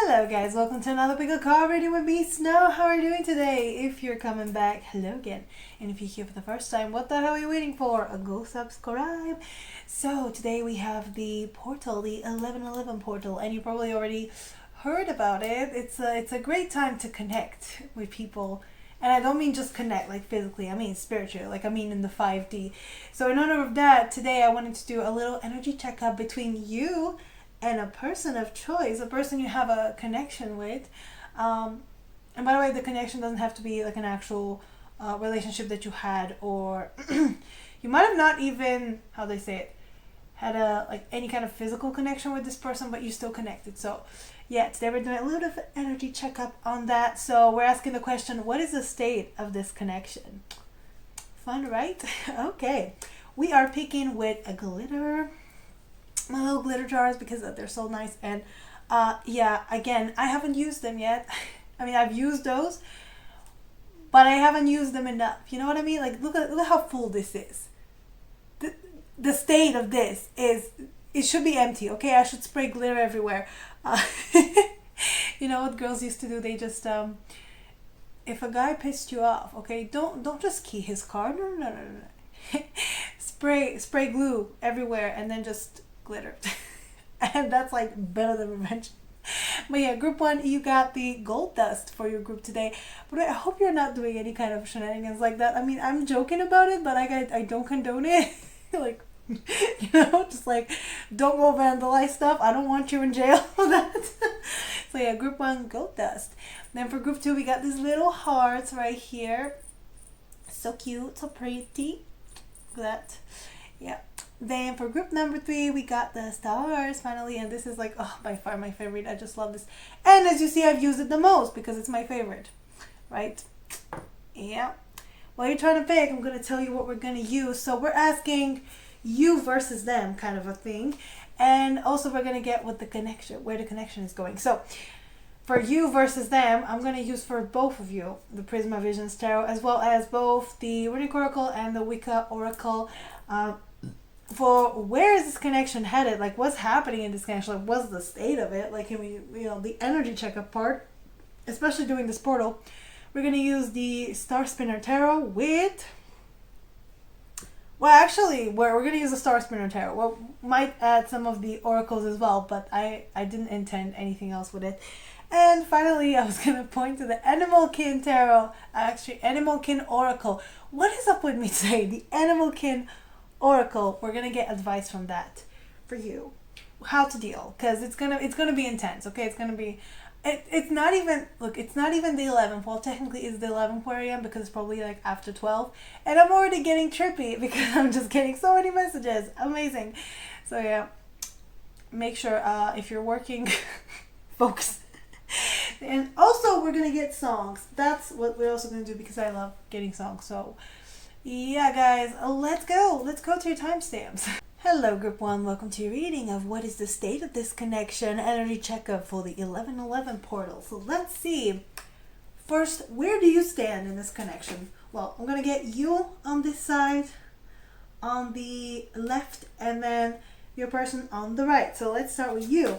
Hello guys, welcome to another pickle card reading with me, Snow. How are you doing today? If you're coming back, hello again. And if you're here for the first time, what the hell are you waiting for? Go subscribe. So today we have the portal, the 1111 portal, and you probably already heard about it. It's a great time to connect with people. And I don't mean just connect like physically, I mean spiritually, like I mean in the 5D. So in honor of that, today I wanted to do a little energy checkup between you and a person of choice, a person you have a connection with. And by the way, the connection doesn't have to be like an actual relationship that you had, or you might have not even, how they say it, had a like any kind of physical connection with this person, but you still connected. So yeah, today we're doing a little bit of energy checkup on that. So we're asking the question, what is the state of this connection? Fun, right? Okay, we are picking with a glitter, my little glitter jars, because they're so nice. And yeah, again, I haven't used them yet. I mean, I've used those, but I haven't used them enough. You know what I mean? Like, look at how full this is. The state of this is, it should be empty. Okay, I should spray glitter everywhere. You know what girls used to do? They just if a guy pissed you off, okay, don't just key his card. No. spray glue everywhere and then just glitter. And that's like better than revenge. But yeah, group 1, you got the gold dust for your group today. But I hope you're not doing any kind of shenanigans like that. I mean, I'm joking about it, but I don't condone it. Like, you know, just like, don't go vandalize stuff. I don't want you in jail for that. So yeah, group 1, gold dust. Then for group 2, we got these little hearts right here. So cute, so pretty. Look at that. Yeah. Then for group number 3, we got the stars finally, and this is like, oh, by far my favorite. I just love this. And as you see, I've used it the most because it's my favorite, right? Yeah. While you're trying to pick, I'm going to tell you what we're going to use. So we're asking you versus them kind of a thing. And also we're going to get what the connection, where the connection is going. So for you versus them, I'm going to use for both of you the Prisma Visions Tarot, as well as both the Runic Oracle and the Wicca Oracle. For where is this connection headed? Like, what's happening in this connection? Like, what's the state of it? Like, you know, the energy checkup part, especially doing this portal. We're going to use the Star Spinner Tarot with, well, actually, we're going to use the Star Spinner Tarot. Well, might add some of the oracles as well, but I didn't intend anything else with it. And finally, I was going to point to the Animalkin Tarot, actually, Animalkin Oracle. What is up with me today? The Animalkin Oracle. We're going to get advice from that for you. How to deal, because it's going to be intense, okay? It's going to be, it's not even, look, it's not even the 11th. Well, technically it's the 11th where I am, because it's probably like after 12. And I'm already getting trippy because I'm just getting so many messages. Amazing. So yeah, make sure if you're working, focus. And also we're going to get songs. That's what we're also going to do, because I love getting songs. So yeah, guys, let's go. Let's go to your timestamps. Hello, Group 1. Welcome to your reading of what is the state of this connection, energy checkup for the 1111 portal. So let's see. First, where do you stand in this connection? Well, I'm going to get you on this side, on the left, and then your person on the right. So let's start with you.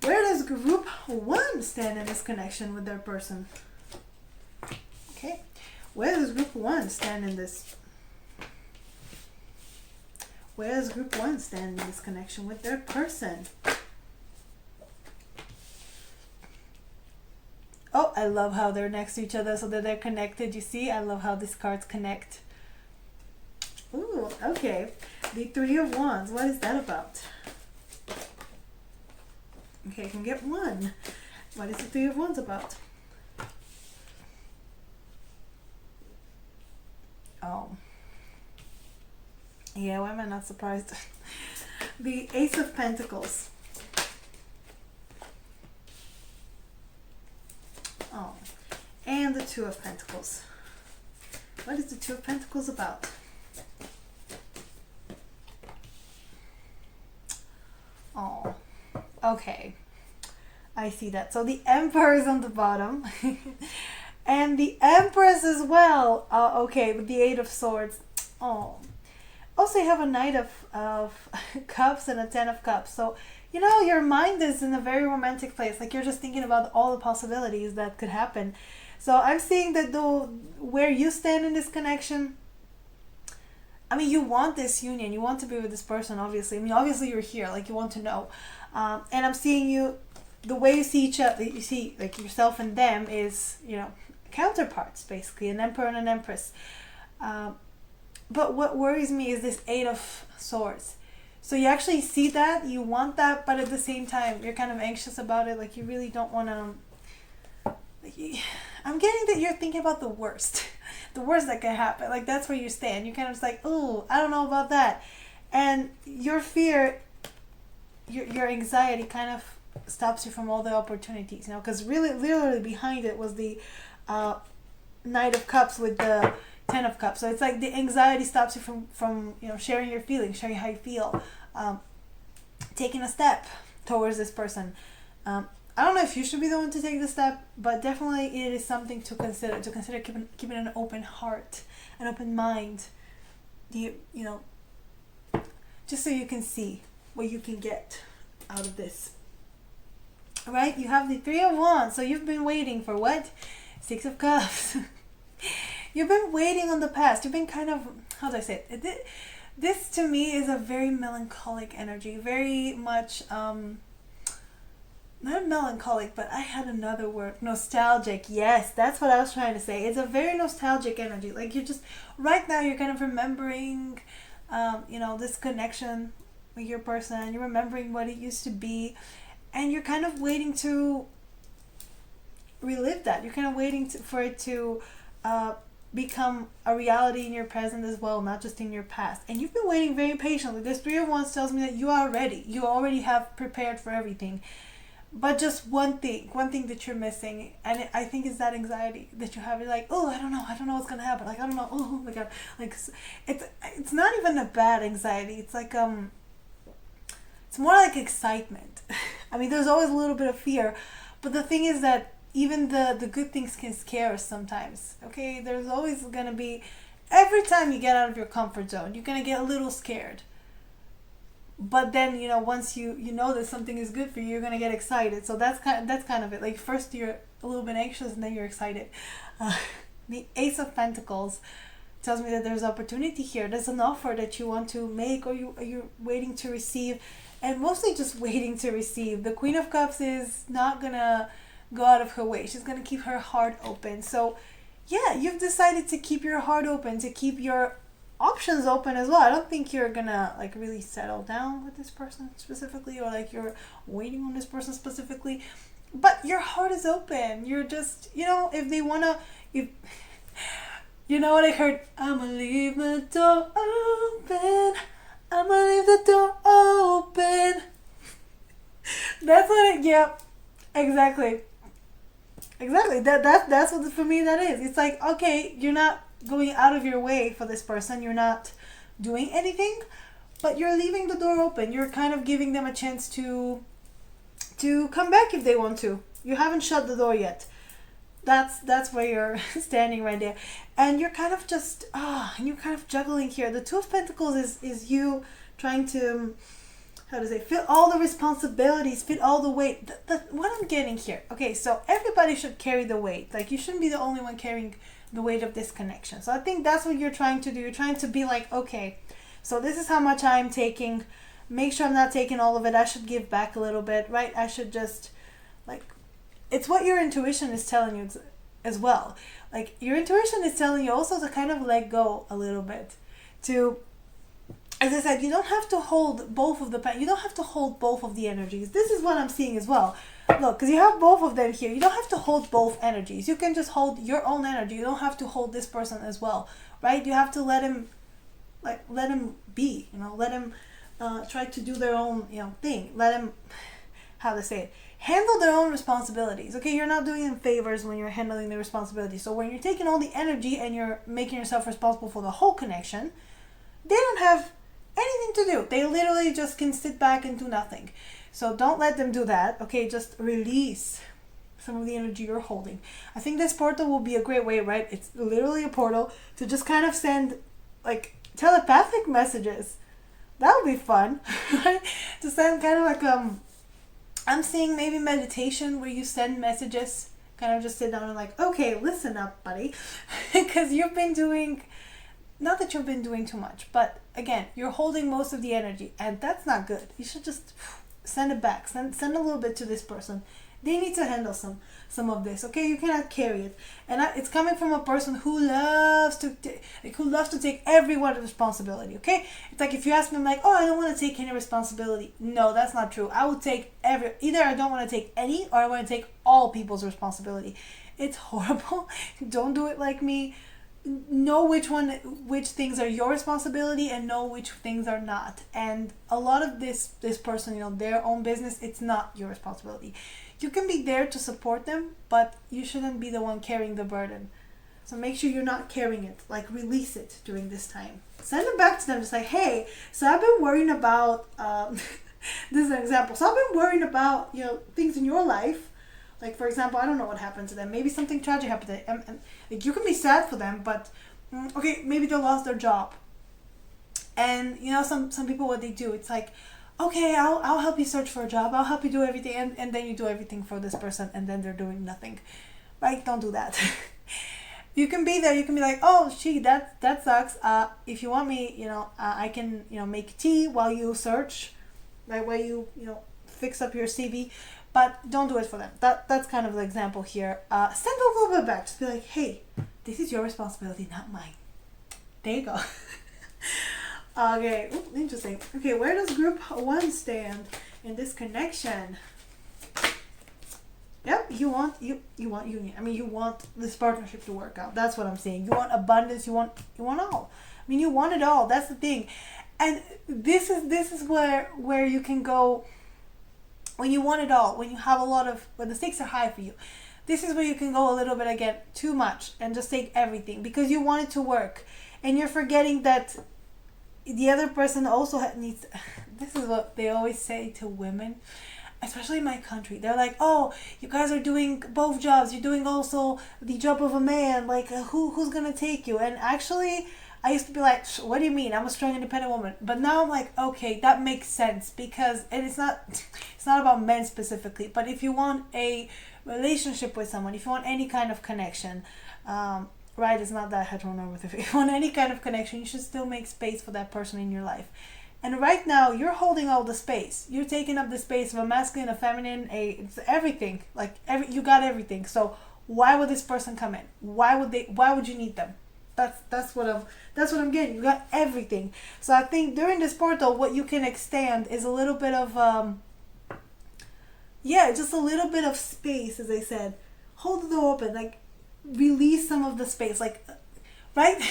Where does Group 1 stand in this connection with their person? Okay. Where does Group 1 stand in this? Where does Group 1 stand in this connection with their person? Oh, I love how they're next to each other so that they're connected. You see, I love how these cards connect. Ooh, okay. The 3 of Wands, what is that about? Okay, I can get one. What is the 3 of Wands about? Oh. Yeah, why am I not surprised? The Ace of Pentacles. Oh. And the 2 of Pentacles. What is the 2 of Pentacles about? Oh. Okay. I see that. So the Emperor is on the bottom. And the Empress as well. Okay, with the 8 of Swords. Oh. Also, you have a Knight of Cups and a 10 of Cups. So your mind is in a very romantic place. Like you're just thinking about all the possibilities that could happen. So I'm seeing that though where you stand in this connection, I mean, you want this union. You want to be with this person, obviously. I mean, obviously you're here. Like you want to know. And I'm seeing you, the way you see each other, you see like yourself and them is, counterparts, basically, an emperor and an empress. But what worries me is this Eight of Swords. So you actually see that, you want that, but at the same time, you're kind of anxious about it. Like you really don't want to. I'm getting that you're thinking about the worst, the worst that can happen. Like that's where you stand. You're kind of just like, oh, I don't know about that, and your fear, your anxiety, kind of stops you from all the opportunities. Because really, literally behind it was the Knight of Cups with the Ten of Cups. So it's like the anxiety stops you from sharing your feelings, sharing how you feel, taking a step towards this person. I don't know if you should be the one to take the step, but definitely it is something to consider. To consider keeping an open heart, an open mind. Just so you can see what you can get out of this. All right, you have the Three of Wands. So you've been waiting for what? Six of Cups. You've been waiting on the past. You've been kind of, how do I say it? This to me is a very melancholic energy. Very much, not melancholic, but I had another word. Nostalgic. Yes, that's what I was trying to say. It's a very nostalgic energy. Like you're just, right now you're kind of remembering, this connection with your person. You're remembering what it used to be. And you're kind of waiting to relive that. You're kind of waiting for it to become a reality in your present as well, not just in your past. And you've been waiting very patiently. This Three of Wands tells me that you are ready. You already have prepared for everything. But just one thing that you're missing, and I think it's that anxiety that you have. You're like, oh, I don't know what's gonna happen. Like, I don't know. Oh my god, like it's not even a bad anxiety. It's like it's more like excitement. I mean, there's always a little bit of fear, but the thing is that even the good things can scare us sometimes. Okay, there's always gonna be, every time you get out of your comfort zone, you're gonna get a little scared. But then once you know that something is good for you, you're gonna get excited. So that's kind of it. Like first you're a little bit anxious and then you're excited. The Ace of Pentacles tells me that there's opportunity here. There's an offer that you want to make, or you're waiting to receive, and mostly just waiting to receive. The Queen of Cups is not gonna go out of her way. She's gonna keep her heart open. So yeah, you've decided to keep your heart open, to keep your options open as well. I don't think you're gonna like really settle down with this person specifically, or like you're waiting on this person specifically, but your heart is open. You're just, if they wanna, if you know what I heard, I'ma leave the door open, I'ma leave the door open. That's what exactly that's what for me that is. It's like, okay, you're not going out of your way for this person, you're not doing anything, but you're leaving the door open. You're kind of giving them a chance to come back if they want to. You haven't shut the door yet. That's where you're standing right there, and you're kind of just and you're kind of juggling here. The Two of Pentacles is you trying to, how to say, fit all the responsibilities, fit all the weight. What I'm getting here, okay, so everybody should carry the weight. Like you shouldn't be the only one carrying the weight of this connection. So I think that's what you're trying to do. You're trying to be like, okay, so this is how much I'm taking. Make sure I'm not taking all of it. I should give back a little bit, right? I should just, like, it's what your intuition is telling you as well. Like your intuition is telling you also to kind of let go a little bit. To, as I said, you don't have to hold both of you don't have to hold both of the energies. This is what I'm seeing as well. Look, because you have both of them here. You don't have to hold both energies. You can just hold your own energy. You don't have to hold this person as well, right? You have to let him be, let him try to do their own, thing. Let him, how to say it, handle their own responsibilities. Okay, you're not doing them favors when you're handling the responsibilities. So when you're taking all the energy and you're making yourself responsible for the whole connection, they don't have anything to do. They literally just can sit back and do nothing. So don't let them do that. Okay, just release some of the energy you're holding. I think this portal will be a great way, right? It's literally a portal to just kind of send like telepathic messages that would be fun. Right? To send kind of like I'm seeing maybe meditation where you send messages, kind of just sit down and like, okay, listen up, buddy, because you've been doing, not that you've been doing too much, but again, you're holding most of the energy, and that's not good. You should just send it back. Send a little bit to this person. They need to handle some of this. Okay, you cannot carry it, and it's coming from a person who loves to take everyone's responsibility. Okay, it's like if you ask me, I'm like, oh, I don't want to take any responsibility. No, that's not true. I would take either I don't want to take any, or I want to take all people's responsibility. It's horrible. Don't do it like me. Know which things are your responsibility, and know which things are not. And a lot of this person, their own business, it's not your responsibility. You can be there to support them, but you shouldn't be the one carrying the burden. So make sure you're not carrying it. Like, release it during this time. Send it back to them. Just like, hey, so I've been worrying about this is an example. So I've been worrying about things in your life. Like, for example, I don't know what happened to them. Maybe something tragic happened to them. And like, you can be sad for them, but okay, maybe they lost their job. And some people, what they do, it's like, okay, I'll help you search for a job. I'll help you do everything, and then you do everything for this person, and then they're doing nothing. Right? Don't do that. You can be there. You can be like, oh, that sucks. If you want me, I can make tea while you search, right? While you fix up your CV. But don't do it for them. That's kind of the example here. Send a little bit back. Just be like, hey, this is your responsibility, not mine. There you go. Okay. Ooh, interesting. Okay, where does group 1 stand in this connection? Yep, you want union. I mean, you want this partnership to work out. That's what I'm saying. You want abundance. You want all. I mean, you want it all. That's the thing. And this is where you can go. When you want it all, when you have when the stakes are high for you, this is where you can go a little bit, again, too much, and just take everything because you want it to work, and you're forgetting that the other person also needs. This is what they always say to women, especially in my country. They're like, oh, you guys are doing both jobs. You're doing also the job of a man. Like, who's gonna take you? And actually, I used to be like, what do you mean? I'm a strong, independent woman. But now I'm like, okay, that makes sense, because, and it's not about men specifically, but if you want a relationship with someone, if you want any kind of connection, right, it's not that heteronormative. If you want any kind of connection, you should still make space for that person in your life. And right now, you're holding all the space. You're taking up the space of a masculine, a feminine, it's everything. Like, you got everything. So why would this person come in? Why would you need them? That's what I'm getting. You got everything. So I think during this portal, what you can extend is a little bit of just a little bit of space, as I said. Hold the door open, like release some of the space, like, right?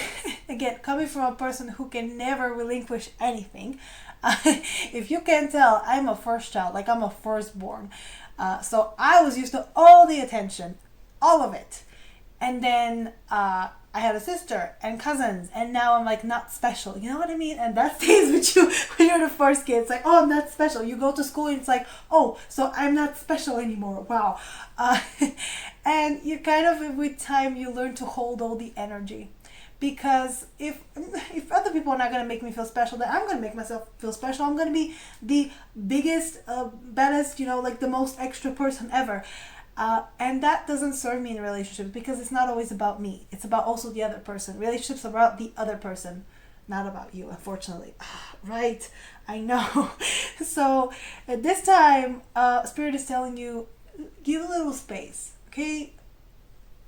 Again, coming from a person who can never relinquish anything. If you can tell, I'm a first child, like I'm a firstborn. So I was used to all the attention, all of it. And then I had a sister and cousins, and now I'm like not special. You know what I mean? And that stays with you when you're the first kid. It's like, oh, I'm not special. You go to school and it's like, oh, so I'm not special anymore. Wow. And you kind of, with time, you learn to hold all the energy. Because if other people are not going to make me feel special, then I'm going to make myself feel special. I'm going to be the biggest, baddest, like the most extra person ever. And that doesn't serve me in relationships, because it's not always about me. It's about also the other person. Relationships are about the other person, not about you, unfortunately. Right, I know. So at this time, Spirit is telling you, give a little space, okay?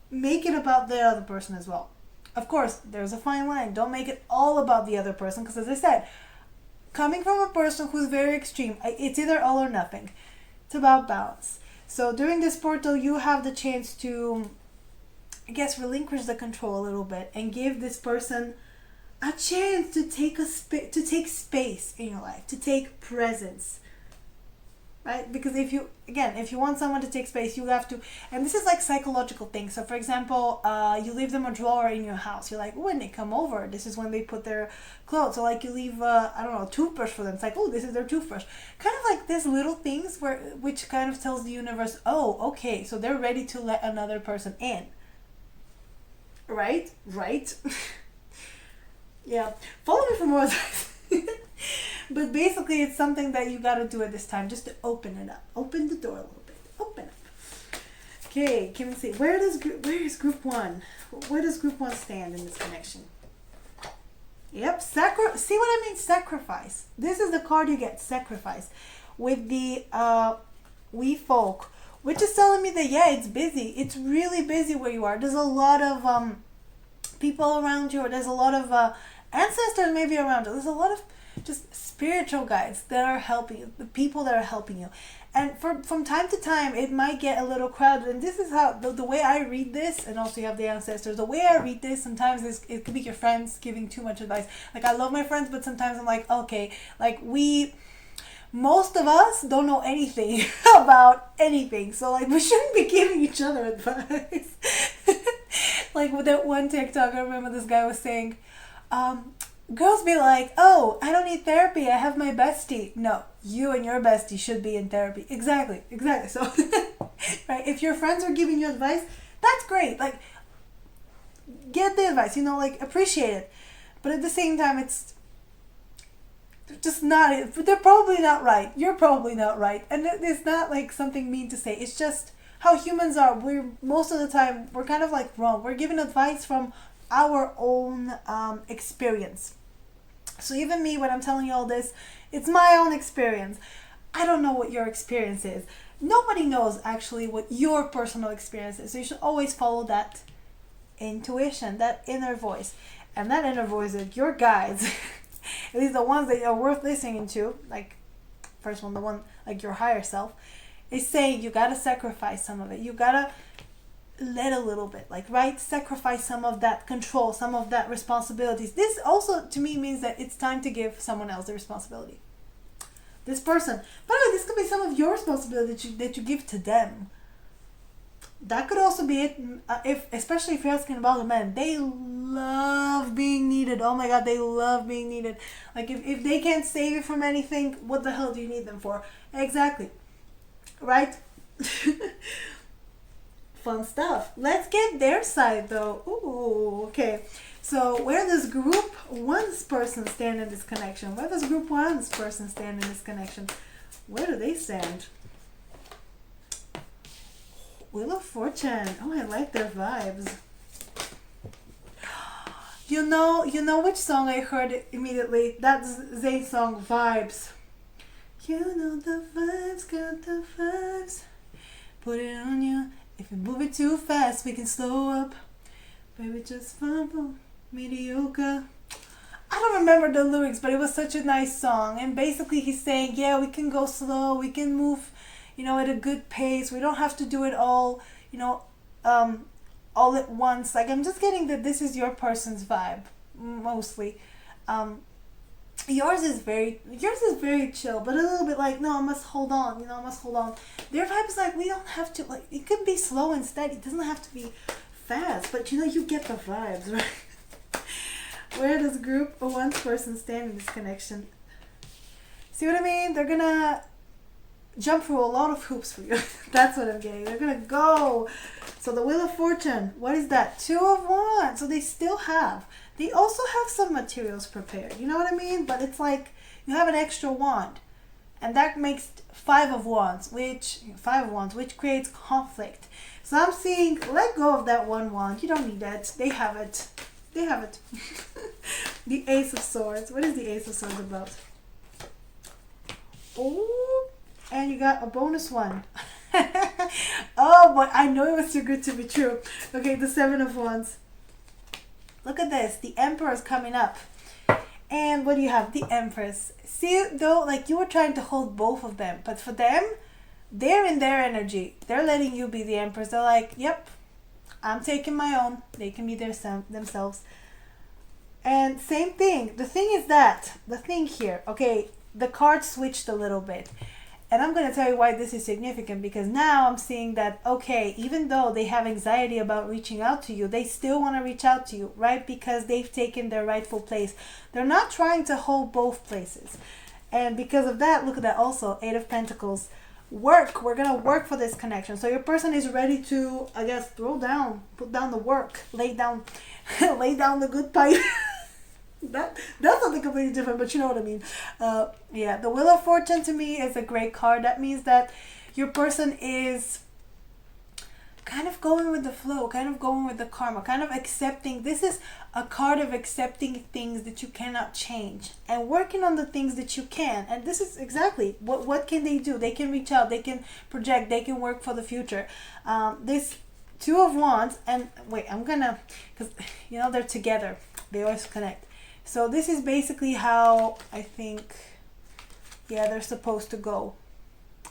Make it about the other person as well. Of course, there's a fine line. Don't make it all about the other person, because as I said, coming from a person who's very extreme, it's either all or nothing. It's about balance. So during this portal, you have the chance to, I guess, relinquish the control a little bit and give this person a chance to take space in your life, to take presence, right? Because if you want someone to take space, you have to, and this is like psychological things. So for example, you leave them a drawer in your house. You're like, when they come over, this is when they put their clothes. So like you leave, a toothbrush for them. It's like, oh, this is their toothbrush. Kind of like these little things which kind of tells the universe, oh, okay, so they're ready to let another person in. Right? Yeah. Follow me for more advice. But basically, it's something that you got to do at this time, just to open it up. Open the door a little bit. Open up. Okay, can we see? Where is group one? Where does group one stand in this connection? Yep, see what I mean? Sacrifice. This is the card you get, sacrifice. With the we folk, which is telling me that, yeah, it's busy. It's really busy where you are. There's a lot of people around you, or there's a lot of ancestors maybe around you. There's a lot of just spiritual guides that are helping you, the people that are helping you. And from time to time, it might get a little crowded. And this is how, the way I read this, and also you have the ancestors, the way I read this, sometimes it could be your friends giving too much advice. Like, I love my friends, but sometimes I'm like, okay, like most of us don't know anything about anything. So, like, we shouldn't be giving each other advice. Like, with that one TikTok, I remember this guy was saying, girls be like, oh, I don't need therapy, I have my bestie. No, you and your bestie should be in therapy. Exactly. So, right, if your friends are giving you advice, that's great. Like, get the advice, like, appreciate it. But at the same time, it's just not, they're probably not right. You're probably not right. And it's not like something mean to say. It's just how humans are. Most of the time, we're kind of like wrong. We're giving advice from our own experience. So even me, when I'm telling you all this, it's my own experience. I don't know what your experience is. Nobody knows actually what your personal experience is. So you should always follow that intuition, that inner voice. And that inner voice is your guides, at least the ones that are worth listening to, like first one, the one like your higher self, is saying you gotta sacrifice some of it. You gotta let a little bit, like, right, sacrifice some of that control, some of that responsibilities. This also to me means that it's time to give someone else the responsibility, this person. By the way, this could be some of your responsibility that you give to them. That could also be it, especially if you're asking about the men. They love being needed. Oh my god, they love being needed. Like, if they can't save you from anything, what the hell do you need them for? Exactly, right? Fun stuff. Let's get their side though. Ooh, okay. So where does group one's person stand in this connection? Where does group one's person stand in this connection? Where do they stand? Wheel of Fortune. Oh, I like their vibes. You know which song I heard immediately? That's Zayn's song, Vibes. You know the vibes, got the vibes. Put it on you. If you move it too fast, we can slow up. Baby, just fumble, mediocre. I don't remember the lyrics, but it was such a nice song. And basically he's saying, yeah, we can go slow, we can move, at a good pace. We don't have to do it all, all at once. Like, I'm just getting that this is your person's vibe, mostly. Yours is very chill, but a little bit like, no, I must hold on, I must hold on. Their vibe is like, we don't have to, like, it could be slow and steady. It doesn't have to be fast, but you get the vibes, right? Where does group or one person stand in this connection? See what I mean? They're gonna jump through a lot of hoops for you. That's what I'm getting. They're gonna go. So the Wheel of Fortune, what is that? 2 of Wands. So they still have. They also have some materials prepared. You know what I mean? But it's like you have an extra wand. And that makes 5 of Wands, which creates conflict. So I'm seeing, let go of that one wand. You don't need that. They have it. The Ace of Swords. What is the Ace of Swords about? Oh, and you got a bonus one. Oh, but I know it was too good to be true. Okay, the 7 of Wands. Look at this. The Emperor is coming up. And what do you have? The Empress. See, though, like, you were trying to hold both of them. But for them, they're in their energy. They're letting you be the Empress. They're like, yep, I'm taking my own. They can be themselves. And same thing. The thing here, okay, the cards switched a little bit. And I'm going to tell you why this is significant, because now I'm seeing that, okay, even though they have anxiety about reaching out to you, they still want to reach out to you, right? Because they've taken their rightful place. They're not trying to hold both places. And because of that, look at that also, 8 of Pentacles. We're going to work for this connection. So your person is ready to, I guess, put down the work, lay down the good pipe. That's something completely different, but you know what I mean. Yeah, the Wheel of Fortune to me is a great card. That means that your person is kind of going with the flow, kind of going with the karma, kind of accepting. This is a card of accepting things that you cannot change and working on the things that you can. And this is exactly what can they do? They can reach out, they can project, they can work for the future. This Two of Wands, and wait, I'm gonna, because you know they're together, they always connect. So this is basically how I think, yeah, they're supposed to go.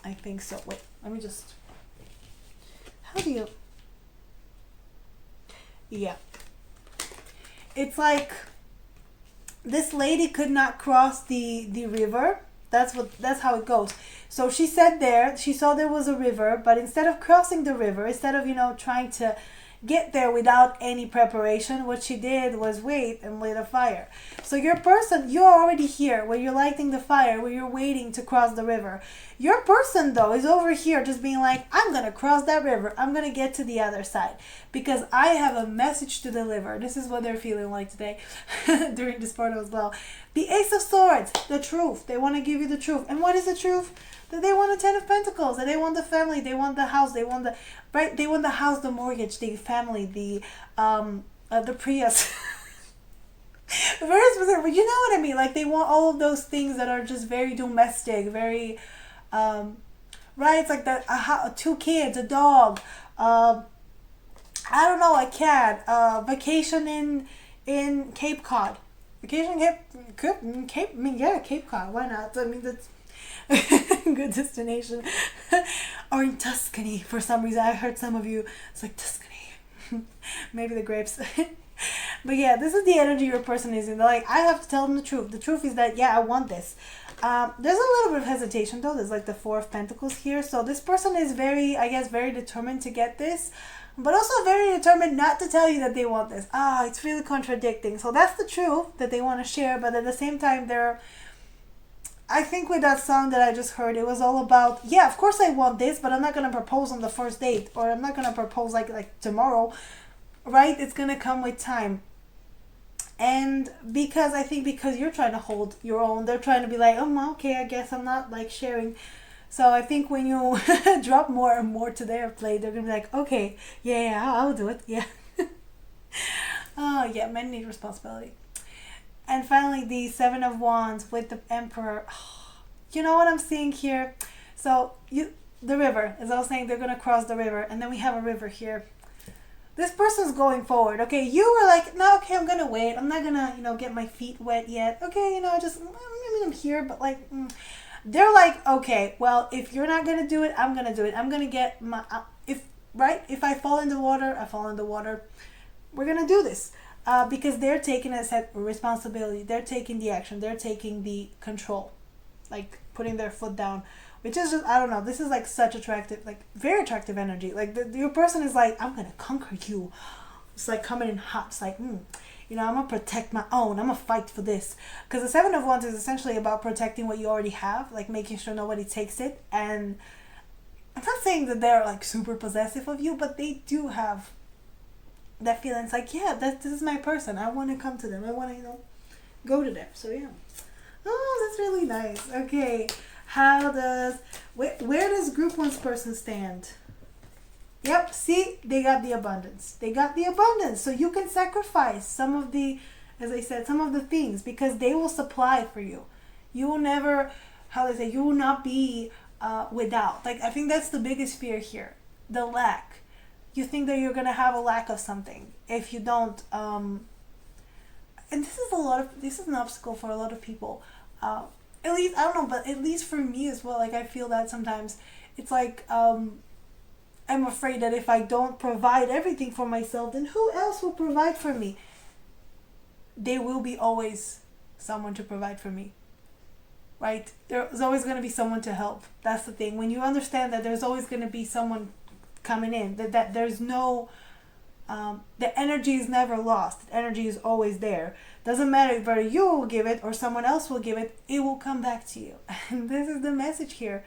I think so. Wait, let me just, how do you, yeah. It's like this lady could not cross the river. That's how it goes. So she sat there, she saw there was a river, but instead of crossing the river, instead of, trying to get there without any preparation, what she did was wait and light a fire. So your person, you're already here where you're lighting the fire, where you're waiting to cross the river. Your person though is over here just being like, I'm gonna cross that river, I'm gonna get to the other side because I have a message to deliver. This is what they're feeling like today during this portal as well. The Ace of Swords, the truth. They want to give you the truth. And what is the truth? That they want the Ten of Pentacles, that they want the family, they want the house, they want the right, they want the house, the mortgage, the family, the Prius. Very specific, but you know what I mean. Like they want all of those things that are just very domestic, very right. It's like that. Two kids, a dog. I don't know, a cat. Vacation in Cape Cod. Vacation Cape. I mean, yeah, Cape Cod. Why not? I mean, that's good destination. Or in Tuscany for some reason. I heard some of you. It's like Tuscany. Maybe the grapes. But yeah, this is the energy your person is in. They're like, I have to tell them the truth. The truth is that, yeah, I want this. There's a little bit of hesitation though. There's like the Four of Pentacles here. So this person is very, I guess, very determined to get this. But also very determined not to tell you that they want this. It's really contradicting. So that's the truth that they want to share. But at the same time, I think with that song that I just heard, it was all about, yeah, of course I want this, but I'm not going to propose on the first date. Or I'm not going to propose like tomorrow. Right? It's going to come with time. And because you're trying to hold your own, they're trying to be like, oh, okay, I guess I'm not like sharing. So I think when you drop more and more to their plate, they're going to be like, okay, yeah, I'll do it. Yeah. Oh, yeah, men need responsibility. And finally, the Seven of Wands with the Emperor. You know what I'm seeing here? So the river, as I was saying, they're going to cross the river. And then we have a river here. This person's going forward. Okay, you were like, no, okay, I'm going to wait. I'm not going to, get my feet wet yet. Okay, I'm here, but like... They're like, okay, well, if you're not going to do it, I'm going to do it. I'm going to get my, if I fall in the water, I fall in the water. We're going to do this. Because they're taking a set responsibility. They're taking the action. They're taking the control. Like putting their foot down. Which is just, I don't know, this is like such attractive, like very attractive energy. Like your person is like, I'm going to conquer you. It's like coming in hot. It's like, I'm going to protect my own. I'm going to fight for this. Because the Seven of Wands is essentially about protecting what you already have. Like making sure nobody takes it. And I'm not saying that they're like super possessive of you. But they do have that feeling. It's like, yeah, this is my person. I want to come to them. I want to, go to them. So yeah. Oh, that's really nice. Okay. Where does Group 1's person stand? Yep, see, they got the abundance. So you can sacrifice some of the, as I said, some of the things because they will supply for you. You will never, you will not be without. Like, I think that's the biggest fear here. The lack. You think that you're going to have a lack of something if you don't. And this is an obstacle for a lot of people. At least, I don't know, but at least for me as well. Like, I feel that sometimes it's like, I'm afraid that if I don't provide everything for myself, then who else will provide for me? There will be always someone to provide for me, right? There's always going to be someone to help. That's the thing. When you understand that there's always going to be someone coming in, that there's no, the energy is never lost. The energy is always there. Doesn't matter whether you will give it or someone else will give it, it will come back to you. And this is the message here.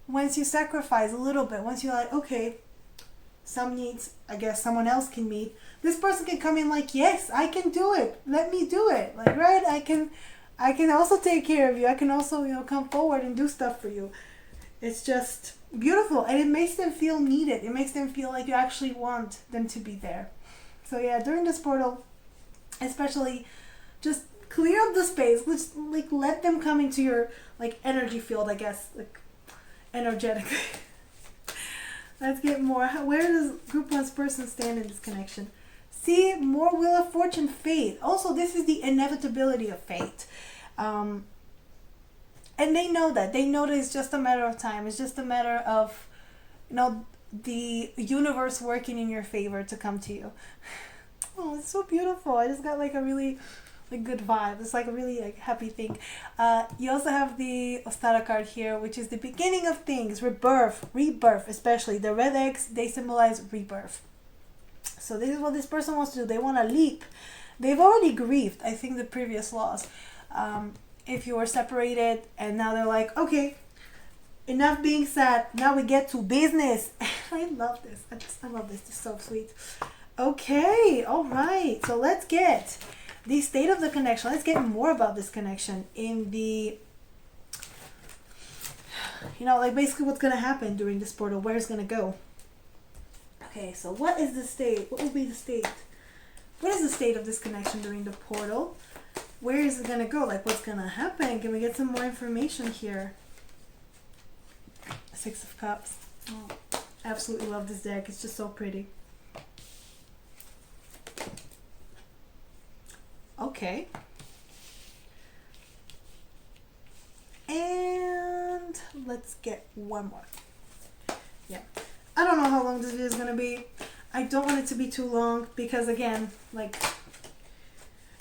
Once you sacrifice a little bit, once you're like, okay, some needs, I guess, someone else can meet. This person can come in like, yes, I can do it. Let me do it. Like, right? I can also take care of you. I can also, come forward and do stuff for you. It's just beautiful, and it makes them feel needed. It makes them feel like you actually want them to be there. So yeah, during this portal, especially, just clear up the space. Let's let them come into your energy field, I guess, energetically. Let's get more. Where does group one's person stand in this connection? See, more wheel of fortune, fate. Also, this is the inevitability of fate. And they know that. They know that it's just a matter of time. It's just a matter of, the universe working in your favor to come to you. Oh, it's so beautiful. I just got a really good vibe. It's a really happy thing. You also have the Ostara card here, which is the beginning of things, rebirth, especially. The red eggs, they symbolize rebirth. So this is what this person wants to do. They want to leap. They've already grieved, I think, the previous loss. If you were separated and now they're like, okay, enough being sad. Now we get to business. I love this. I love this. It's so sweet. Okay. All right. So let's get the state of the connection. Let's get more about this connection in the, basically what's going to happen during this portal. Where it's going to go. Okay. So what is the state? What will be the state? What is the state of this connection during the portal? Where is it going to go? What's going to happen? Can we get some more information here? Six of Cups. Oh, absolutely love this deck. It's just so pretty. Okay. And let's get one more. Yeah. I don't know how long this video is going to be. I don't want it to be too long because, again,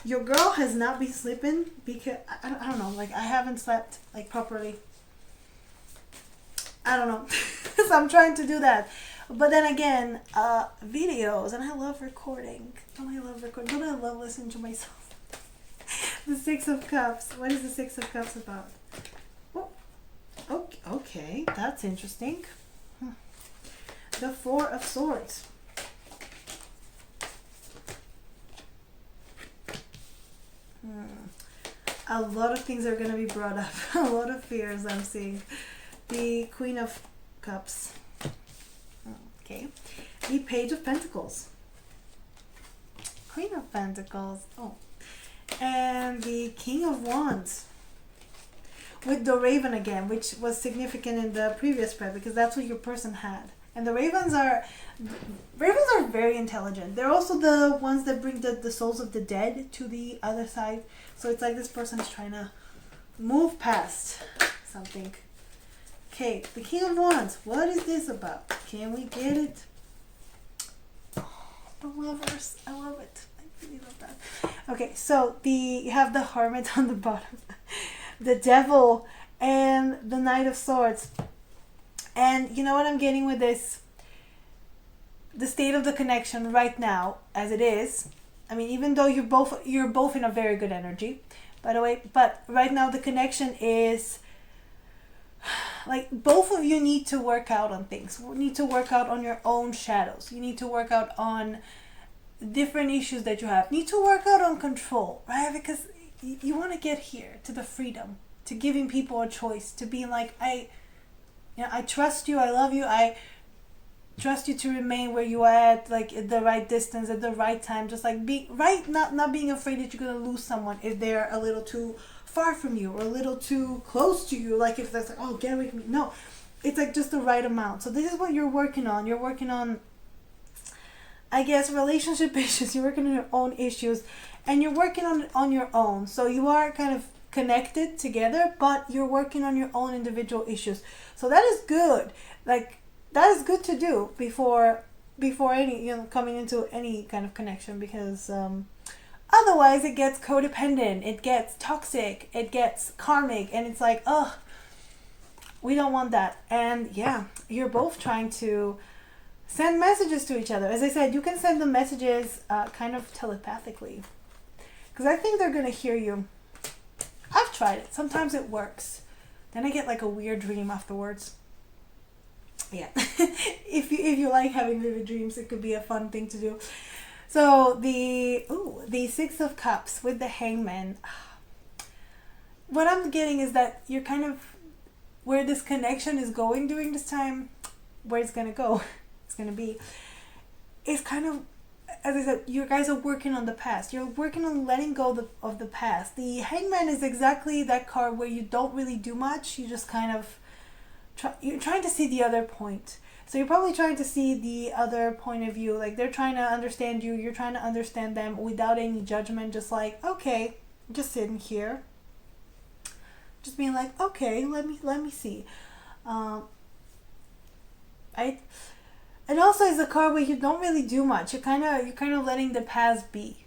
your girl has not been sleeping because, I don't know, I haven't slept, properly. I don't know. So I'm trying to do that. But then again, videos, and I love recording. Don't I love listening to myself? The Six of Cups. What is the Six of Cups about? Oh, okay, that's interesting. The Four of Swords. A lot of things are going to be brought up. A lot of fears I'm seeing. The Queen of Cups. Okay. The Page of Pentacles. Queen of Pentacles. Oh. And the King of Wands. With the Raven again, which was significant in the previous spread because that's what your person had. And the ravens are very intelligent. They're also the ones that bring the souls of the dead to the other side. So it's like this person is trying to move past something. Okay, the King of Wands. What is this about? Can we get it? Oh, the Lovers. I love it. I really love that. Okay, so you have the Hermit on the bottom, the Devil, and the Knight of Swords. And you know what I'm getting with this? The state of the connection right now, as it is. I mean, even though you're both in a very good energy, by the way. But right now the connection is both of you need to work out on things. You need to work out on your own shadows. You need to work out on different issues that you have. You need to work out on control, right? Because you want to get here to the freedom, to giving people a choice, to being I trust you, I love you, I trust you to remain where you are at the right distance, at the right time, just being right, not being afraid that you're going to lose someone if they're a little too far from you or a little too close to you, if that's oh, get away from me. No, it's just the right amount. So this is what you're working on. You're working on, I guess, relationship issues. You're working on your own issues and you're working on your own. So you are kind of connected together, but you're working on your own individual issues. So that is good. That is good to do before any coming into any kind of connection, because otherwise it gets codependent, it gets toxic, it gets karmic, and it's we don't want that. And yeah, you're both trying to send messages to each other. As I said, you can send the messages kind of telepathically, because I think they're gonna hear you. I've tried it. Sometimes it works. Then I get a weird dream afterwards. Yeah. If you like having vivid dreams, it could be a fun thing to do. So the Six of Cups with the Hangman. What I'm getting is that you're kind of where this connection is going during this time, where it's gonna go, it's gonna be. It's kind of, as I said, you guys are working on the past. You're working on letting go of the past. The Hangman is exactly that card where you don't really do much. You just kind of you're trying to see the other point. So you're probably trying to see the other point of view. Like they're trying to understand you. You're trying to understand them without any judgment. Just like, okay, just sitting here, just being like, okay, let me see. Right? And also it's a card where you don't really do much. You're kind of letting the past be.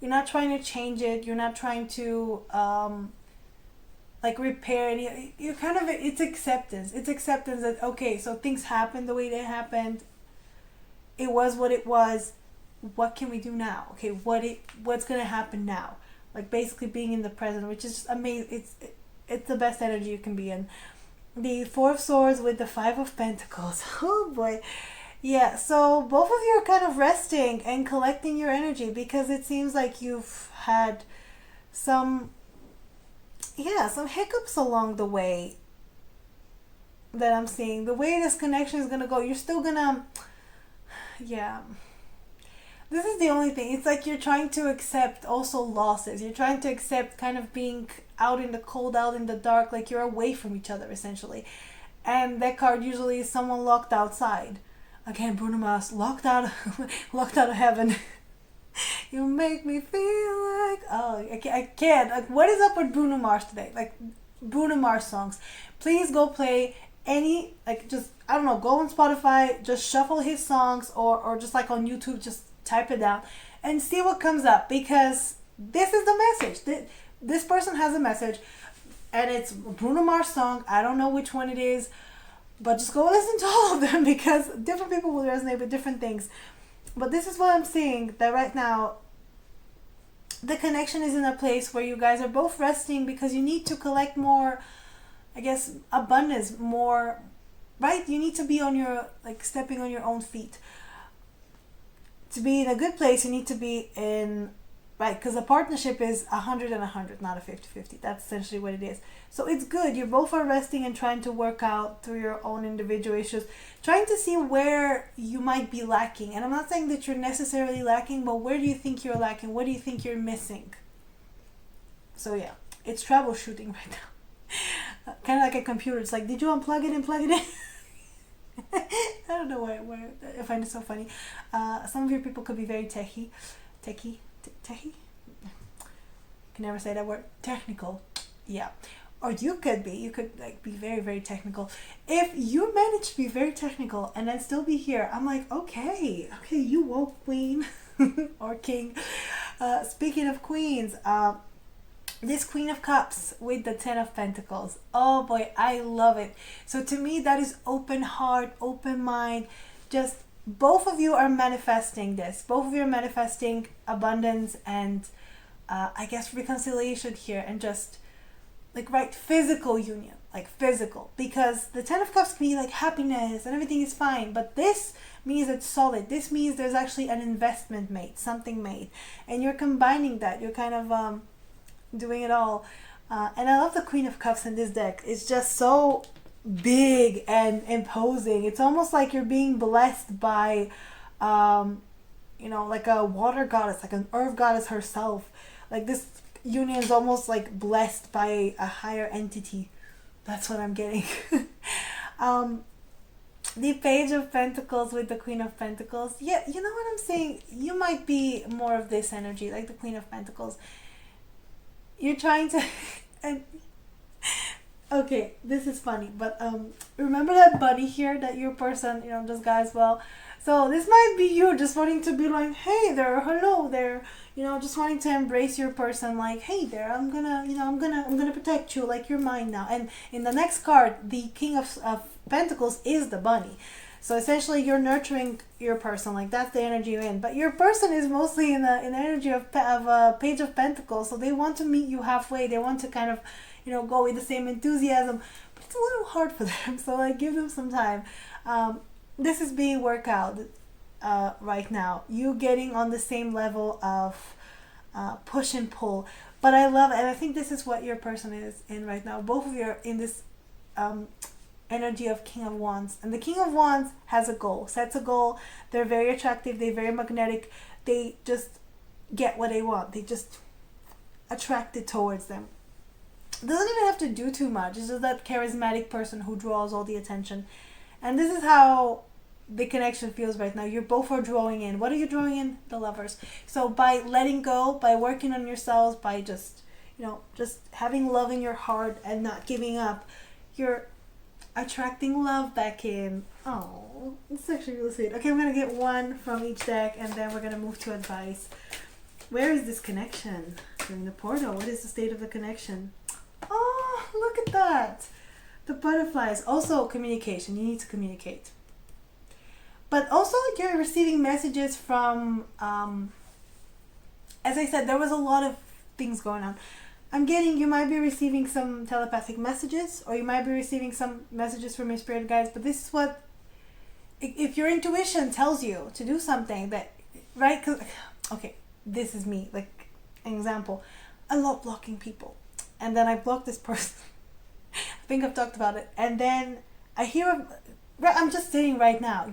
You're not trying to change it. You're not trying to like repair any. You're kind of, it's acceptance. It's acceptance that okay, so things happened the way they happened. It was what it was. What can we do now? Okay, what's gonna happen now? Like basically being in the present, which is just amazing. It's the best energy you can be in. The Four of Swords with the Five of Pentacles. Oh boy. Yeah, so both of you are kind of resting and collecting your energy because it seems like you've had some, yeah, some hiccups along the way that I'm seeing. The way this connection is gonna go, you're still gonna, yeah. This is the only thing. It's like you're trying to accept also losses. You're trying to accept kind of being out in the cold, out in the dark, like you're away from each other essentially. And that card usually is someone locked outside. Again, Bruno Mars, locked out, locked out of heaven. You make me feel like, oh, I can't. Like, what is up with Bruno Mars today? Like, Bruno Mars songs. Please go play any, like, just, I don't know, go on Spotify, just shuffle his songs, or just like on YouTube, just type it down and see what comes up, because this is the message. This person has a message, and it's a Bruno Mars song. I don't know which one it is, but just go listen to all of them because different people will resonate with different things. But this is what I'm seeing, that right now the connection is in a place where you guys are both resting because you need to collect more, I guess, abundance, more, right? You need to be on your, like, stepping on your own feet. To be in a good place, you need to be in, right? Because a partnership is 100 and 100, not a 50-50. That's essentially what it is. So it's good. You both are resting and trying to work out through your own individual issues, trying to see where you might be lacking. And I'm not saying that you're necessarily lacking, but where do you think you're lacking? What do you think you're missing? So yeah, it's troubleshooting right now. Kind of like a computer. It's like, did you unplug it and plug it in? I don't know why I find it so funny. Some of your people could be very techie. Techie? Can never say that word. Technical. Yeah. Or you could like be very, very technical. If you manage to be very technical and then still be here, I'm like, okay, you woke queen or king. Speaking of queens, this Queen of Cups with the Ten of Pentacles. Oh boy, I love it. So to me, that is open heart, open mind. Just both of you are manifesting this. Both of you are manifesting abundance and I guess reconciliation here, and just like, right, physical union, like physical, because the Ten of Cups can be like happiness and everything is fine, but this means it's solid. This means there's actually an investment made, something made, and you're combining that. You're kind of doing it all, and I love the Queen of Cups in this deck. It's just so big and imposing. It's almost like you're being blessed by like a water goddess, like an earth goddess herself. Like, this union is almost like blessed by a higher entity. That's what I'm getting. The Page of Pentacles with the Queen of Pentacles. Yeah, you know what I'm saying? You might be more of this energy, like the Queen of Pentacles. You're trying to and okay, this is funny, but remember that bunny here that your person, this guy as well. So this might be you just wanting to be like, hey there, hello there, just wanting to embrace your person, like, hey there, I'm gonna protect you, like, you're mine now. And in the next card, the King of Pentacles is the bunny. So essentially, you're nurturing your person, like, that's the energy you're in. But your person is mostly in the energy of Page of Pentacles. So they want to meet you halfway. They want to kind of, go with the same enthusiasm. but it's a little hard for them. So like, give them some time. This is being worked out right now. You getting on the same level of push and pull. But I love it, and I think this is what your person is in right now. Both of you are in this energy of King of Wands, and the King of Wands has a goal, sets a goal. They're very attractive, they're very magnetic, they just get what they want, they just attract it towards them. Doesn't even have to do too much, it's just that charismatic person who draws all the attention. And this is how the connection feels right now. You both are drawing in. What are you drawing in? The Lovers. So by letting go, by working on yourselves, by just, just having love in your heart and not giving up, you're attracting love back in. Oh, it's actually really sweet. Okay, I'm going to get one from each deck, and then we're going to move to advice. Where is this connection? During the portal. What is the state of the connection? Oh, look at that. The butterflies. Also communication. You need to communicate. But also you're receiving messages from, as I said, there was a lot of things going on. I'm getting, you might be receiving some telepathic messages, or you might be receiving some messages from your spirit guides, but this is what, if your intuition tells you to do something that, right, okay, this is me, like, an example. I love blocking people. And then I block this person. I think I've talked about it. And then I hear, I'm just sitting right now,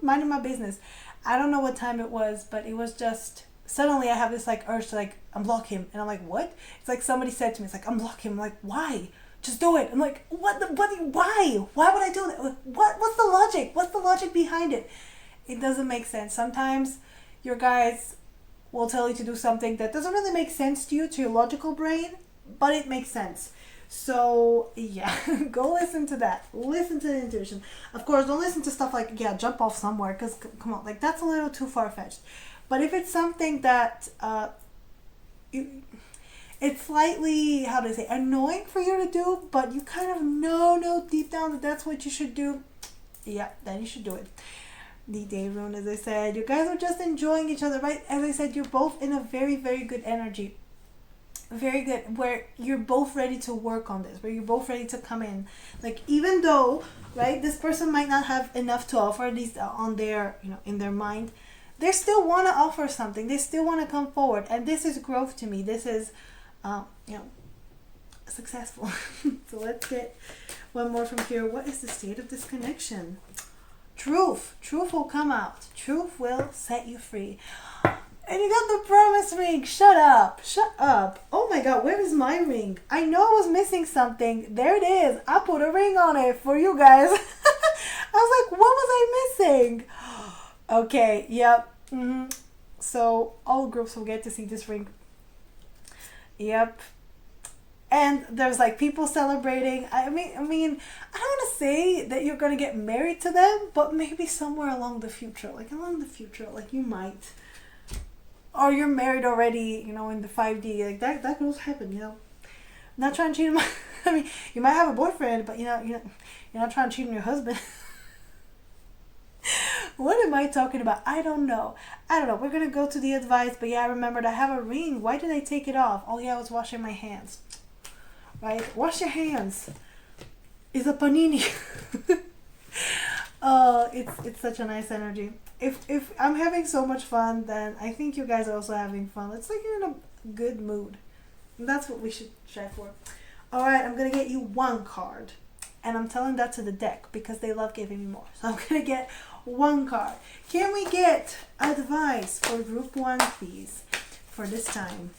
minding my business. I don't know what time it was, but it was just, suddenly I have this like urge to like unblock him. And I'm like, what? It's like somebody said to me, it's like, unblock him. I'm like, why? Just do it. I'm like, why? Why would I do that? What's the logic? What's the logic behind it? It doesn't make sense. Sometimes your guys will tell you to do something that doesn't really make sense to you, to your logical brain, but it makes sense. So yeah, go listen to that. Listen to the intuition. Of course, don't listen to stuff like, jump off somewhere, because come on, like that's a little too far-fetched. But if it's something that it's slightly, how do I say, annoying for you to do, but you kind of know deep down that that's what you should do, then you should do it. The day rune, as I said, you guys are just enjoying each other, right? As I said, you're both in a very, very good energy. Very good, where you're both ready to work on this, where you're both ready to come in. Like, even though, right, this person might not have enough to offer, at least on their, in their mind, they still want to offer something. They still want to come forward. And this is growth to me. This is, successful. So let's get one more from here. What is the state of this connection? Truth. Truth will come out. Truth will set you free. And you got the promise ring. Shut up. Shut up. Oh my god, where is my ring? I know I was missing something. There it is. I put a ring on it for you guys. I was like, what was I missing? Okay, yep. So all groups will get to see this ring. Yep. And there's like people celebrating. I mean, I don't want to say that you're going to get married to them, but maybe somewhere along the future. Like you might. Or you're married already, in the 5D. Like that could also happen, Not trying to cheat on you might have a boyfriend, but you're not trying to cheat on your husband. What am I talking about? I don't know. We're going to go to the advice, but I remembered I have a ring. Why did I take it off? Oh yeah, I was washing my hands. Right? Wash your hands. It's a panini. Oh, it's such a nice energy. If I'm having so much fun, then I think you guys are also having fun. It's like you're in a good mood. And that's what we should strive for. Alright, I'm going to get you one card. And I'm telling that to the deck because they love giving me more. So I'm going to get one card. Can we get advice for group 1, please, for this time?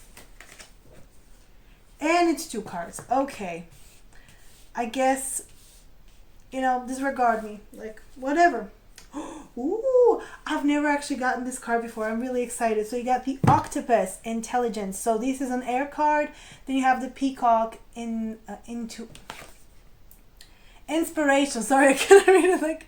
And it's 2 cards. Okay. I guess, disregard me. Like, whatever. Ooh, I've never actually gotten this card before. I'm really excited. So you got the Octopus Intelligence. So this is an air card. Then you have the Peacock into Inspiration. Sorry, I couldn't read it.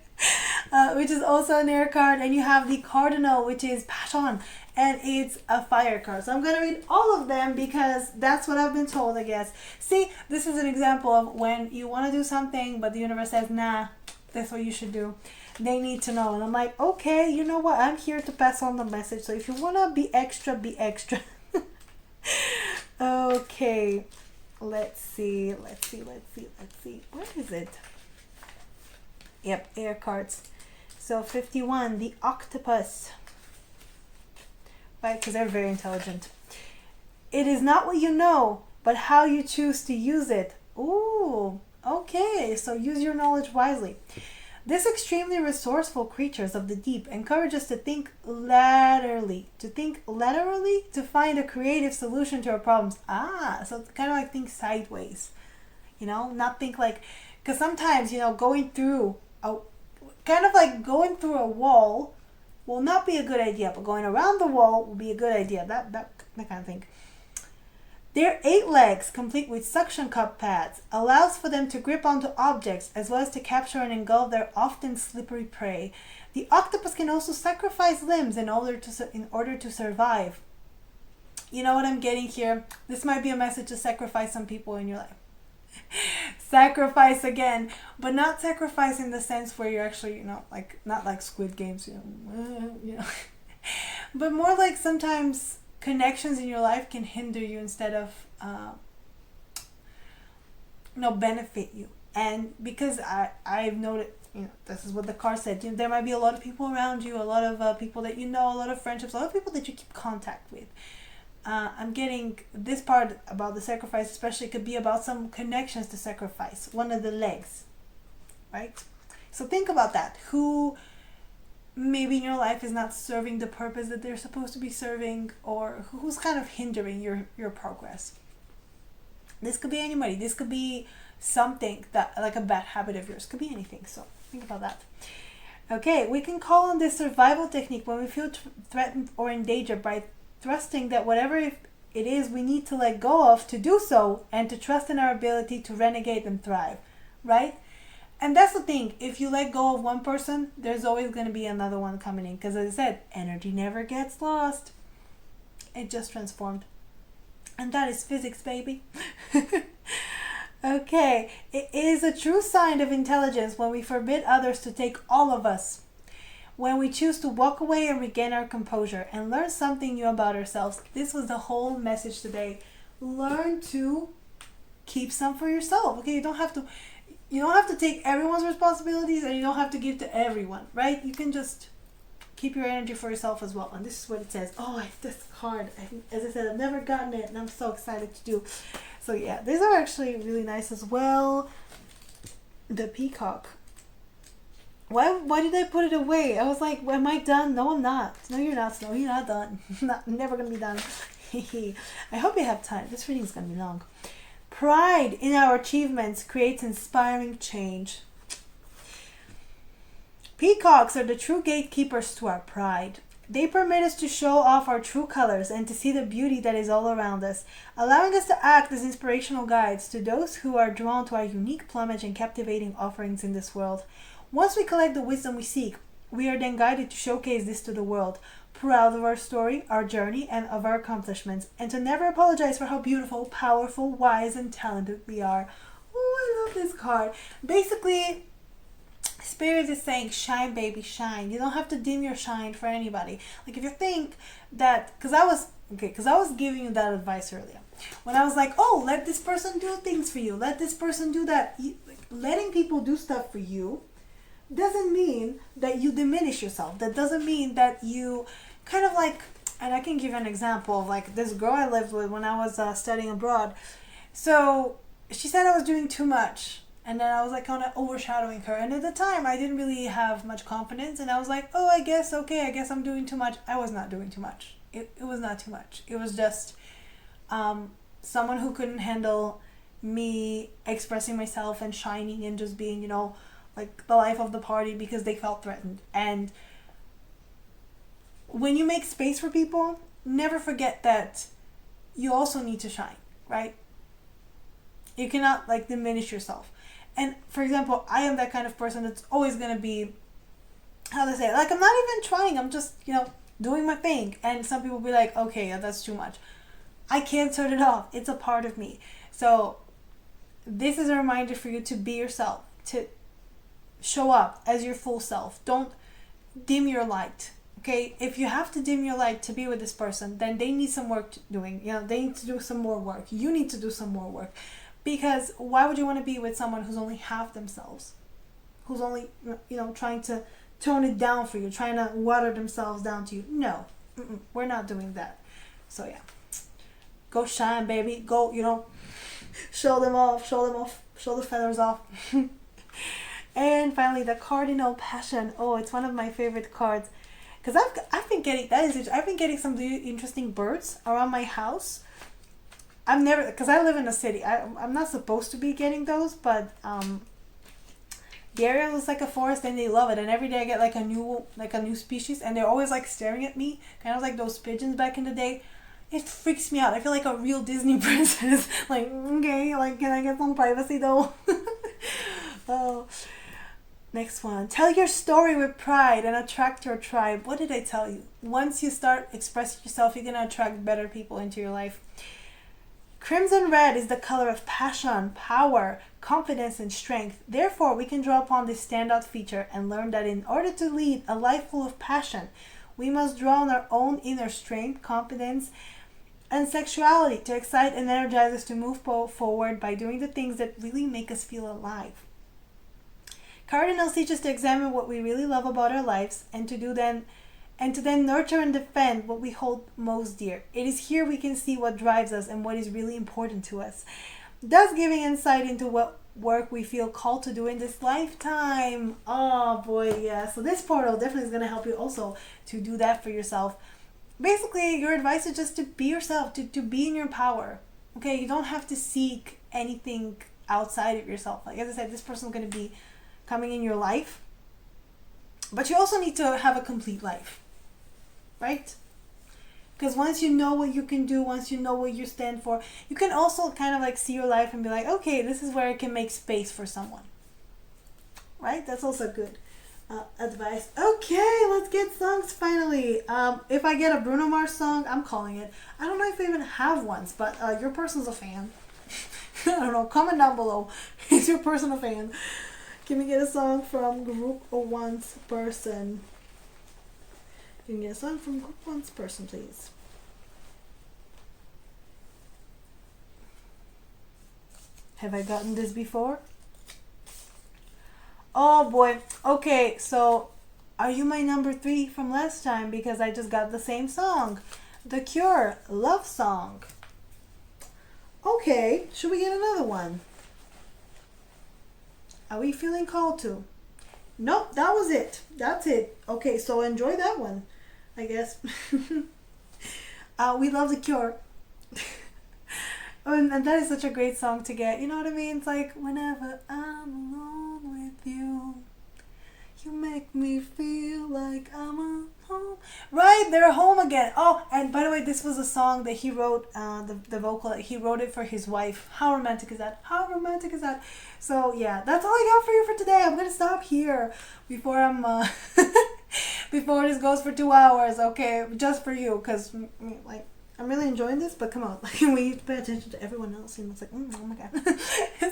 Which is also an air card. And you have the Cardinal, which is Passion. And it's a fire card. So I'm going to read all of them because that's what I've been told, I guess. See, this is an example of when you want to do something, but the universe says, nah, that's what you should do. They need to know. And I'm like, okay, you know what? I'm here to pass on the message. So if you want to be extra, be extra. Okay. Let's see. Where is it? Yep, air cards. So 51, the octopus. Right, because they're very intelligent. It is not what you know, but how you choose to use it. Ooh, okay, so use your knowledge wisely. This extremely resourceful creatures of the deep encourage us to think laterally. To find a creative solution to our problems. So kind of like think sideways. Not think like, because sometimes, going through a wall will not be a good idea, but going around the wall will be a good idea. That kind of thing. Their 8 legs, complete with suction cup pads, allows for them to grip onto objects as well as to capture and engulf their often slippery prey. The octopus can also sacrifice limbs in order to survive. You know what I'm getting here? This might be a message to sacrifice some people in your life. Sacrifice again, but not sacrifice in the sense where you're actually, not like Squid Games, but more like sometimes connections in your life can hinder you instead of benefit you. And because I've noted, this is what the card said, there might be a lot of people around you, a lot of people that a lot of friendships, a lot of people that you keep contact with. I'm getting this part about the sacrifice, especially could be about some connections to sacrifice, one of the legs, right? So think about that. Who maybe in your life is not serving the purpose that they're supposed to be serving, or who's kind of hindering your progress. This could be anybody. This could be something that, like a bad habit of yours. Could be anything. So think about that. Okay, we can call on this survival technique when we feel threatened or in danger by trusting that whatever it is we need to let go of to do so, and to trust in our ability to renegade and thrive, right? And that's the thing. If you let go of one person, there's always going to be another one coming in. Because as I said, energy never gets lost. It just transformed. And that is physics, baby. Okay. It is a true sign of intelligence when we forbid others to take all of us. When we choose to walk away and regain our composure and learn something new about ourselves. This was the whole message today. Learn to keep some for yourself. Okay, you don't have to take everyone's responsibilities, and you don't have to give to everyone, right? You can just keep your energy for yourself as well. And this is what it says. Oh, this card. As I said, I've never gotten it, and I'm so excited to do. So yeah, these are actually really nice as well. The peacock. Why did I put it away? I was like, am I done? No, I'm not. No, you're not, Snow. You're not done. Never going to be done. I hope you have time. This reading is going to be long. Pride in our achievements creates inspiring change. Peacocks are the true gatekeepers to our pride. They permit us to show off our true colors and to see the beauty that is all around us, allowing us to act as inspirational guides to those who are drawn to our unique plumage and captivating offerings in this world. Once we collect the wisdom we seek, we are then guided to showcase this to the world, proud of our story, our journey, and of our accomplishments, and to never apologize for how beautiful, powerful, wise, and talented we are. Oh, I love this card. Basically, Spirit is saying, shine, baby, shine. You don't have to dim your shine for anybody. Like, if you think that, because I was giving you that advice earlier. When I was like, oh, let this person do things for you. Let this person do that. Letting people do stuff for you doesn't mean that you diminish yourself. That doesn't mean that you kind of like, and I can give you an example of like this girl I lived with when I was studying abroad. So she said I was doing too much, and then I was like kind of overshadowing her, and at the time I didn't really have much confidence, and I was like, oh, I guess I'm doing too much. I was not doing too much. It was not too much. It was just someone who couldn't handle me expressing myself and shining and just being, like the life of the party, because they felt threatened. And when you make space for people, never forget that you also need to shine, right? You cannot like diminish yourself. And for example, I am that kind of person that's always going to be, how to say it, like I'm not even trying, I'm just, doing my thing. And some people be like, okay, yeah, that's too much. I can't turn it off. It's a part of me. So this is a reminder for you to be yourself, to show up as your full self. Don't dim your light, Okay, if you have to dim your light to be with this person, then they need some work doing. They need to do some more work. You need to do some more work. Because why would you want to be with someone who's only half themselves? Who's only, trying to tone it down for you, trying to water themselves down to you? No, we're not doing that. So yeah, go shine, baby. Go, show them off, show the feathers off. And finally, the cardinal passion. Oh, it's one of my favorite cards. Because I've been getting some really interesting birds around my house. I've never, because I live in a city. I'm not supposed to be getting those, but the area looks like a forest and they love it. And every day I get like a new species, and they're always like staring at me, kind of like those pigeons back in the day. It freaks me out. I feel like a real Disney princess. Like, okay, like, can I get some privacy though? Oh. Next one. Tell your story with pride and attract your tribe. What did I tell you? Once you start expressing yourself, you're going to attract better people into your life. Crimson red is the color of passion, power, confidence, and strength. Therefore, we can draw upon this standout feature and learn that in order to lead a life full of passion, we must draw on our own inner strength, confidence, and sexuality to excite and energize us to move forward by doing the things that really make us feel alive. Cardinals teach us to examine what we really love about our lives and to then nurture and defend what we hold most dear. It is here we can see what drives us and what is really important to us, thus giving insight into what work we feel called to do in this lifetime. Oh boy, yeah. So this portal definitely is going to help you also to do that for yourself. Basically, your advice is just to be yourself, to be in your power. Okay, you don't have to seek anything outside of yourself. Like as I said, this person is going to be coming in your life, but you also need to have a complete life, right? Because once you know what you can do, once you know what you stand for, you can also kind of like see your life and be like, okay, this is where I can make space for someone, right? That's also good advice. Okay, let's get songs finally. If I get a Bruno Mars song, I'm calling it. I don't know if I even have ones, but your person's a fan. I don't know, comment down below. Is your person a fan? Can we get a song from Group One's person? Can we get a song from Group One's person, please? Have I gotten this before? Oh boy. Okay, so are you my number 3 from last time? Because I just got the same song. The Cure, Love Song. Okay, should we get another one? Are we feeling called to? Nope, that was it. That's it. Okay, so enjoy that one, I guess. We love The Cure. And that is such a great song to get. You know what I mean? It's like, whenever I'm alone with you, you make me feel like I'm home. Right, they're home again. Oh, and by the way, this was a song that he wrote, the vocal, he wrote it for his wife. How romantic is that? How romantic is that? So yeah, that's all I got for you for today. I'm gonna stop here before I'm before this goes for 2 hours. Okay, just for you, because like I'm really enjoying this, but come on, like, we need to pay attention to everyone else. It's like, oh my god.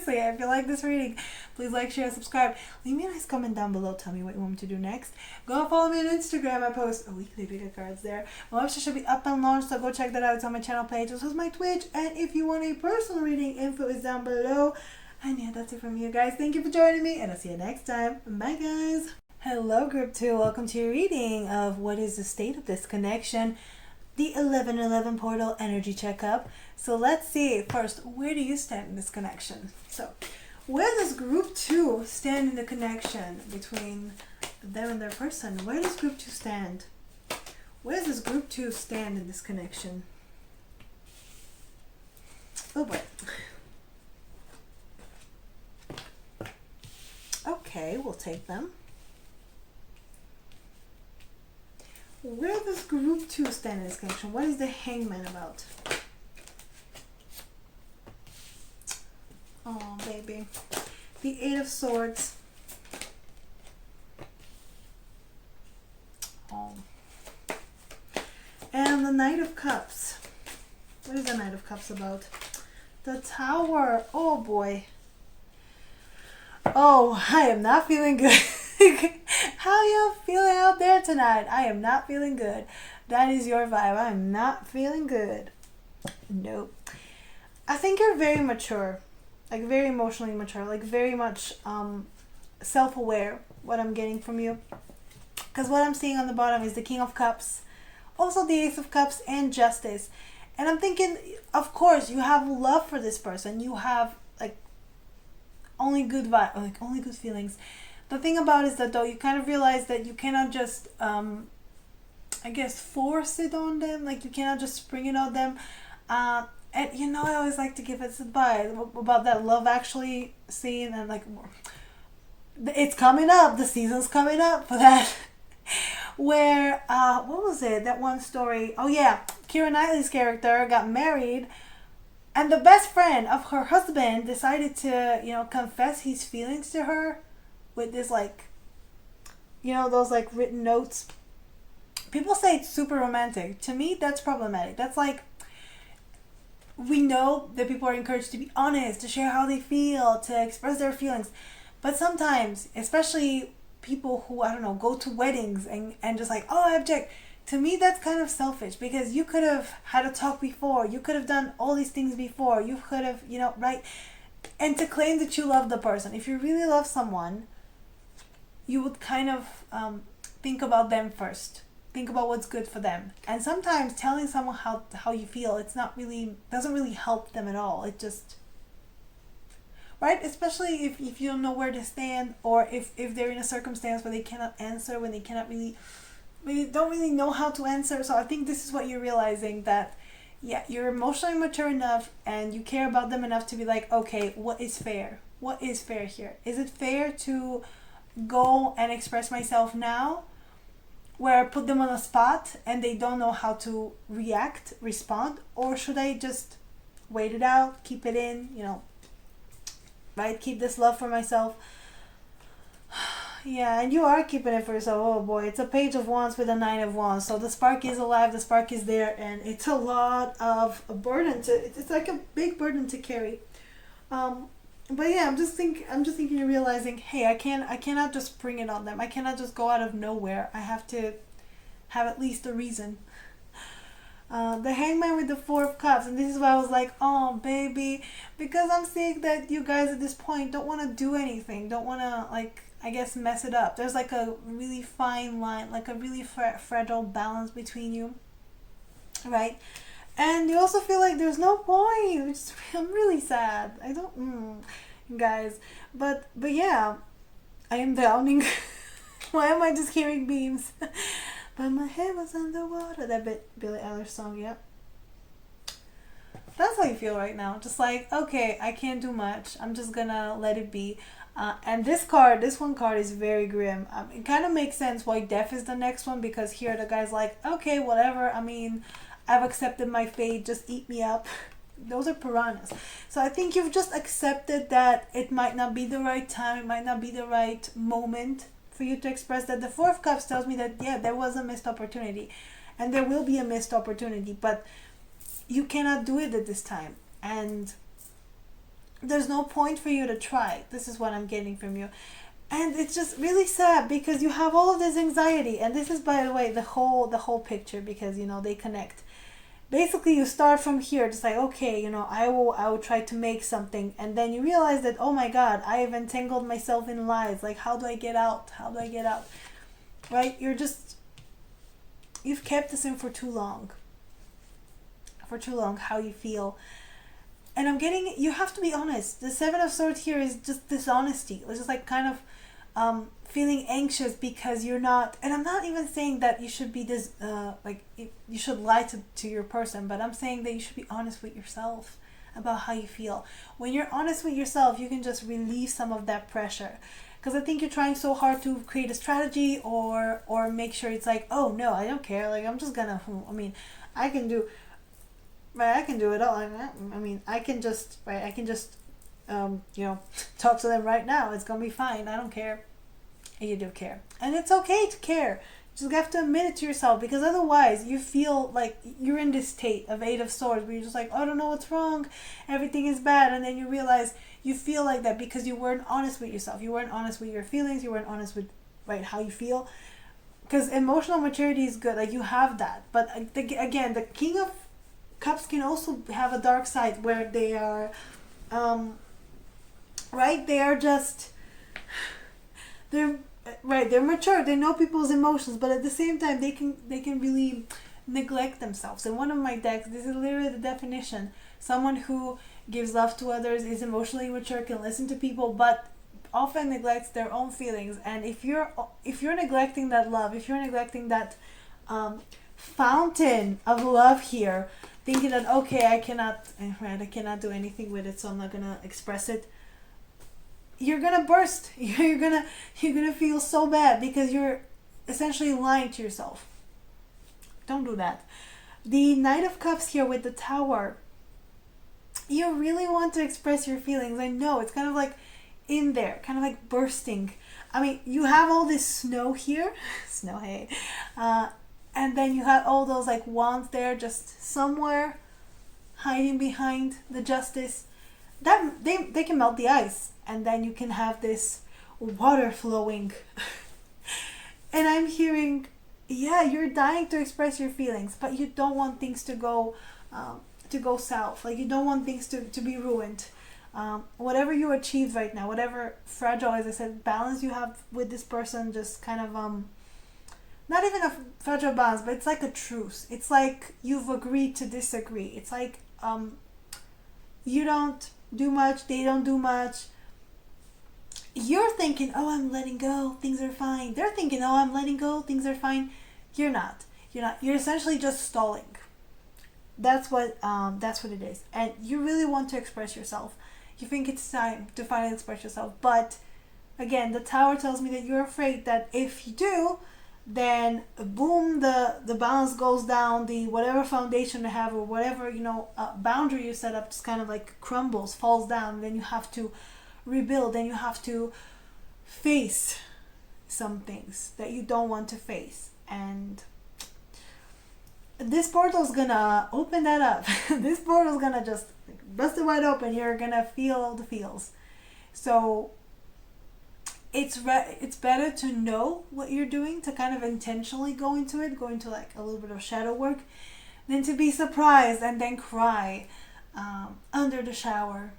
So yeah, if you like this reading, please like, share, subscribe. Leave me a nice comment down below. Tell me what you want me to do next. Go and follow me on Instagram. I post weekly pick of cards there. My website should be up and launched, so go check that out. It's on my channel page. This was my Twitch, and if you want a personal reading, info is down below. And yeah, that's it from you guys. Thank you for joining me, and I'll see you next time. Bye guys. Hello group 2. Welcome to your reading of what is the state of this connection. The 1111 portal energy checkup. So let's see first, where do you stand in this connection? So where does group 2 stand in the connection between them and their person? Where does group 2 stand? Where does group 2 stand in this connection? Oh boy. Okay, we'll take them. Where does group 2 stand in this connection? What is the Hangman about? Oh, baby. The 8 of Swords. Oh. And the Knight of Cups. What is the Knight of Cups about? The Tower. Oh, boy. Oh, I am not feeling good. How how you feeling out there tonight? I am not feeling good. That is your vibe. I'm not feeling good. Nope. I think you're very mature, like very emotionally mature, like very much self-aware. What I'm getting from you, because what I'm seeing on the bottom is the King of Cups, also the Ace of Cups, and Justice. And I'm thinking, of course, you have love for this person. You have like only good vibe, like only good feelings. The thing about it is that though you kind of realize that you cannot just I guess force it on them, like you cannot just spring it on them. And you know, I always like to give advice about that Love Actually scene, and like it's coming up, the season's coming up for that. Where what was it, that one story, oh yeah, Keira Knightley's character got married, and the best friend of her husband decided to, you know, confess his feelings to her with this, like, you know, those like written notes. People say it's super romantic. To me, that's problematic. That's like, we know that people are encouraged to be honest, to share how they feel, to express their feelings. But sometimes, especially people who, I don't know, go to weddings and just like, oh, I object. To me, that's kind of selfish, because you could have had a talk before. You could have done all these things before. You could have, you know, right? And to claim that you love the person. If you really love someone, you would kind of think about them first. Think about what's good for them. And sometimes telling someone how you feel, it's not really, doesn't really help them at all. It just, right? Especially if you don't know where to stand, or if they're in a circumstance where they cannot answer, when they cannot really, they don't really know how to answer. So I think this is what you're realizing, that yeah, you're emotionally mature enough and you care about them enough to be like, okay, what is fair? What is fair here? Is it fair to go and express myself now, where I put them on a spot and they don't know how to respond? Or should I just wait it out, keep it in, you know, right? Keep this love for myself. Yeah, and you are keeping it for yourself. Oh boy, it's a Page of Wands with a Nine of Wands. So the spark is alive, the spark is there, and it's a lot of a burden to, it's like a big burden to carry. But yeah, I'm just thinking you're realizing, hey, I cannot just spring it on them. I cannot just go out of nowhere. I have to have at least a reason. The Hangman with the Four of Cups, and this is why I was like, oh baby, because I'm seeing that you guys at this point don't want to do anything, don't want to, like, I guess, mess it up. There's like a really fine line, like a really fragile balance between you, right? And you also feel like there's no point, which is, I'm really sad. I don't, guys, but yeah, I am downing. Why am I just hearing beams? But my head was underwater. That Billie Eilish song, yep. That's how you feel right now. Just like, okay, I can't do much. I'm just gonna let it be. And this one card is very grim. It kind of makes sense why Death is the next one, because here the guy's like, okay, whatever. I mean, I've accepted my fate. Just eat me up. Those are piranhas. So I think you've just accepted that it might not be the right time. It might not be the right moment for you to express that. The Four of Cups tells me that, yeah, there was a missed opportunity. And there will be a missed opportunity. But you cannot do it at this time. And there's no point for you to try. This is what I'm getting from you. And it's just really sad, because you have all of this anxiety. And this is, by the way, the whole picture, because, you know, they connect. Basically, you start from here, just like, okay, you know, I will try to make something. And then you realize that, oh my God, I have entangled myself in lies. Like, how do I get out? How do I get out? Right? You've kept this in for too long. For too long, how you feel. And I'm getting, you have to be honest. The Seven of Swords here is just dishonesty. It's just like kind of feeling anxious because you're not, and I'm not even saying that you should be this, like, you should lie to your person, but I'm saying that you should be honest with yourself about how you feel. When you're honest with yourself, you can just relieve some of that pressure. Because I think you're trying so hard to create a strategy or make sure it's like, oh no, I don't care. Like, I'm just gonna, I can do it all. I mean, I can just, talk to them right now. It's gonna be fine. I don't care. And you do care. And it's okay to care. You just have to admit it to yourself, because otherwise you feel like you're in this state of Eight of Swords where you're just like, oh, I don't know what's wrong. Everything is bad. And then you realize you feel like that because you weren't honest with yourself. You weren't honest with your feelings. You weren't honest with right? How you feel. Because emotional maturity is good, like you have that. But again, the King of Cups can also have a dark side where they are, right? They are just, they're right. They're mature. They know people's emotions, but at the same time, they can really neglect themselves. In one of my decks, this is literally the definition: someone who gives love to others, is emotionally mature, can listen to people, but often neglects their own feelings. And if you're neglecting that love, if you're neglecting that fountain of love here, thinking that okay, I cannot do anything with it, so I'm not gonna express it, you're gonna burst. You're gonna feel so bad because you're essentially lying to yourself. Don't do that. The Knight of Cups here with the Tower, you really want to express your feelings. I know it's kind of like in there, kind of like bursting. I mean, you have all this snow here, snow, hey, and then you have all those like wands there, just somewhere hiding behind the Justice. That they can melt the ice, and then you can have this water flowing. And I'm hearing, yeah, you're dying to express your feelings, but you don't want things to go south. Like you don't want things to be ruined. Whatever you achieve right now, whatever fragile, as I said, balance you have with this person, just kind of not even a fragile balance, but it's like a truce. It's like you've agreed to disagree. It's like you don't do much, they don't do much. You're thinking, oh, I'm letting go, things are fine. They're thinking, oh, I'm letting go, things are fine. You're not. You're essentially just stalling. That's what it is. And you really want to express yourself. You think it's time to finally express yourself. But again, the Tower tells me that you're afraid that if you do, then boom, the balance goes down, the whatever foundation you have or whatever, boundary you set up just kind of like crumbles, falls down, and then you have to rebuild, and you have to face some things that you don't want to face. And this portal's gonna open that up. This portal's gonna just bust it wide open. You're gonna feel all the feels. So it's better to know what you're doing, to kind of intentionally go into like a little bit of shadow work, than to be surprised and then cry under the shower.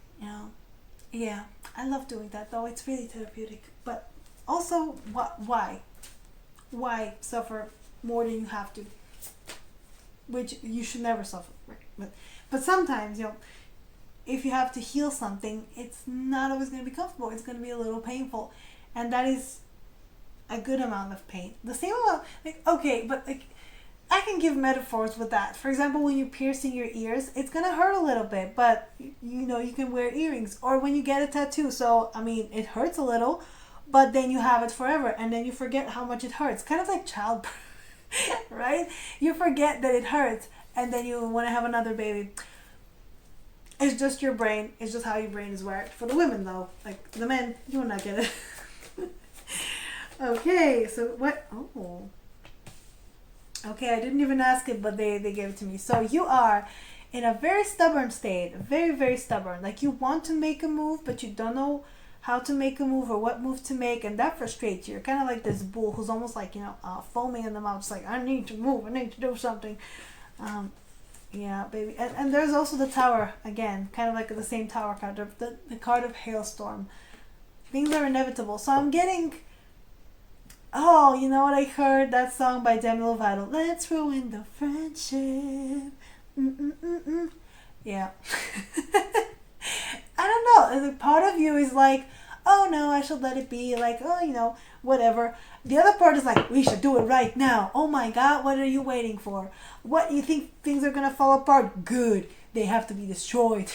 Yeah, I love doing that though. It's really therapeutic. But also, why suffer more than you have to? Which you should never suffer, right? But sometimes, if you have to heal something, it's not always going to be comfortable. It's going to be a little painful, and that is a good amount of pain. The same amount, I can give metaphors with that. For example, when you're piercing your ears, it's going to hurt a little bit, but you can wear earrings. Or when you get a tattoo, so I mean, it hurts a little, but then you have it forever, and then you forget how much it hurts. Kind of like childbirth. Right? You forget that it hurts, and then you want to have another baby. It's just your brain. It's just how your brain is wired. For the women, though, like the men, you will not get it. Okay, so what? Oh. Okay, I didn't even ask it, but they gave it to me. So you are in a very stubborn state. Very, very stubborn. Like you want to make a move, but you don't know how to make a move or what move to make, and that frustrates you. You're kind of like this bull who's almost like foaming in the mouth, just like I need to move, I need to do something. Yeah, baby. And there's also the Tower again, kind of like the same Tower card, the card of hailstorm. Things are inevitable. So I'm getting, oh, you know what I heard? That song by Demi Lovato, Let's Ruin the Friendship. Yeah. I don't know. The part of you is like, oh no, I should let it be. Like, oh, whatever. The other part is like, we should do it right now. Oh my God, what are you waiting for? What, you think things are gonna fall apart? Good. They have to be destroyed.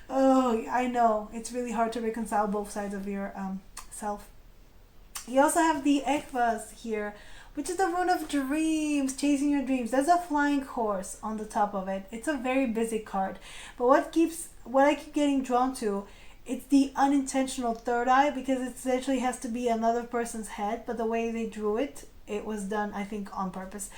Oh, I know. It's really hard to reconcile both sides of your self. You also have the Ekvas here, which is the rune of dreams, chasing your dreams. There's a flying horse on the top of it. It's a very busy card. But what I keep getting drawn to, it's the unintentional third eye, because it essentially has to be another person's head, but the way they drew it, it was done, I think, on purpose.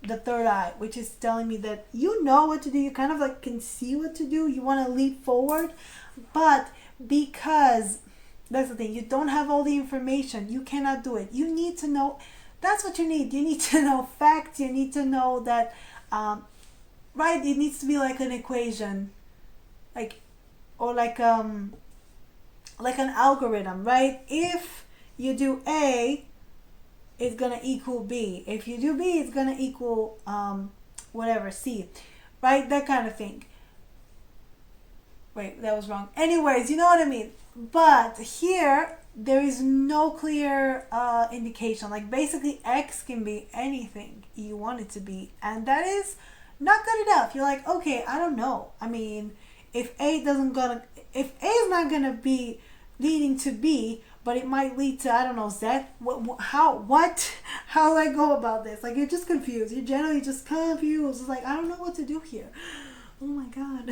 The third eye, which is telling me that you know what to do, you kind of like can see what to do, you want to leap forward, but because That's the thing. You don't have all the information. You cannot do it. You need to know. That's what you need. You need to know facts. You need to know that, right? It needs to be like an equation, like, or like an algorithm, right? If you do A, it's gonna equal B. If you do B, it's gonna equal whatever, C, right? That kind of thing. Wait, that was wrong. Anyways, you know what I mean. But here, there is no clear indication. Like basically, X can be anything you want it to be, and that is not good enough. You're like, okay, I don't know. I mean, if if A is not gonna be leading to B, but it might lead to, I don't know, Z. What? How do I go about this? Like you're just confused. You're generally just confused. It's like I don't know what to do here. Oh my god.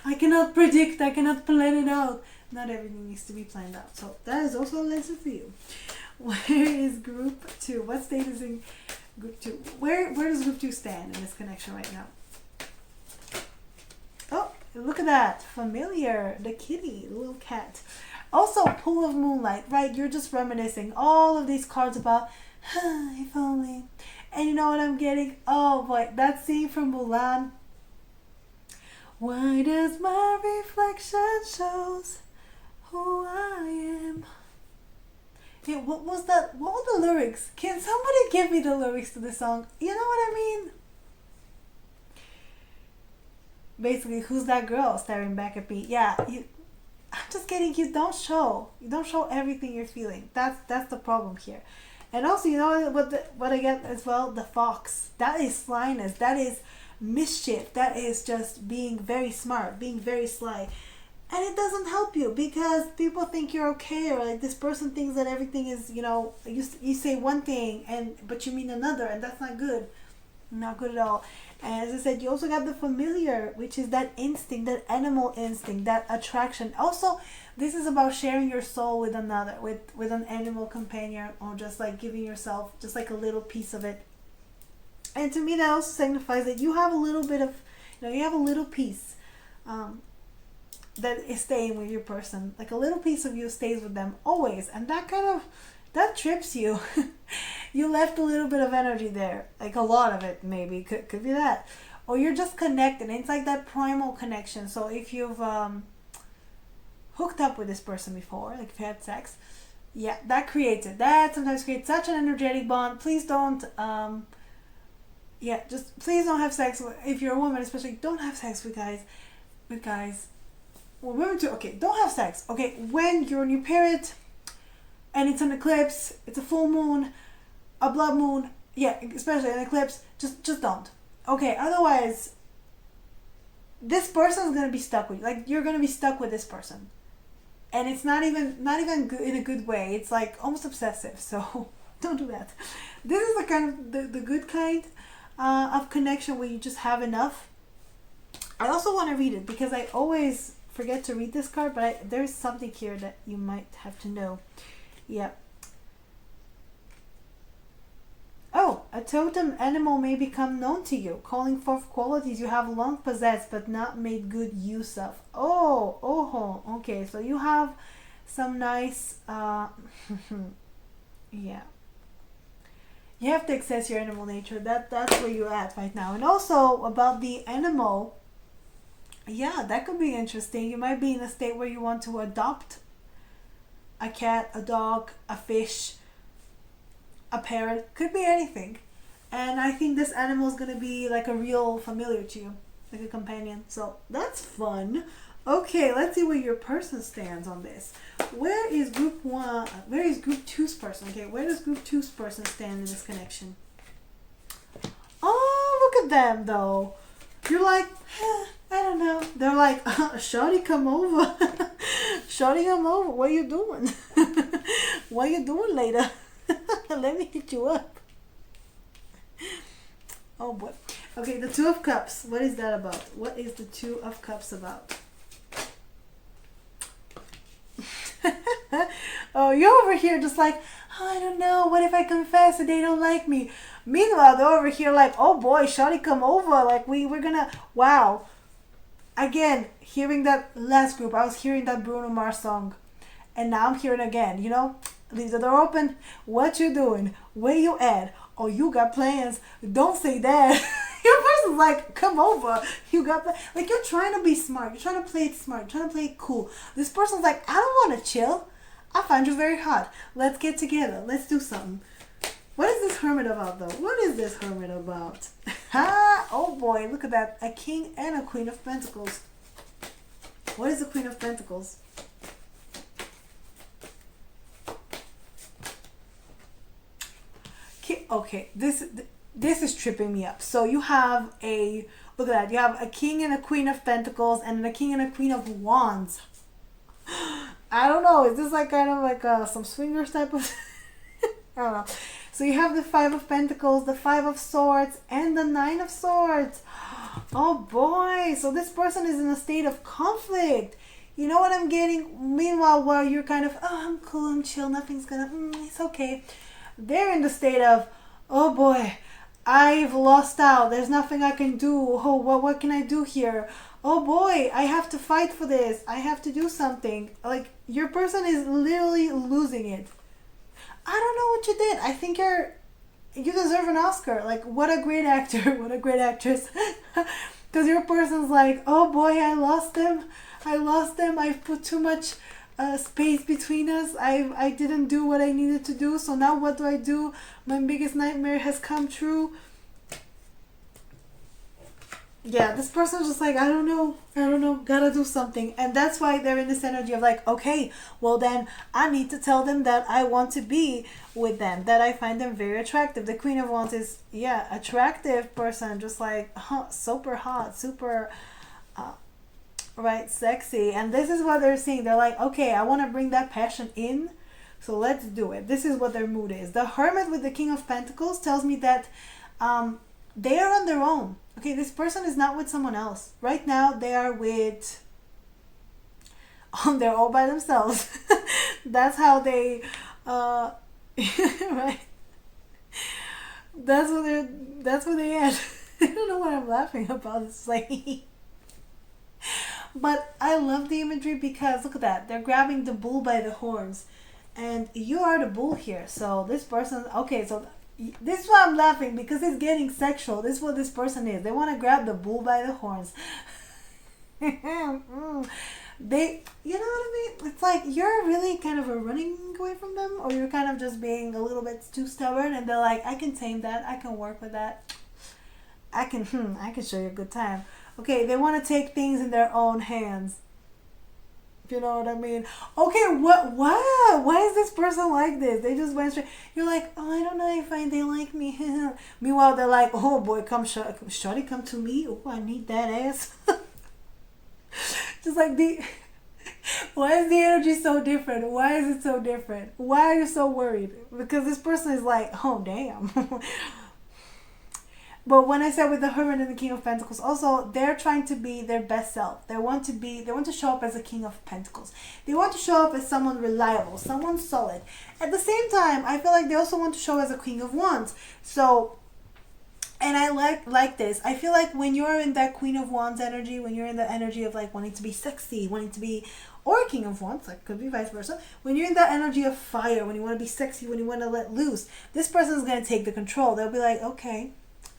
I cannot predict, I cannot plan it out. Not everything needs to be planned out. So that is also a lesson for you. Where is group 2? What state is in group 2? Where does group 2 stand in this connection right now? Oh, look at that. Familiar. The kitty, the little cat. Also, pool of moonlight, right? You're just reminiscing all of these cards about, if only. And you know what I'm getting? Oh boy, that scene from Mulan. Why does my reflection shows who I am? Yeah, what was that? What were the lyrics? Can somebody give me the lyrics to the song? You know what I mean? Basically, who's that girl staring back at me? Yeah, I'm just kidding. You don't show everything you're feeling. That's the problem here. And also, you know what I get as well? The fox. That is slyness. That is mischief. That is just being very smart, being very sly. And it doesn't help you because people think you're okay, or like this person thinks that everything is, you say one thing but you mean another, and that's not good. Not good at all. And as I said, you also got the familiar, which is that instinct, that animal instinct, that attraction. Also, this is about sharing your soul with another, with an animal companion, or just like giving yourself just like a little piece of it. And to me, that also signifies that you have a little bit of, you have a little piece that is staying with your person. Like a little piece of you stays with them always. And that trips you. You left a little bit of energy there. Like a lot of it, maybe. Could be that. Or you're just connected. And it's like that primal connection. So if you've hooked up with this person before, like if you had sex, yeah, that creates it. That sometimes creates such an energetic bond. Please don't... just please don't have sex if you're a woman, especially. Don't have sex with guys. Well, women too. Okay, don't have sex. Okay, when you're on your period and it's an eclipse, it's a full moon, a blood moon. Yeah, especially an eclipse. Just don't. Okay, otherwise, this person is gonna be stuck with you. Like you're gonna be stuck with this person, and it's not even good in a good way. It's like almost obsessive. So don't do that. This is the kind of the good kind of connection where you just have enough. I also want to read it because I always forget to read this card, but there's something here that you might have to know. Yeah. Oh, a totem animal may become known to you, calling forth qualities you have long possessed but not made good use of. Okay, so you have some nice yeah. You have to access your animal nature. That's where you're at right now. And also about the animal, yeah, that could be interesting. You might be in a state where you want to adopt a cat, a dog, a fish, a parrot. Could be anything. And I think this animal is going to be like a real familiar to you, like a companion. So that's fun. Okay, let's see where your person stands on this. Where is group 1? Where is group 2's person? Okay, where does group 2's person stand in this connection? Oh, look at them though. You're like, I don't know. They're like, shawty, come over. Shawty, come over. What you doing? What you doing later? Let me hit you up. Oh boy. Okay, the Two of Cups. What is that about? What is the Two of Cups about? Oh, you're over here just like, oh, I don't know. What if I confess and they don't like me? Meanwhile, they're over here like, oh boy, shawty, come over. Like we're gonna, wow. Again, hearing that last group, I was hearing that Bruno Mars song. And now I'm hearing again, leave the door open. What you doing? Where you at? Oh, you got plans. Don't say that. Your person's like, come over. You got like, you're trying to be smart. You're trying to play it smart. You're trying to play it cool. This person's like, I don't want to chill. I find you very hot. Let's get together. Let's do something. What is this hermit about, though? What is this hermit about? Oh boy, look at that. A king and a queen of pentacles. What is the queen of pentacles? Okay, this is tripping me up. So you have look at that. You have a king and a queen of pentacles and a king and a queen of wands. I don't know. Is this like kind of like some swingers type of... I don't know. So you have the 5 of pentacles, the 5 of swords, and the 9 of swords. Oh boy. So this person is in a state of conflict. You know what I'm getting? Meanwhile, while you're kind of, oh, I'm cool, I'm chill, nothing's gonna, it's okay. They're in the state of, oh boy, I've lost out. There's nothing I can do. Oh, what can I do here? Oh boy, I have to fight for this. I have to do something. Like, your person is literally losing it. I don't know what you did. I think you deserve an Oscar. Like, what a great actor. What a great actress. Because your person's like, oh boy, I lost them. I've put too much space between us. I didn't do what I needed to do. So now what do? My biggest nightmare has come true. Yeah, this person's just like, I don't know, gotta do something. And that's why they're in this energy of like, okay, well then I need to tell them that I want to be with them, that I find them very attractive. The Queen of Wands is, yeah, attractive person, just like super hot, super right, sexy. And this is what they're seeing. They're like, okay, I want to bring that passion in, so let's do it. This is what their mood is. The Hermit with the King of Pentacles tells me that they are on their own. Okay, this person is not with someone else. Right now, they are they're all by themselves. That's how they, right? That's what they are. I don't know what I'm laughing about. It's like, but I love the imagery because look at that. They're grabbing the bull by the horns, and you are the bull here. So this person, okay, so this is why I'm laughing, because it's getting sexual. This is what this person is. They want to grab the bull by the horns. They, you know what I mean? It's like you're really kind of running away from them, or you're kind of just being a little bit too stubborn, and they're like, I can tame that. I can work with that. I can show you a good time. Okay, they want to take things in their own hands. You know what I mean? Okay, why is this person like this? They just went straight. You're like, oh, I don't know if they like me. Meanwhile, they're like, oh boy, come shorty, come to me. Oh, I need that ass. Just like why is the energy so different? Why is it so different? Why are you so worried? Because this person is like, oh damn. But when I said with the Hermit and the King of Pentacles, also they're trying to be their best self. They want to show up as a King of Pentacles. They want to show up as someone reliable, someone solid. At the same time, I feel like they also want to show as a Queen of Wands. So, and I like this. I feel like when you're in that Queen of Wands energy, when you're in the energy of like wanting to be sexy, wanting to be, or King of Wands, like could be vice versa. When you're in that energy of fire, when you want to be sexy, when you want to let loose, this person is going to take the control. They'll be like, okay,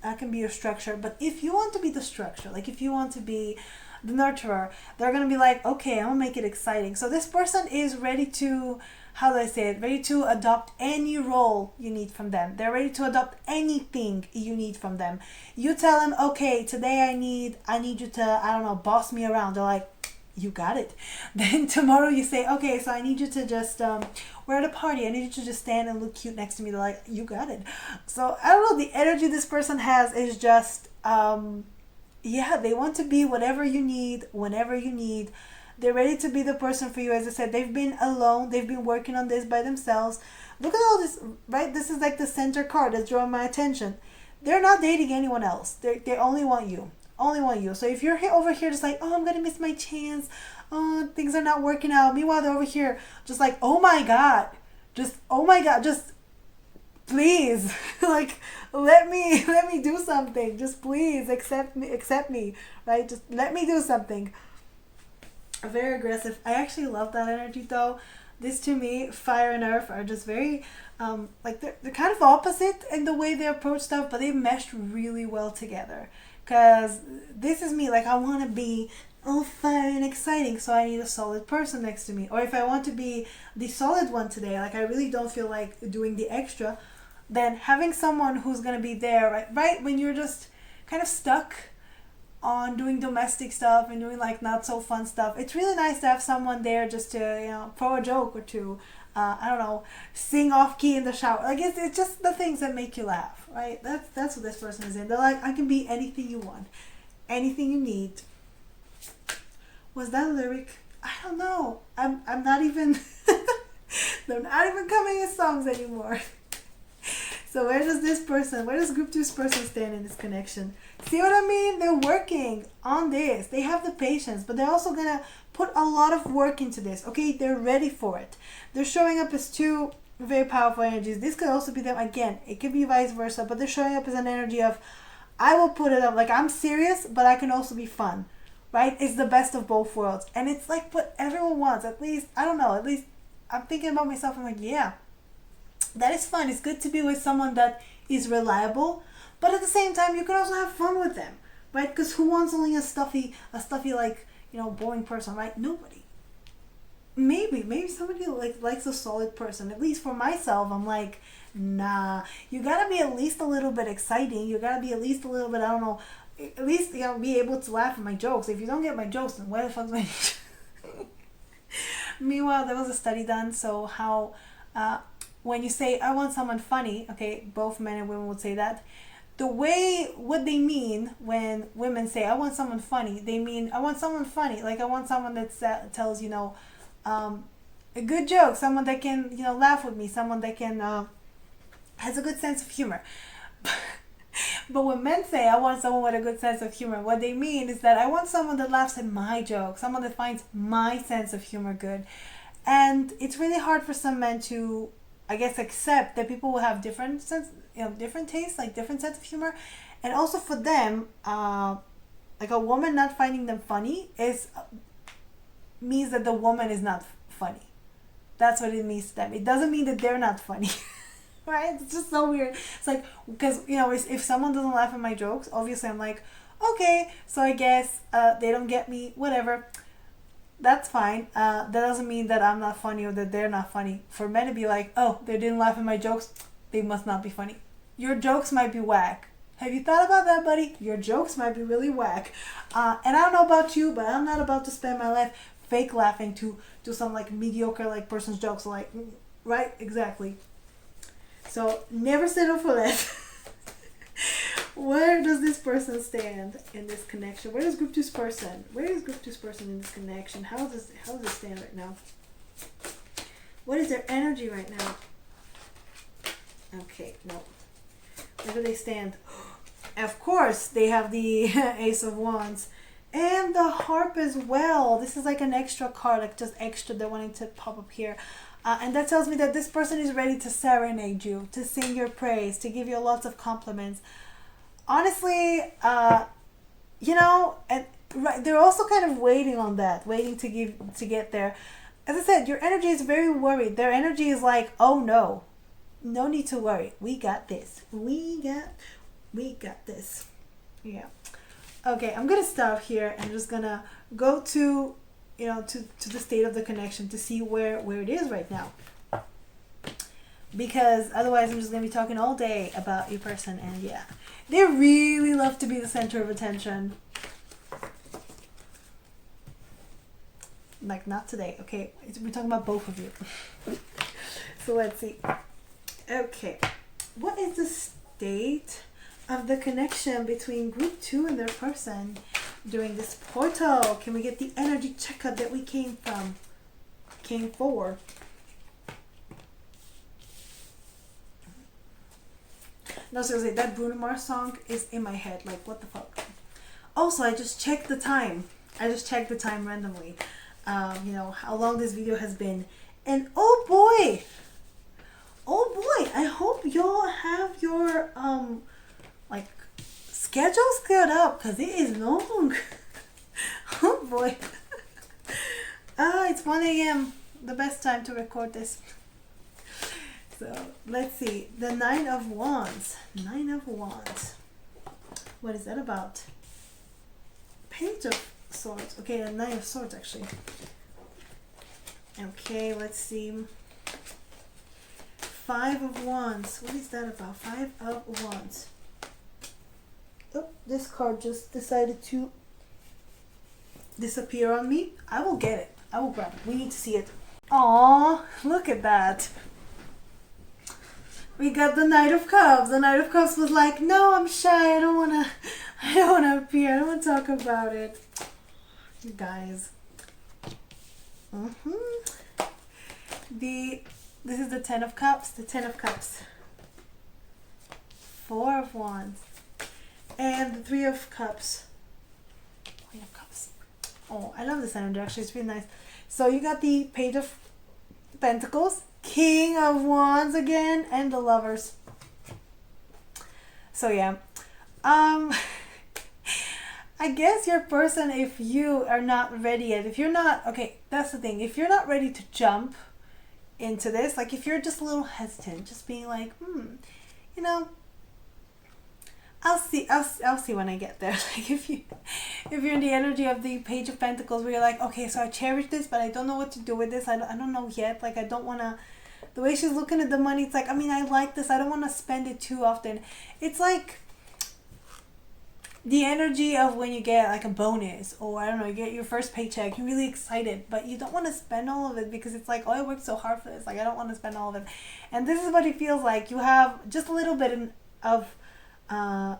I can be your structure. But if you want to be the structure, like if you want to be the nurturer, they're going to be like, okay, I'm going to make it exciting. So this person is ready to, how do I say it? Ready to adopt any role you need from them. They're ready to adopt anything you need from them. You tell them, okay, today I need you to, I don't know, boss me around. They're like, you got it. Then tomorrow you say, okay, so I need you to just, we're at a party, I need you to just stand and look cute next to me. They're like, you got it. So I don't know, the energy this person has is just, yeah, they want to be whatever you need, whenever you need. They're ready to be the person for you. As I said, they've been alone. They've been working on this by themselves. Look at all this, right? This is like the center card that's drawing my attention. They're not dating anyone else. They only want you. Only want you. So if you're over here just like, oh, I'm going to miss my chance. Oh, things are not working out. Meanwhile, they're over here just like, oh my God. Just, oh my God. Just please, like, let me do something. Just please accept me, right? Just let me do something. Very aggressive. I actually love that energy though. This to me, fire and earth are just very, like they're kind of opposite in the way they approach stuff, but they meshed really well together. Cause this is me, like I want to be all fire and exciting, so I need a solid person next to me. Or if I want to be the solid one today, like I really don't feel like doing the extra, then having someone who's gonna be there, right when you're just kind of stuck on doing domestic stuff and doing like not so fun stuff, it's really nice to have someone there just to, throw a joke or two. I don't know, sing off key in the shower. Like it's just the things that make you laugh, right? That's what this person is in. They're like, I can be anything you want, anything you need. Was that a lyric? I don't know. I'm not even. They're not even coming as songs anymore. So where does group two's person stand in this connection? See what I mean? They're working on this. They have the patience, but they're also gonna put a lot of work into this. Okay, they're ready for it. They're showing up as two very powerful energies. This could also be them again. It could be vice versa, but they're showing up as an energy of, I will put it up. Like I'm serious, but I can also be fun, right? It's the best of both worlds, and it's like what everyone wants. At least I don't know. At least I'm thinking about myself. I'm like, yeah. That is fun. It's good to be with someone that is reliable, but at the same time, you can also have fun with them, right? Because who wants only a stuffy like boring person, right? Nobody. Maybe somebody likes a solid person. At least for myself, I'm like, nah. You gotta be at least a little bit exciting. You gotta be at least a little bit. I don't know. At least be able to laugh at my jokes. If you don't get my jokes, then why the fuck's my? Meanwhile, there was a study done. So how. When you say I want someone funny, okay, both men and women would say that. What they mean when women say I want someone funny, they mean I want someone funny, like I want someone that tells a good joke, someone that can laugh with me, someone that can has a good sense of humor. But when men say I want someone with a good sense of humor, what they mean is that I want someone that laughs at my jokes, someone that finds my sense of humor good. And it's really hard for some men to, I guess, accept that people will have different tastes, like different sense of humor. And also for them, like a woman not finding them funny means that the woman is not funny. That's what it means to them. It doesn't mean that they're not funny. Right? It's just so weird. It's like, because, if someone doesn't laugh at my jokes, obviously I'm like, okay, so I guess they don't get me, whatever. That's fine. That doesn't mean that I'm not funny or that they're not funny. For men to be like, oh, they didn't laugh at my jokes, they must not be funny. Your jokes might be whack. Have you thought about that, buddy? Your jokes might be really whack. And I don't know about you, but I'm not about to spend my life fake laughing to some like mediocre like person's jokes. Like, right? Exactly. So never settle for less. Where does this person stand in this connection? Where is group two's person in this connection? How does it stand right now? What is their energy right now? Okay, no. Where do they stand? Of course, they have the Ace of Wands and the Harp as well. This is like an extra card, like just extra. They're wanting to pop up here. And that tells me that this person is ready to serenade you, to sing your praise, to give you lots of compliments. Honestly, and right, they're also kind of waiting on that, waiting to get there. As I said, your energy is very worried. Their energy is like, oh no need to worry. We got this. We got this. Yeah. Okay, I'm gonna stop here and just gonna go to the state of the connection to see where it is right now. Because otherwise I'm just going to be talking all day about your person, and yeah, they really love to be the center of attention. Like, not today, okay? We're talking about both of you. So let's see. Okay, what is the state of the connection between group two and their person during this portal? Can we get the energy checkup that we came for? No, seriously, that Bruno Mars song is in my head. Like, what the fuck? Also, I just checked the time. Randomly. How long this video has been. And oh boy, I hope y'all have your schedules cleared up, because it is long. Oh boy. It's 1 a.m. the best time to record this. So let's see, the Nine of Wands. Nine of Wands. What is that about? Page of Swords. Okay, the Nine of Swords actually. Okay, let's see. Five of Wands. What is that about? Five of Wands. Oh, this card just decided to disappear on me. I will get it. I will grab it. We need to see it. Aww, look at that. We got the Knight of Cups. The Knight of Cups was like, no, I'm shy. I don't wanna appear. I don't wanna talk about it. You guys. This is the Ten of Cups. The Ten of Cups. Four of Wands. And the Three of Cups. Queen of Cups. Oh, I love this energy actually. It's really nice. So you got the Page of Pentacles, King of Wands again, and the Lovers. So yeah. I guess your person, if you are not ready yet, if you're not, okay, that's the thing. If you're not ready to jump into this, like if you're just a little hesitant, just being like, you know, I'll see when I get there. Like if you're in the energy of the Page of Pentacles where you're like, okay, so I cherish this, but I don't know what to do with this. I don't know yet. Like I don't want to, the way she's looking at the money, it's like, I mean, I like this. I don't want to spend it too often. It's like the energy of when you get like a bonus, or I don't know, you get your first paycheck, you're really excited, but you don't want to spend all of it because it's like, oh, I worked so hard for this. Like I don't want to spend all of it. And this is what it feels like. You have just a little bit of I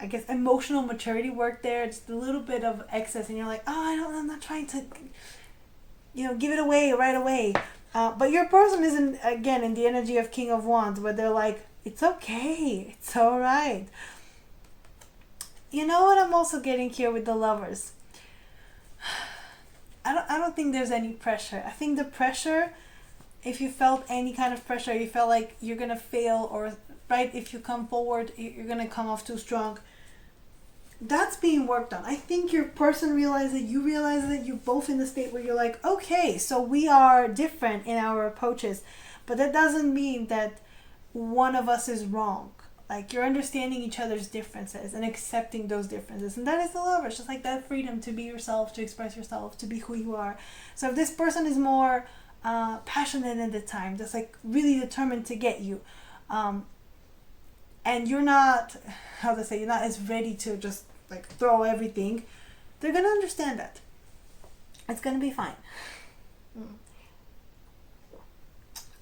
guess emotional maturity work there, just a little bit of excess, and you're like, oh, I'm not trying to, you know, give it away right away. But your person isn't, again, in the energy of King of Wands, where they're like, it's okay, it's all right. You know what I'm also getting here with the Lovers? I don't think there's any pressure. I think the pressure, if you felt any kind of pressure, you felt like you're gonna fail, or right, if you come forward, you're gonna come off too strong. That's being worked on. I think your person realizes it, you realize it, you're both in the state where you're like, okay, so we are different in our approaches, but that doesn't mean that one of us is wrong. Like you're understanding each other's differences and accepting those differences, and that is the love. It's just like that freedom to be yourself, to express yourself, to be who you are. So if this person is more passionate at the time, just like really determined to get you, and you're not, how to say, you're not as ready to just like throw everything, they're gonna understand that. It's gonna be fine.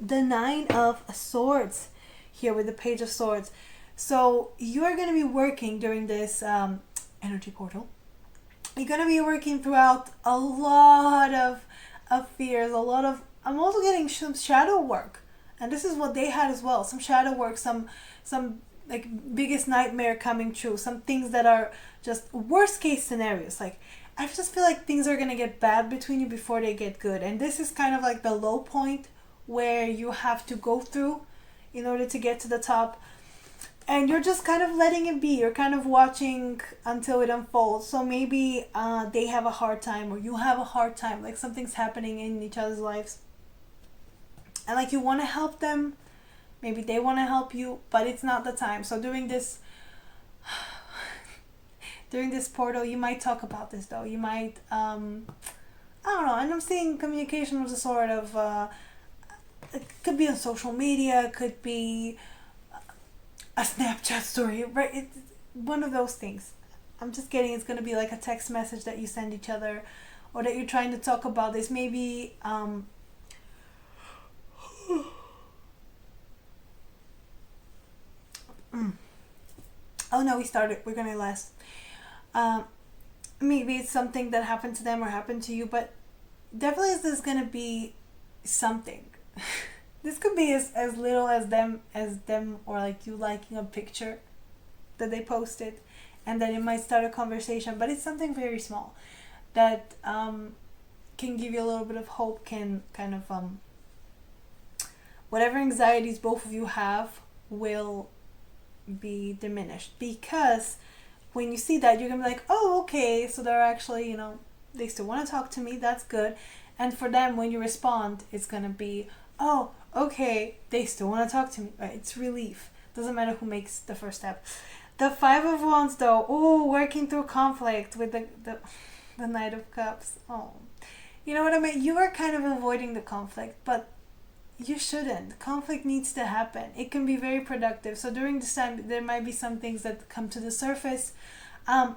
The Nine of Swords here with the Page of Swords. So you're gonna be working during this energy portal. You're gonna be working throughout a lot of fears, a lot of, I'm also getting some shadow work. And this is what they had as well. Some shadow work, some like biggest nightmare coming true. Some things that are just worst case scenarios. Like I just feel like things are going to get bad between you before they get good. And this is kind of like the low point where you have to go through in order to get to the top. And you're just kind of letting it be. You're kind of watching until it unfolds. So maybe they have a hard time, or you have a hard time. Like something's happening in each other's lives. And like you want to help them, maybe they want to help you, but it's not the time. So during this portal, you might talk about this though. You might, I don't know, and I'm seeing communication was a sort of, it could be on social media, could be a Snapchat story, right? It's one of those things. I'm just getting, it's going to be like a text message that you send each other, or that you're trying to talk about this. Maybe, oh no, we started. We're gonna last. Maybe it's something that happened to them or happened to you, but definitely there's gonna be something. This could be as little as them, or like you liking a picture that they posted, and then it might start a conversation. But it's something very small that can give you a little bit of hope. Can kind of whatever anxieties both of you have will be diminished, because when you see that, you're gonna be like, oh, okay, so they're actually, you know, they still want to talk to me, that's good. And for them, when you respond, it's going to be, oh, okay, they still want to talk to me. Right? It's relief. Doesn't matter who makes the first step. The Five of Wands, though, working through conflict with the Knight of Cups. Oh, you know what I mean? You are kind of avoiding the conflict, but you shouldn't. Conflict needs to happen. It can be very productive. So during this time, there might be some things that come to the surface. But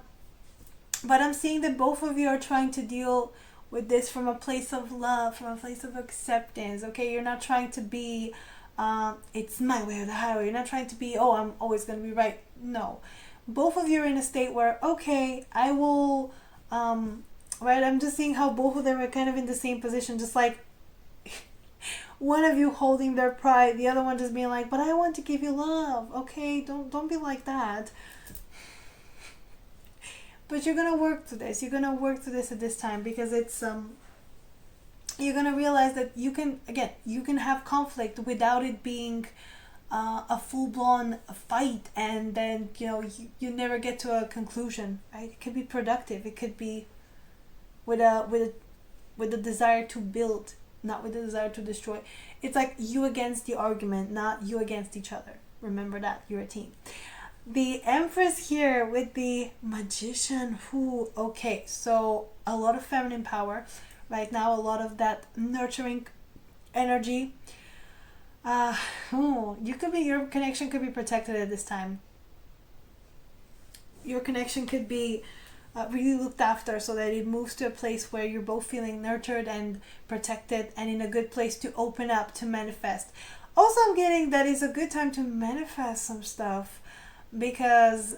I'm seeing that both of you are trying to deal with this from a place of love, from a place of acceptance. Okay, you're not trying to be, it's my way or the highway. You're not trying to be, oh, I'm always going to be right. No. Both of you are in a state where, okay, I will, right? I'm just seeing how both of them are kind of in the same position, just like one of you holding their pride, the other one just being like, but I want to give you love. Okay, don't be like that. But you're gonna work through this. You're gonna work through this at this time, because it's you're gonna realize that you can have conflict without it being a full-blown fight, and then you never get to a conclusion. Right? It could be productive. It could be with a desire to build, not with the desire to destroy. It's like you against the argument, not you against each other. Remember that, you're a team. The Empress here with the Magician. Okay, so a lot of feminine power right now, a lot of that nurturing energy. Your connection could be protected at this time. Your connection could be really looked after, so that it moves to a place where you're both feeling nurtured and protected, and in a good place to open up, to manifest. Also, I'm getting that it's a good time to manifest some stuff, because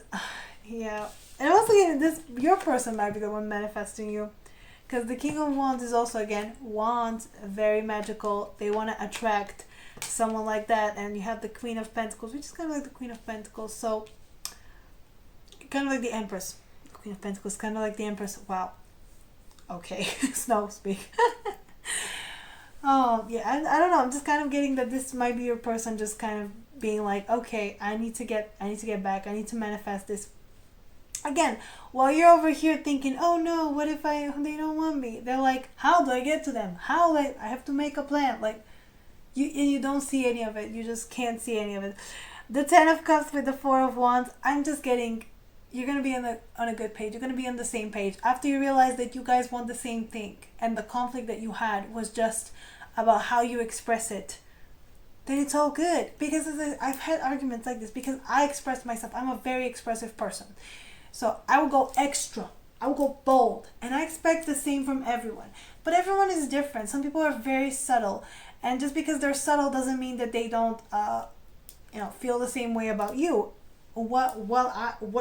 and also getting this, your person might be the one manifesting you, because the King of Wands is also, again, wands, very magical. They want to attract someone like that. And you have the Queen of Pentacles, which is kind of like the Queen of Pentacles, so kind of like the Empress. Queen of Pentacles, kind of like the Empress. Wow. Okay. Snow speak. Oh, yeah. I don't know. I'm just kind of getting that this might be your person just kind of being like, okay, I need to get back. I need to manifest this. Again, while you're over here thinking, oh no, what if they don't want me? They're like, how do I get to them? I have to make a plan. Like, you don't see any of it. You just can't see any of it. The Ten of Cups with the Four of Wands. I'm just getting, you're going to be on a good page. You're going to be on the same page. After you realize that you guys want the same thing, and the conflict that you had was just about how you express it, then it's all good. Because I've had arguments like this, because I express myself. I'm a very expressive person. So I will go extra. I will go bold. And I expect the same from everyone. But everyone is different. Some people are very subtle. And just because they're subtle doesn't mean that they don't feel the same way about you. What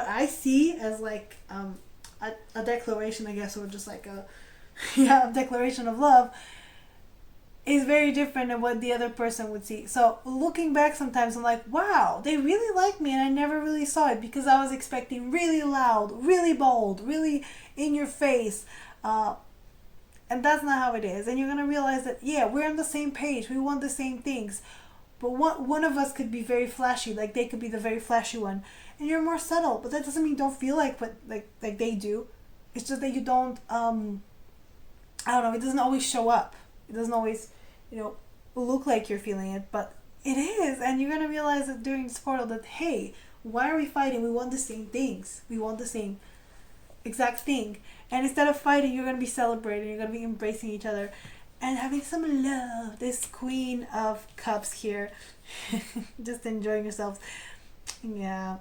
I see as like a declaration, I guess, or just like a declaration of love, is very different than what the other person would see. So looking back, sometimes I'm like, wow, they really like me, and I never really saw it, because I was expecting really loud, really bold, really in your face, and that's not how it is. And you're gonna realize that, yeah, we're on the same page, we want the same things, but one of us could be very flashy, like they could be the very flashy one, and you're more subtle. But that doesn't mean you don't feel like they do. It's just that you don't I don't know, it doesn't always show up. It doesn't always, look like you're feeling it, but it is. And you're going to realize that during this portal that, hey, why are we fighting? We want the same things. We want the same exact thing. And instead of fighting, you're going to be celebrating. You're going to be embracing each other and having some love. This Queen of Cups here. Just enjoying yourselves. Yeah,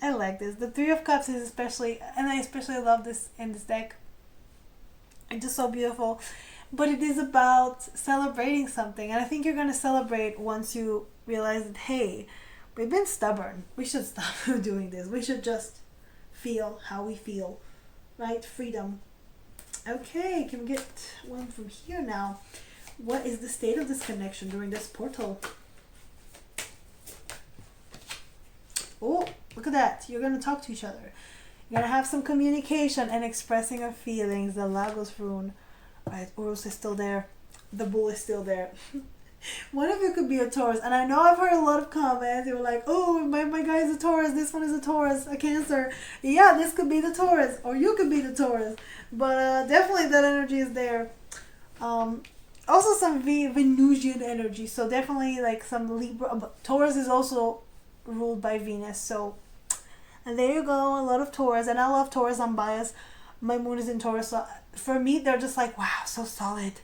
I like this. The Three of Cups is especially, and I especially love this in this deck. It's just so beautiful. But it is about celebrating something. And I think you're going to celebrate once you realize that, hey, we've been stubborn. We should stop doing this. We should just feel how we feel. Right? Freedom. Okay, can we get one from here now? What is the state of this connection during this portal? Oh, look at that. You're going to talk to each other. You're going to have some communication and expressing of feelings. The Lagos rune. Right, Urus is still there. The Bull is still there. One of you could be a Taurus. And I know I've heard a lot of comments. They were like, oh, my guy is a Taurus. This one is a Taurus, a Cancer. Yeah, this could be the Taurus. Or you could be the Taurus. But definitely that energy is there. Um, Also some Venusian energy, so definitely like some Libra. But Taurus is also ruled by Venus, so and there you go, a lot of Taurus, and I love Taurus. I'm biased. My moon is in Taurus, so for me, they're just like wow, so solid,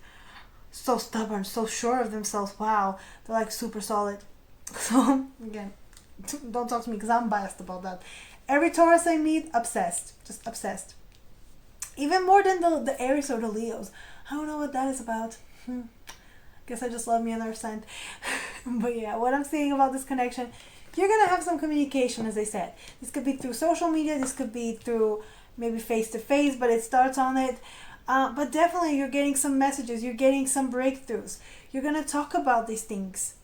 so stubborn, so sure of themselves. Wow, they're like super solid. So again, don't talk to me because I'm biased about that. Every Taurus I meet, obsessed, just obsessed. Even more than the Aries or the Leos. I don't know what that is about. Guess I just love me another sign. But yeah, what I'm saying about this connection, you're gonna have some communication, as I said. This could be through social media, this could be through maybe face to face, but it starts on it. But definitely, you're getting some messages, you're getting some breakthroughs. You're gonna talk about these things.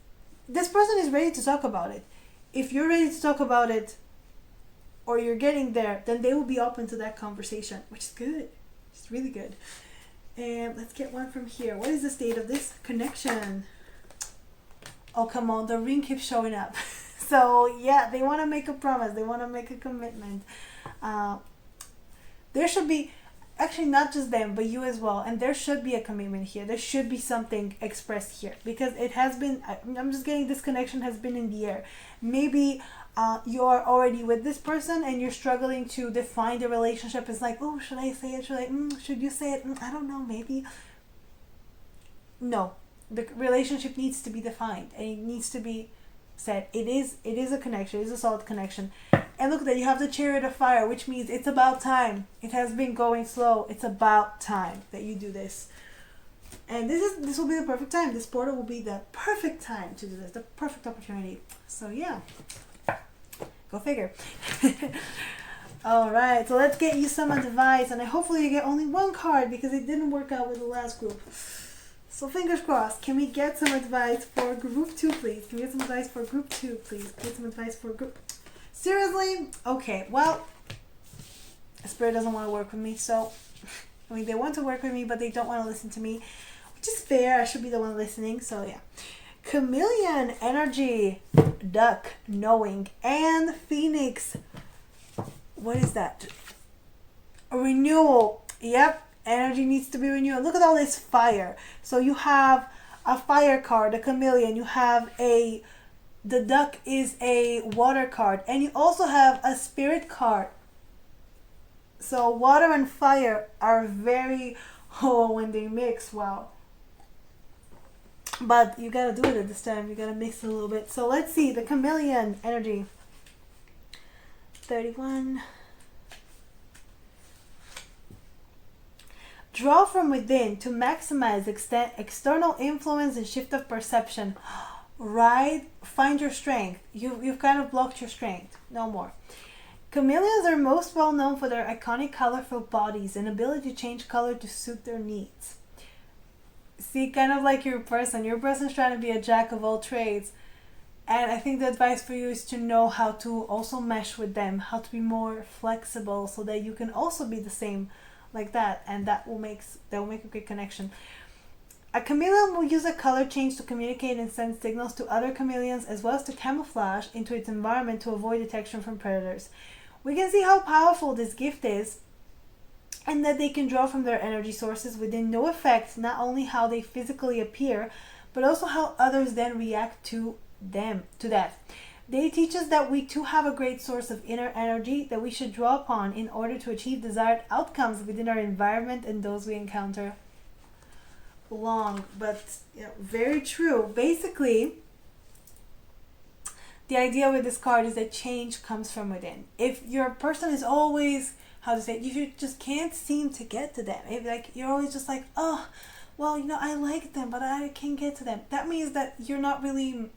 This person is ready to talk about it. If you're ready to talk about it, or you're getting there, then they will be open to that conversation, which is good. It's really good. And let's get one from here. What is the state of this connection? Oh, come on. The ring keeps showing up. So, yeah, they want to make a promise. They want to make a commitment. There should be, actually not just them, but you as well. And there should be a commitment here. There should be something expressed here. Because it has been, I'm just getting this connection has been in the air. Maybe you're already with this person and you're struggling to define the relationship. It's like, oh, should I say it? Should you say it? I don't know, maybe. No, the relationship needs to be defined and it needs to be said. It is a connection. It is a solid connection. And look, that you have the Chariot of Fire, which means it's about time. It has been going slow. It's about time that you do this. And this will be the perfect time. This portal will be the perfect time to do this. The perfect opportunity. So yeah. Go figure. Alright, so let's get you some advice, and hopefully you get only one card because it didn't work out with the last group. So fingers crossed. Can we get some advice for group 2, please? Can we get some advice for group 2, please? Get some advice for group... Seriously? Okay, well, Spirit doesn't want to work with me, so... I mean, they want to work with me, but they don't want to listen to me, which is fair. I should be the one listening, so yeah. Chameleon energy, duck, knowing, and phoenix. What is that? A renewal. Yep, energy needs to be renewed. Look at all this fire. So you have a fire card, a chameleon. You have the duck is a water card, and you also have a spirit card. So water and fire are very, when they mix, wow. But you gotta do it at this time. You gotta mix it a little bit. So let's see the chameleon energy. 31. Draw from within to maximize external influence and shift of perception. Right? Find your strength. You've kind of blocked your strength. No more. Chameleons are most well known for their iconic colorful bodies and ability to change color to suit their needs. See, kind of like your person. Your person's trying to be a jack of all trades. And I think the advice for you is to know how to also mesh with them, how to be more flexible so that you can also be the same like that. And that will make a great connection. A chameleon will use a color change to communicate and send signals to other chameleons as well as to camouflage into its environment to avoid detection from predators. We can see how powerful this gift is, and that they can draw from their energy sources within no effect, not only how they physically appear, but also how others then react to that. They teach us that we too have a great source of inner energy that we should draw upon in order to achieve desired outcomes within our environment and those we encounter. Long, but very true. Basically, the idea with this card is that change comes from within. If your person is always, how to say it, you just can't seem to get to them. If like you're always just like, oh, well, I like them, but I can't get to them. That means that you're not really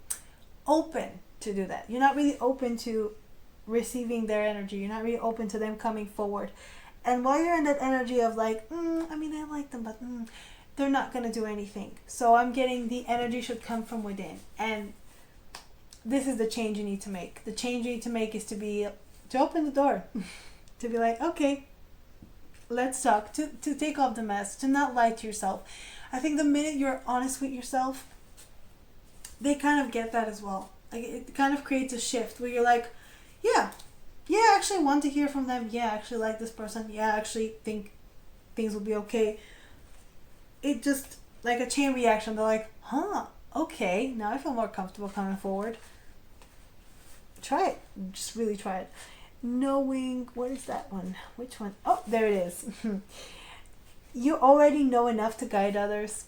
open to do that. You're not really open to receiving their energy. You're not really open to them coming forward. And while you're in that energy of like, I like them, but they're not going to do anything. So I'm getting the energy should come from within. And this is the change you need to make. The change you need to make is to open the door. To be like, okay, let's talk. To take off the mask. To not lie to yourself. I think the minute you're honest with yourself, they kind of get that as well. Like it kind of creates a shift where you're like, yeah, I actually want to hear from them. Yeah, I actually like this person. Yeah, I actually think things will be okay. It just like a chain reaction. They're like, huh, okay, now I feel more comfortable coming forward. Try it. Just really try it. Knowing, what is that one? Which one? Oh, there it is. You already know enough to guide others.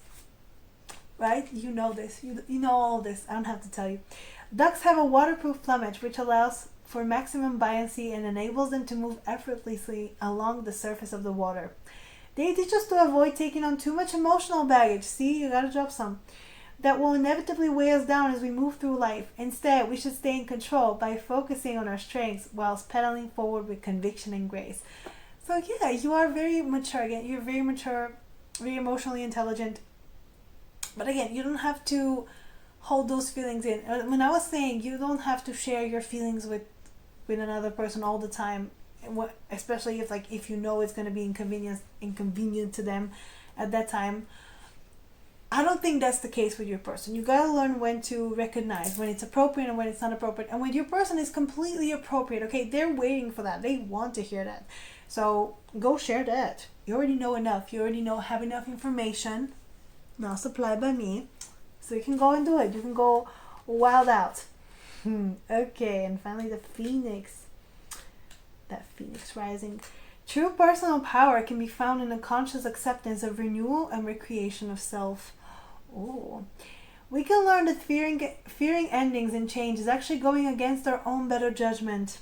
Right? You know this. You know all this. I don't have to tell you. Ducks have a waterproof plumage which allows for maximum buoyancy and enables them to move effortlessly along the surface of the water. They teach us to avoid taking on too much emotional baggage. See, you gotta drop some. That will inevitably weigh us down as we move through life. Instead, we should stay in control by focusing on our strengths whilst pedaling forward with conviction and grace. So yeah, you are very mature. Again, you're very mature, very emotionally intelligent. But again, you don't have to hold those feelings in. When I was saying you don't have to share your feelings with another person all the time, especially if you know it's going to be inconvenient to them at that time. I don't think that's the case with your person. You gotta learn when to recognize when it's appropriate and when it's not appropriate. And when your person is completely appropriate, okay, they're waiting for that. They want to hear that. So go share that. You already know enough. You already have enough information, now supplied by me. So you can go and do it. You can go wild out. Okay, and finally the Phoenix. That Phoenix rising. True personal power can be found in a conscious acceptance of renewal and recreation of self. Oh, we can learn that fearing endings and change is actually going against our own better judgment,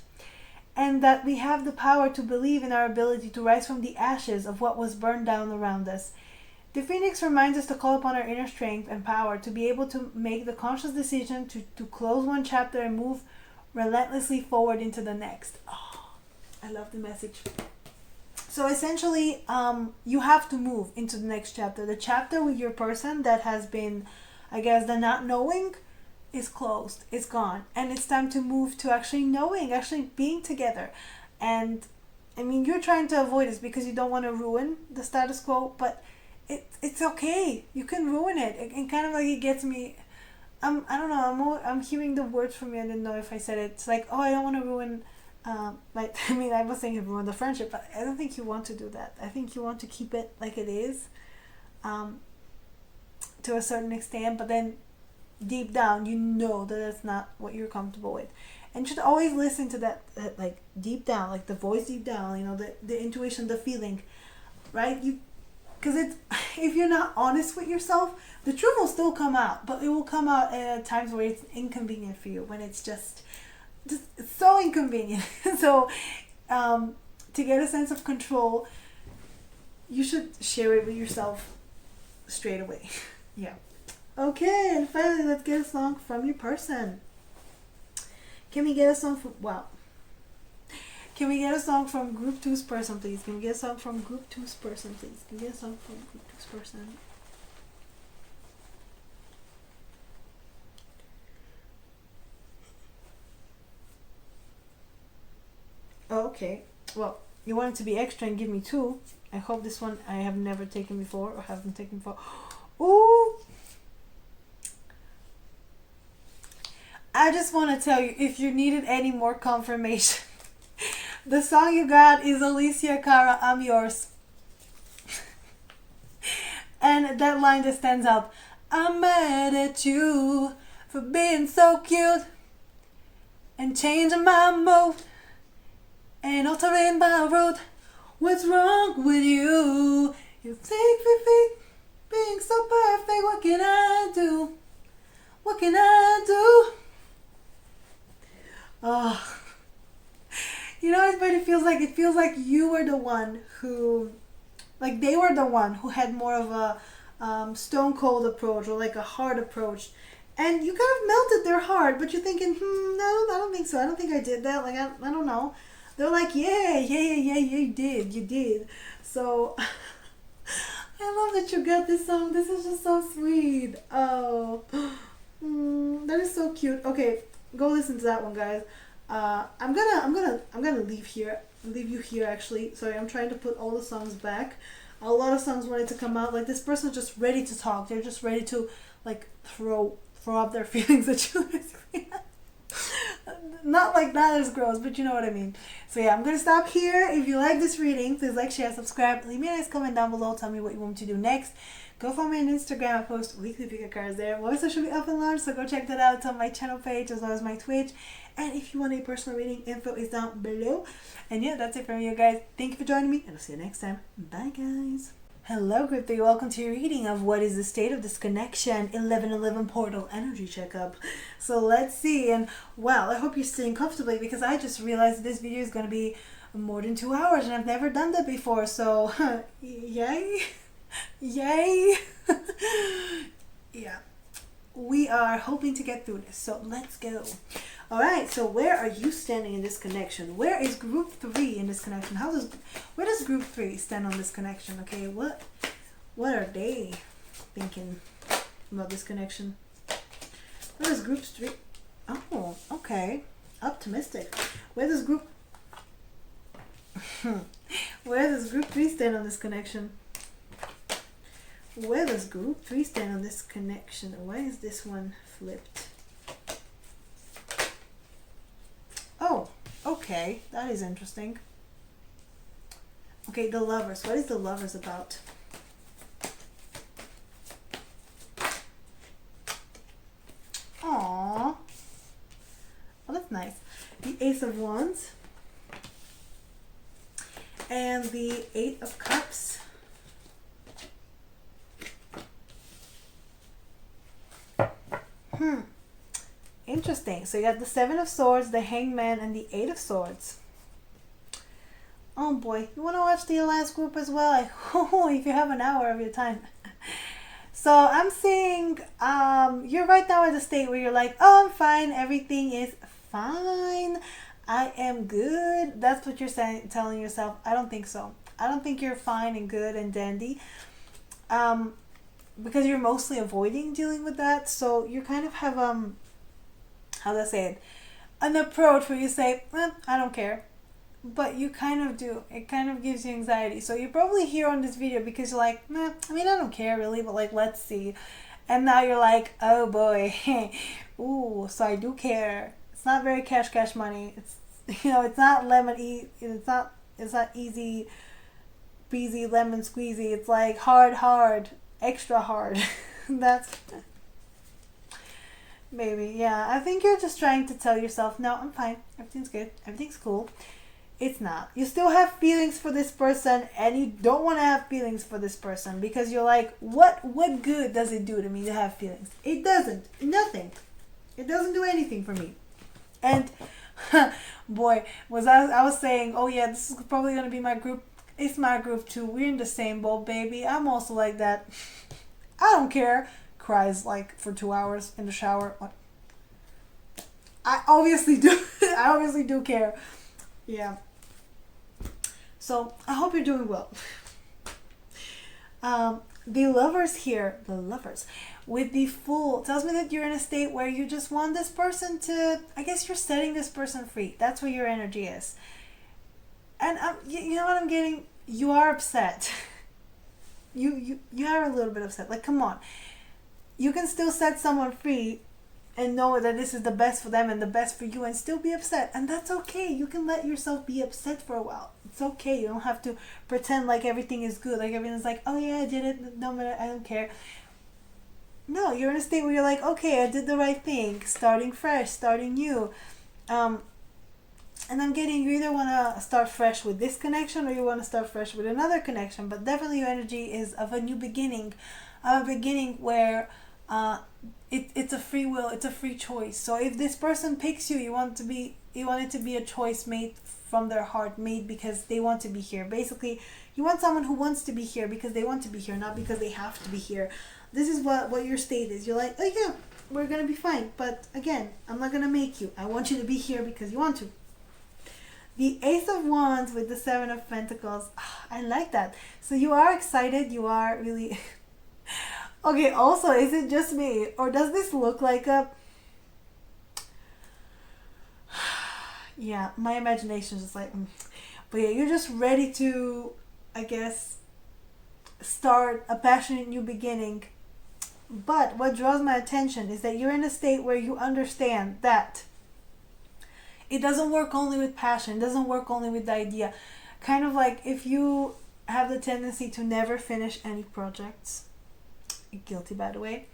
and that we have the power to believe in our ability to rise from the ashes of what was burned down around us. The Phoenix reminds us to call upon our inner strength and power to be able to make the conscious decision to close one chapter and move relentlessly forward into the next. Oh, I love the message. So essentially, you have to move into the next chapter. The chapter with your person that has been, I guess, the not knowing is closed. It's gone. And it's time to move to actually knowing, actually being together. And, I mean, you're trying to avoid this because you don't want to ruin the status quo, but it's okay. You can ruin it. And kind of like it gets me, I don't know, I'm hearing the words from you. I didn't know if I said it. It's like, oh, I don't want to ruin... I was saying ruin the friendship, but I don't think you want to do that. I think you want to keep it like it is, to a certain extent, but then deep down, you know that that's not what you're comfortable with. And you should always listen to that like deep down, like the voice deep down, the intuition, the feeling, right? Because if you're not honest with yourself, the truth will still come out, but it will come out at times where it's inconvenient for you, when it's just so inconvenient. So to get a sense of control, you should share it with yourself straight away. Yeah. Okay, and finally, let's get a song from your person. Can we get a song from Can we get a song from Group 2's person, please? Can we get a song from Group 2's person, please? Can we get a song from Group 2's person? Oh, okay. Well, you wanted to be extra and give me 2. I hope this one I have never taken before or haven't taken before. Ooh! I just want to tell you, if you needed any more confirmation, the song you got is Alicia Cara, I'm Yours. And that line just stands out. I'm mad at you for being so cute and changing my mood and altering my route. What's wrong with you? You think being so perfect. What can I do? What can I do? Oh, but it feels like you were the one who, like they were the one who had more of a stone cold approach or like a hard approach, and you kind of melted their heart. But you're thinking, no, I don't think so. I don't think I did that. Like I don't know. They're like, yeah, you did. So I love that you got this song. This is just so sweet. Oh, that is so cute. Okay, go listen to that one, guys. I'm gonna leave you here actually. Sorry, I'm trying to put all the songs back. A lot of songs wanted to come out. Like this person's just ready to talk. They're just ready to like throw up their feelings at you. Not like that is gross, but you know what I mean. So yeah, I'm gonna stop here. If you like this reading, please like, share, subscribe. Leave me a nice comment down below. Tell me what you want me to do next. Go follow me on Instagram. I post weekly pick a cards there. Voice should be up and launched, so go check that out. It's on my channel page as well as my Twitch. And if you want a personal reading, info is down below. And yeah, that's it from you guys. Thank you for joining me, and I'll see you next time. Bye, guys. Hello, Group 3. Welcome to your reading of what is the state of this connection 1111 portal energy checkup. So let's see. And well, I hope you're sitting comfortably because I just realized this video is going to be more than 2 hours and I've never done that before. So yay. Yay. Yeah. We are hoping to get through this. So let's go. All right, so where are you standing in this connection? Where is Group 3 in this connection? Where does Group 3 stand on this connection? Okay, what are they thinking about this connection? Where does Group 3? Oh, okay, optimistic. Where does Group 3 stand on this connection? Where does Group 3 stand on this connection? Why is this one flipped? Oh, okay, that is interesting. Okay, the Lovers. What is the Lovers about? Aww. Oh, that's nice. The Ace of Wands. And the Eight of Cups. Interesting. So you got the Seven of Swords, the Hangman, and the Eight of Swords. Oh boy. You want to watch the last group as well? If you have an hour of your time. So I'm seeing you're right now at the state where you're like, oh, I'm fine. Everything is fine. I am good. That's what you're saying, telling yourself. I don't think so. I don't think you're fine and good and dandy. Because you're mostly avoiding dealing with that. So you kind of have how do I say it? An approach where you say, I don't care. But you kind of do. It kind of gives you anxiety. So you're probably here on this video because you're like, I don't care really, but like, let's see. And now you're like, oh boy. Ooh, so I do care. It's not very cash money. It's, it's not it's not easy peasy lemon squeezy. It's like hard, extra hard. That's maybe, yeah. I think you're just trying to tell yourself, no, I'm fine. Everything's good. Everything's cool. It's not. You still have feelings for this person and you don't want to have feelings for this person because you're like, what good does it do to me to have feelings? It doesn't. Nothing. It doesn't do anything for me. And boy, I was saying, oh yeah, this is probably going to be my group. It's my group too. We're in the same boat, baby. I'm also like that. I don't care. Cries like for 2 hours in the shower. I obviously do. I obviously do care. Yeah. So I hope you're doing well. The Lovers here, the Lovers with the Fool tells me that you're in a state where you just want this person to, I guess you're setting this person free. That's where your energy is. And you know what I'm getting? You are upset. You are a little bit upset. Like, come on. You can still set someone free and know that this is the best for them and the best for you and still be upset. And that's okay. You can let yourself be upset for a while. It's okay. You don't have to pretend like everything is good. Like everything's like, oh yeah, I did it. No, I don't care. No, you're in a state where you're like, okay, I did the right thing. Starting fresh, starting new. And I'm getting you either want to start fresh with this connection or you want to start fresh with another connection. But definitely your energy is of a new beginning. A beginning where it's a free will, it's a free choice. So if this person picks you, you want it to be a choice made from their heart, made because they want to be here. Basically, you want someone who wants to be here because they want to be here, not because they have to be here. This is what your state is. You're like, oh yeah, we're gonna be fine. But again, I'm not gonna make you. I want you to be here because you want to. The Ace of Wands with the Seven of Pentacles. I like that. So you are excited. You are really... Okay, also, is it just me? Or does this look like a... Yeah, my imagination is just like... But yeah, you're just ready to, I guess, start a passionate new beginning. But what draws my attention is that you're in a state where you understand that it doesn't work only with passion. It doesn't work only with the idea. Kind of like if you have the tendency to never finish any projects, guilty by the way,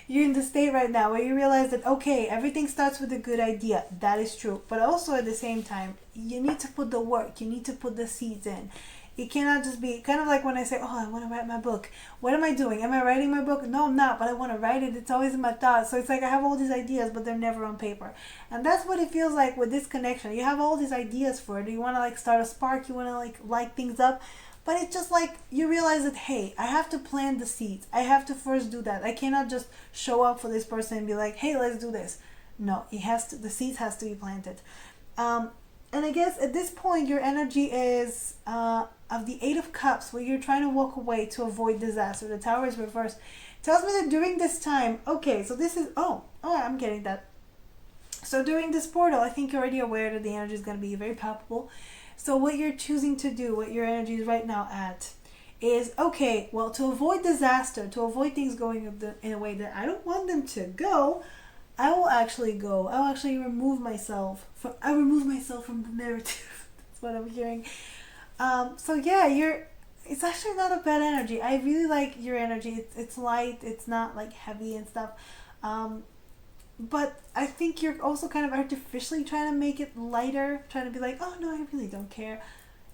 you're in the state right now where you realize that, okay, everything starts with a good idea. That is true. But also at the same time, you need to put the work. You need to put the seeds in. It cannot just be kind of like when I say, oh, I want to write my book. What am I doing? Am I writing my book? No, I'm not, but I want to write it. It's always in my thoughts. So it's like I have all these ideas, but they're never on paper. And that's what it feels like with this connection. You have all these ideas for it. You want to like start a spark. You want to like light things up. But it's just like you realize that, hey, I have to plant the seeds. I have to first do that. I cannot just show up for this person and be like, hey, let's do this. No, it has to. The seeds has to be planted. And I guess at this point, your energy is of the Eight of Cups, where you're trying to walk away to avoid disaster. The Tower is reversed. Tells me that during this time, okay, so this is, I'm getting that. So during this portal, I think you're already aware that the energy is going to be very palpable. So what you're choosing to do, what your energy is right now at, is, okay, well, to avoid disaster, to avoid things going in a way that I don't want them to go, I will actually go. I'll actually remove myself from the narrative. That's what I'm hearing. So yeah, it's actually not a bad energy. I really like your energy. It's light. It's not like heavy and stuff. But I think you're also kind of artificially trying to make it lighter, trying to be like, oh no, I really don't care.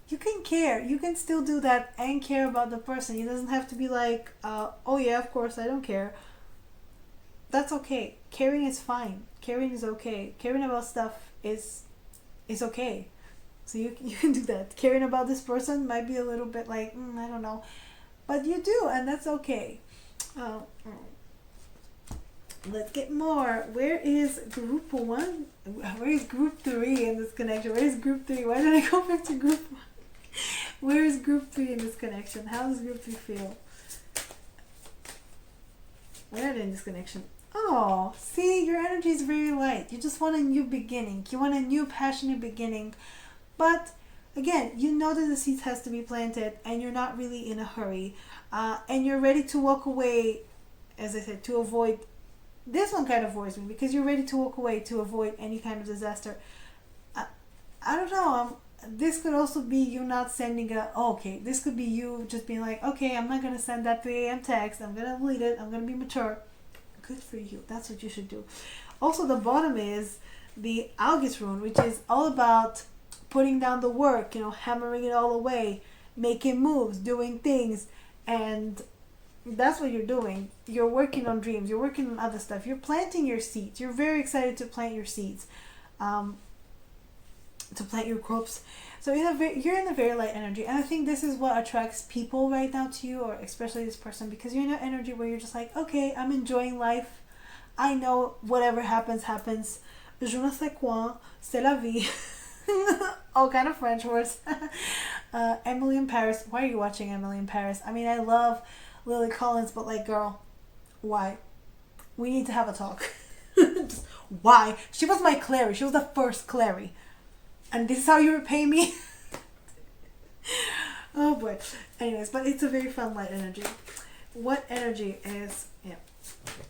You can care. You can still do that and care about the person. It doesn't have to be like, oh yeah, of course I don't care. That's okay. Caring is fine. Caring is okay. Caring about stuff is okay. So you can do that. Caring about this person might be a little bit like, I don't know. But you do, and that's okay. Let's get more. Where is group 1? Where is group 3 in this connection? Where is group 3? Why did I go back to group 1? Where is group 3 in this connection? How does group 3 feel? Where are they in this connection? Oh, see, your energy is very light. You just want a new beginning. You want a new passionate beginning. But again, you know that the seeds has to be planted and you're not really in a hurry. And you're ready to walk away, as I said, to avoid. This one kind of worries me because you're ready to walk away to avoid any kind of disaster. I don't know. This could also be you not sending this could be you just being like, okay, I'm not going to send that 3 a.m. text. I'm going to delete it. I'm going to be mature. Good for you. That's what you should do. Also, the bottom is the August rune, which is all about putting down the work, hammering it all away, making moves, doing things. And that's what you're doing. You're working on dreams. You're working on other stuff. You're planting your seeds. You're very excited to plant your seeds, to plant your crops. So you're in a very light energy. And I think this is what attracts people right now to you, or especially this person, because you're in an energy where you're just like, okay, I'm enjoying life. I know whatever happens, happens. Je ne sais quoi, c'est la vie. All kind of French words. Emily in Paris. Why are you watching Emily in Paris? I mean, I love Lily Collins, but like, girl, why? We need to have a talk. Just, why? She was my Clary. She was the first Clary. And this is how you repay me? Oh boy. Anyways, but it's a very fun light energy. What energy is,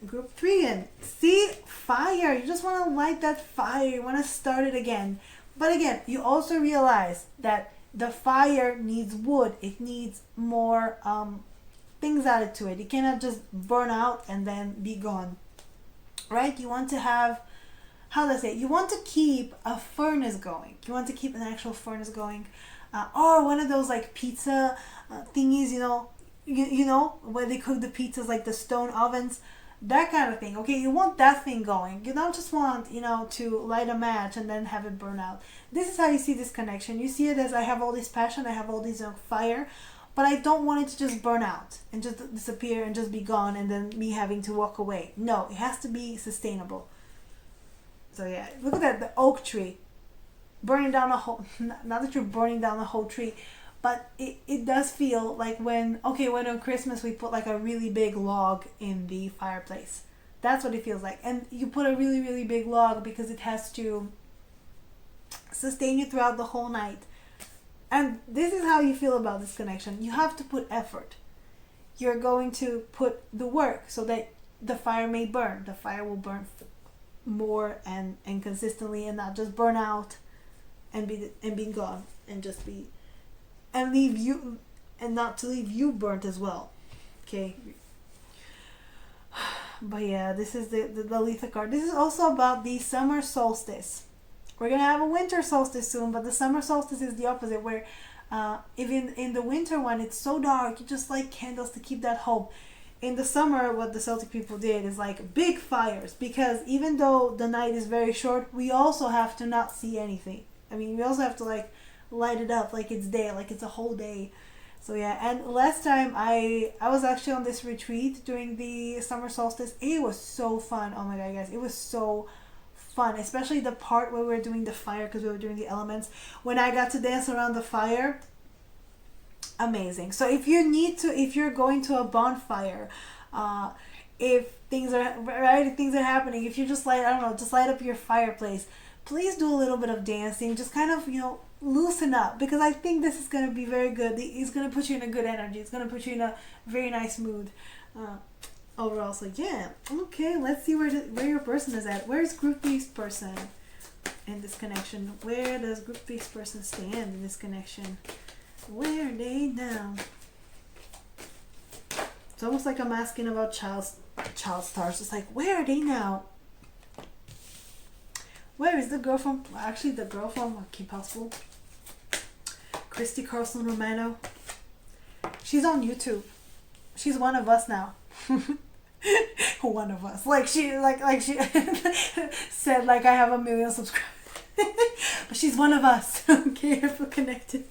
group 3 in? See? Fire. You just want to light that fire. You want to start it again. But again, you also realize that the fire needs wood. It needs more things added to it. It cannot just burn out and then be gone. Right? You want to have, how do I say it? You want to keep a furnace going. You want to keep an actual furnace going. Or one of those like pizza thingies, you know, where they cook the pizzas, like the stone ovens. That kind of thing. Okay, you want that thing going. You don't just want, to light a match and then have it burn out. This is how you see this connection. You see it as I have all this passion, I have all this fire, but I don't want it to just burn out and just disappear and just be gone and then me having to walk away. No, it has to be sustainable. So yeah, look at that, the oak tree. Burning down a whole, not that you're burning down the whole tree, but it does feel like when on Christmas we put like a really big log in the fireplace. That's what it feels like. And you put a really, really big log because it has to sustain you throughout the whole night. And this is how you feel about this connection. You have to put effort. You're going to put the work so that the fire may burn. The fire will burn more and consistently and not just burn out and be gone and just be and leave you, and not to leave you burnt as well. Okay. But yeah, this is the Letha card. This is also about the summer solstice. We're gonna have a winter solstice soon, but the summer solstice is the opposite, where even in the winter one, it's so dark, you just light candles to keep that hope. In the summer, what the Celtic people did is like big fires, because even though the night is very short, we also have to not see anything. I mean, we also have to like light it up like it's day, like it's a whole day. So yeah, and last time I was actually on this retreat during the summer solstice. It was so fun. Oh my god, guys, it was so fun, especially the part where we were doing the fire, because we were doing the elements. When I got to dance around the fire, amazing. So if you're going to a bonfire, if things are happening, if you just light, I don't know, just light up your fireplace, please do a little bit of dancing, just kind of, loosen up, because I think this is going to be very good. It's going to put you in a good energy. It's going to put you in a very nice mood overall. So yeah, okay, let's see where your person is at. Where's group B's person in this connection? Where does group B's person stand in this connection? Where are they now? It's almost like I'm asking about child stars. It's like, where are they now? Where is the girl from? Actually, the girl from Keep Houseful, Christy Carlson Romano. She's on YouTube. She's one of us now. One of us. Like she said, like I have 1 million subscribers. But she's one of us. Okay, if we're connected.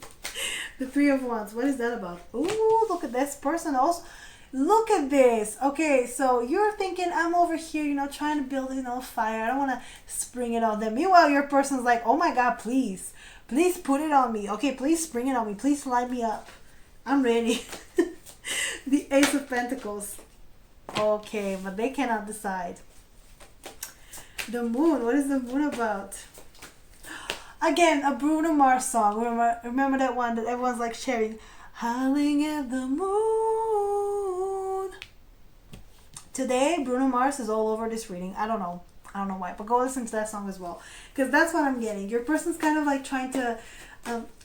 The Three of Wands. What is that about? Ooh, look at this person also. Look at this. Okay, so you're thinking, I'm over here, trying to build, fire. I don't want to spring it on them. Meanwhile, your person's like, oh my God, please put it on me. Okay, please spring it on me. Please light me up. I'm ready. The Ace of Pentacles. Okay, but they cannot decide. The Moon. What is the Moon about? Again, a Bruno Mars song. Remember that one that everyone's like sharing? Howling at the moon. Today, Bruno Mars is all over this reading. I don't know why, but go listen to that song as well, because that's what I'm getting. Your person's kind of like trying to.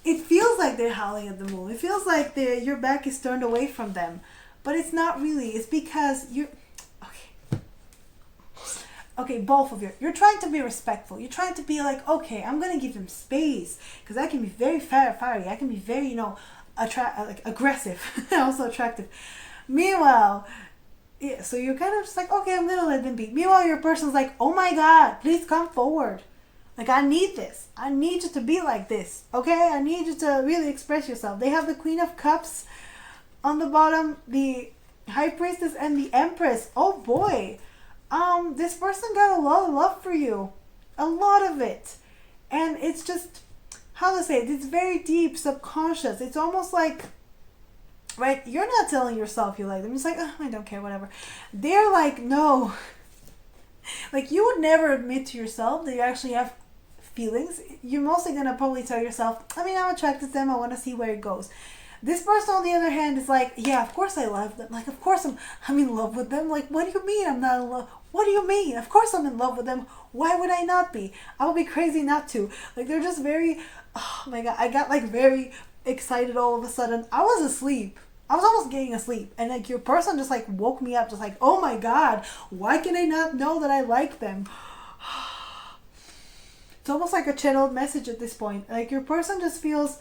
It feels like they're howling at the moon. It feels like your back is turned away from them, but it's not really. It's because you're. Okay, both of you. You're trying to be respectful. You're trying to be like, okay, I'm gonna give them space, because I can be very fiery. I can be very, aggressive, also attractive. Meanwhile, yeah, so you're kind of just like, okay, I'm gonna let them be. Meanwhile, your person's like, oh my God, please come forward. Like, I need this. I need you to be like this. Okay, I need you to really express yourself. They have the Queen of Cups on the bottom, the High Priestess, and the Empress. Oh boy. This person got a lot of love for you. A lot of it. And it's just, how to say it, it's very deep, subconscious. It's almost like, right, you're not telling yourself you like them. It's like, oh, I don't care, whatever. They're like, no. Like, you would never admit to yourself that you actually have feelings. You're mostly going to probably tell yourself, I mean, I'm attracted to them. I want to see where it goes. This person, on the other hand, is like, yeah, of course I love them. Like, of course I'm in love with them. Like, what do you mean I'm not in love? What do you mean? Of course I'm in love with them. Why would I not be? I would be crazy not to. Like, they're just very, oh my God, I got like very excited all of a sudden. I was asleep. I was almost getting asleep. And like your person just like woke me up, just like, oh my God, why can I not know that I like them? It's almost like a channeled message at this point. Like your person just feels,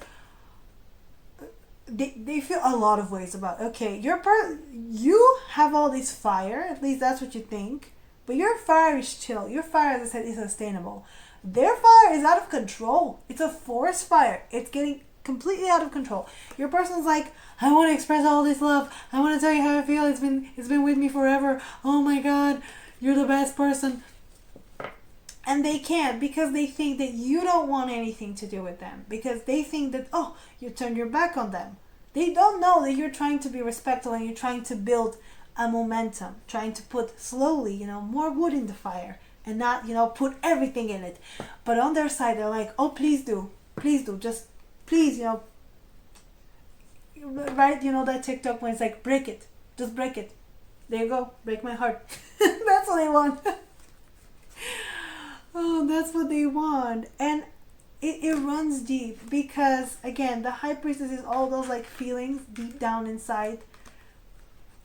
they feel a lot of ways about, okay, you have all this fire, at least that's what you think, but your fire is chill. Your fire, as I said, is sustainable. Their fire is out of control. It's a forest fire. It's getting completely out of control. Your person's like, I want to express all this love. I want to tell you how I feel. It's been with me forever. Oh my God, you're the best person. And they can't, because they think that you don't want anything to do with them, because they think that, oh, you turned your back on them. They don't know that you're trying to be respectful and you're trying to build a momentum, trying to put slowly, more wood in the fire, and not, put everything in it. But on their side, they're like, oh, please do, just please, right? That TikTok when it's like, break it, just break it. There you go, break my heart. That's what they want. Oh, that's what they want. And it runs deep, because again, the High Priestess is all those like feelings deep down inside.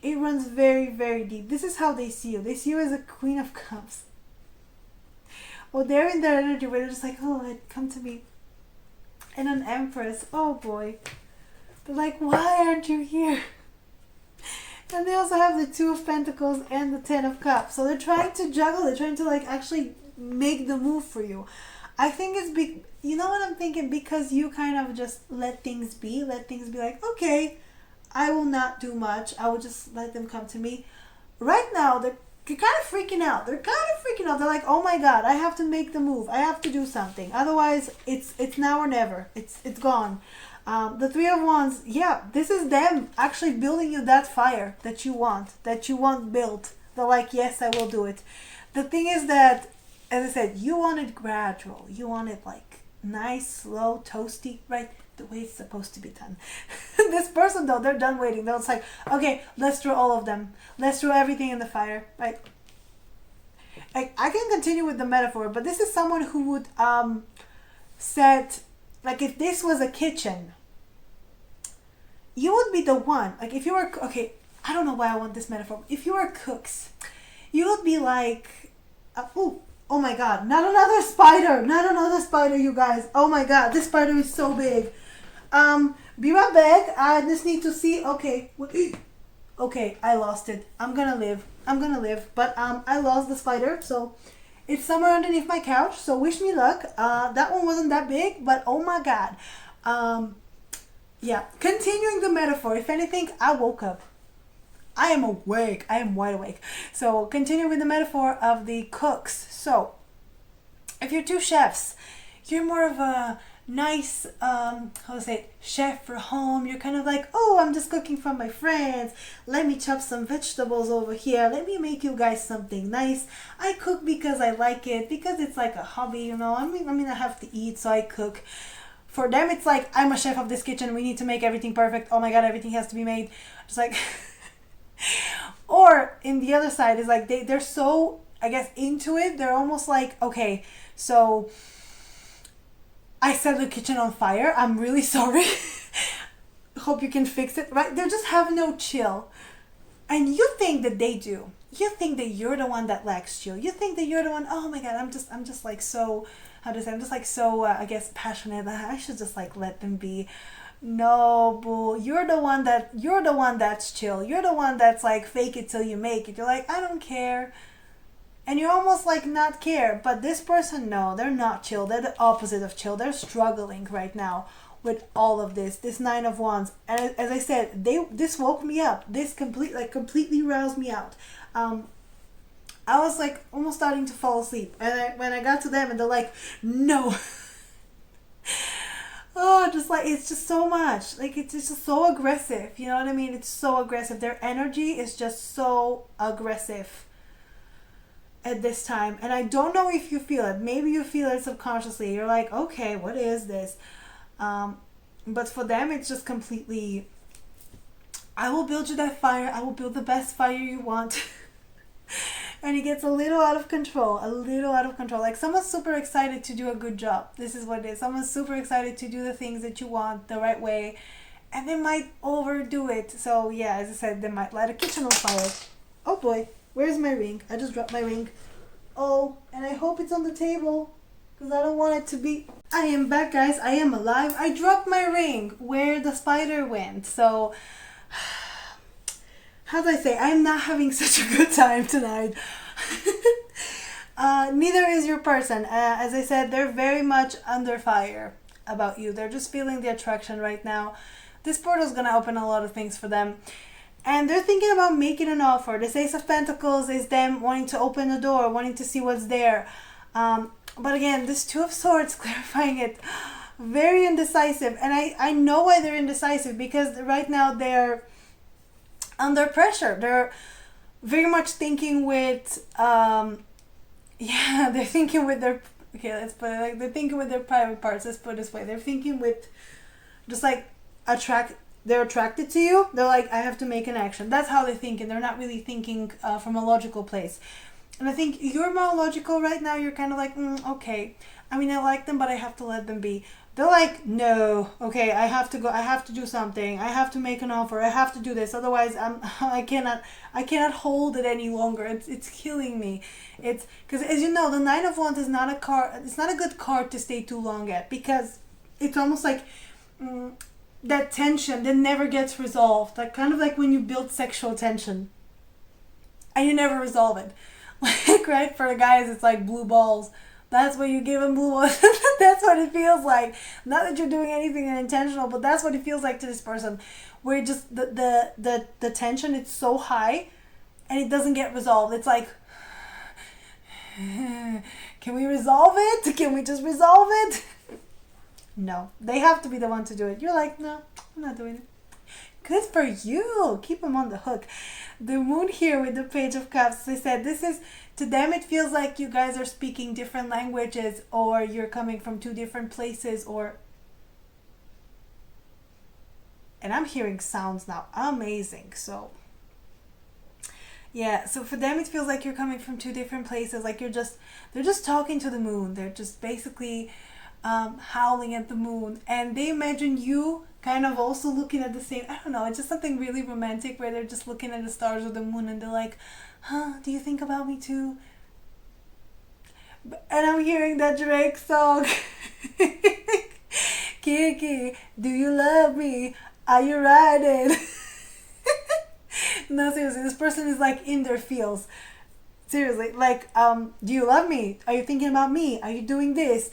It runs very, very deep. This is how they see you. They see you as a Queen of Cups. Or they're in their energy where they're just like, oh, come to me. And an Empress, oh boy. They're like, why aren't you here? And they also have the Two of Pentacles and the Ten of Cups. So they're trying to juggle. They're trying to like actually make the move for you. I think it's big. You know what I'm thinking? Because you kind of just let things be. Let things be like, okay, I will not do much. I will just let them come to me. Right now, they're kind of freaking out. They're like, oh my God, I have to make the move. I have to do something. Otherwise, it's now or never. It's gone. The Three of Wands, yeah, this is them actually building you that fire that you want built. They're like, yes, I will do it. The thing is that, as I said, you want it gradual. You want it like nice, slow, toasty, right? The way it's supposed to be done. This person though, they're done waiting. They're just like, okay, let's throw all of them. Let's throw everything in the fire, right? I can continue with the metaphor, but this is someone who would set, like if this was a kitchen, you would be the one, like if you were, okay, I don't know why I want this metaphor. If you were cooks, you would be like, oh my God, not another spider, you guys. Oh my God, this spider is so big. Be right back. I just need to see, okay, I lost it. I'm gonna live, but I lost the spider, so it's somewhere underneath my couch, so wish me luck. That one wasn't that big, but oh my God. Yeah, continuing the metaphor, if anything, I woke up. I am awake. I am wide awake. So continue with the metaphor of the cooks. So if you're two chefs, you're more of a nice, chef for home. You're kind of like, oh, I'm just cooking for my friends. Let me chop some vegetables over here. Let me make you guys something nice. I cook because I like it, because it's like a hobby, you know. I mean, I have to eat, so I cook. For them, it's like, I'm a chef of this kitchen. We need to make everything perfect. Oh my God, everything has to be made. Just like, or in the other side is like, they're so, I guess, into it. They're almost like, okay, so I set the kitchen on fire. I'm really sorry. Hope you can fix it, right? They just have no chill. And you think that they do. You think that you're the one that lacks chill. You think that you're the one, oh my God, I'm just like so, how to say, I'm just like so, I guess, passionate. I should just like let them be. No, boo. You're the one that's chill. You're the one that's like fake it till you make it. You're like, I don't care. And you're almost like not care. But this person, no, they're not chill. They're the opposite of chill. They're struggling right now with all of this Nine of Wands. And as I said, this woke me up. This completely roused me out. I was like almost starting to fall asleep. And when I got to them and they're like, no. Oh, just like, it's just so much. Like, it's just so aggressive. You know what I mean? It's so aggressive. Their energy is just so aggressive at this time. And I don't know if you feel it. Maybe you feel it subconsciously. You're like, okay, what is this? But for them, it's just completely, I will build you that fire. I will build the best fire you want. And it gets a little out of control. Like someone's super excited to do a good job. This is what it is. Someone's super excited to do the things that you want the right way. And they might overdo it. So yeah, as I said, they might light a kitchen on fire. Oh boy, where's my ring? I just dropped my ring. Oh, and I hope it's on the table, because I don't want it to be... I am back, guys. I am alive. I dropped my ring where the spider went. So... how do I say? I'm not having such a good time tonight. Neither is your person. As I said, they're very much under fire about you. They're just feeling the attraction right now. This portal is going to open a lot of things for them. And they're thinking about making an offer. This Ace of Pentacles is them wanting to open the door, wanting to see what's there. But again, this Two of Swords, clarifying it, very indecisive. And I know why they're indecisive, because right now they're under pressure. They're very much thinking with, they're thinking with their, okay, let's put it like, they're thinking with their private parts. Let's put it this way. They're thinking with just like they're attracted to you. They're like, I have to make an action. That's how they're thinking. They're not really thinking from a logical place. And I think you're more logical right now. You're kind of like, okay, I mean, I like them, but I have to let them be. They're like, no, okay, I have to go, I have to do something, I have to make an offer, I have to do this, otherwise I cannot hold it any longer. It's killing me. It's because, as you know, the Nine of Wands is not a card, it's not a good card to stay too long at, because it's almost like that tension that never gets resolved, like kind of like when you build sexual tension and you never resolve it. Like, right, for the guys it's like blue balls. That's what you give them, blue balls. That's what it feels like. Not that you're doing anything intentional, but that's what it feels like to this person, where just the tension, it's so high and it doesn't get resolved. It's like, can we resolve it? Can we just resolve it? No, they have to be the one to do it. You're like, no, I'm not doing it. Good for you. Keep them on the hook. The moon here with the Page of Cups, they said this is, to them it feels like you guys are speaking different languages, or you're coming from two different places, or, and I'm hearing sounds now, amazing. So yeah, so for them it feels like you're coming from two different places, like they're just talking to the moon. They're just basically howling at the moon, and they imagine you kind of also looking at the same, I don't know, it's just something really romantic where they're just looking at the stars or the moon and they're like, huh, do you think about me too? And I'm hearing that Drake song. Kiki, do you love me? Are you riding? No, seriously, this person is like in their feels. Seriously, like, do you love me? Are you thinking about me? Are you doing this?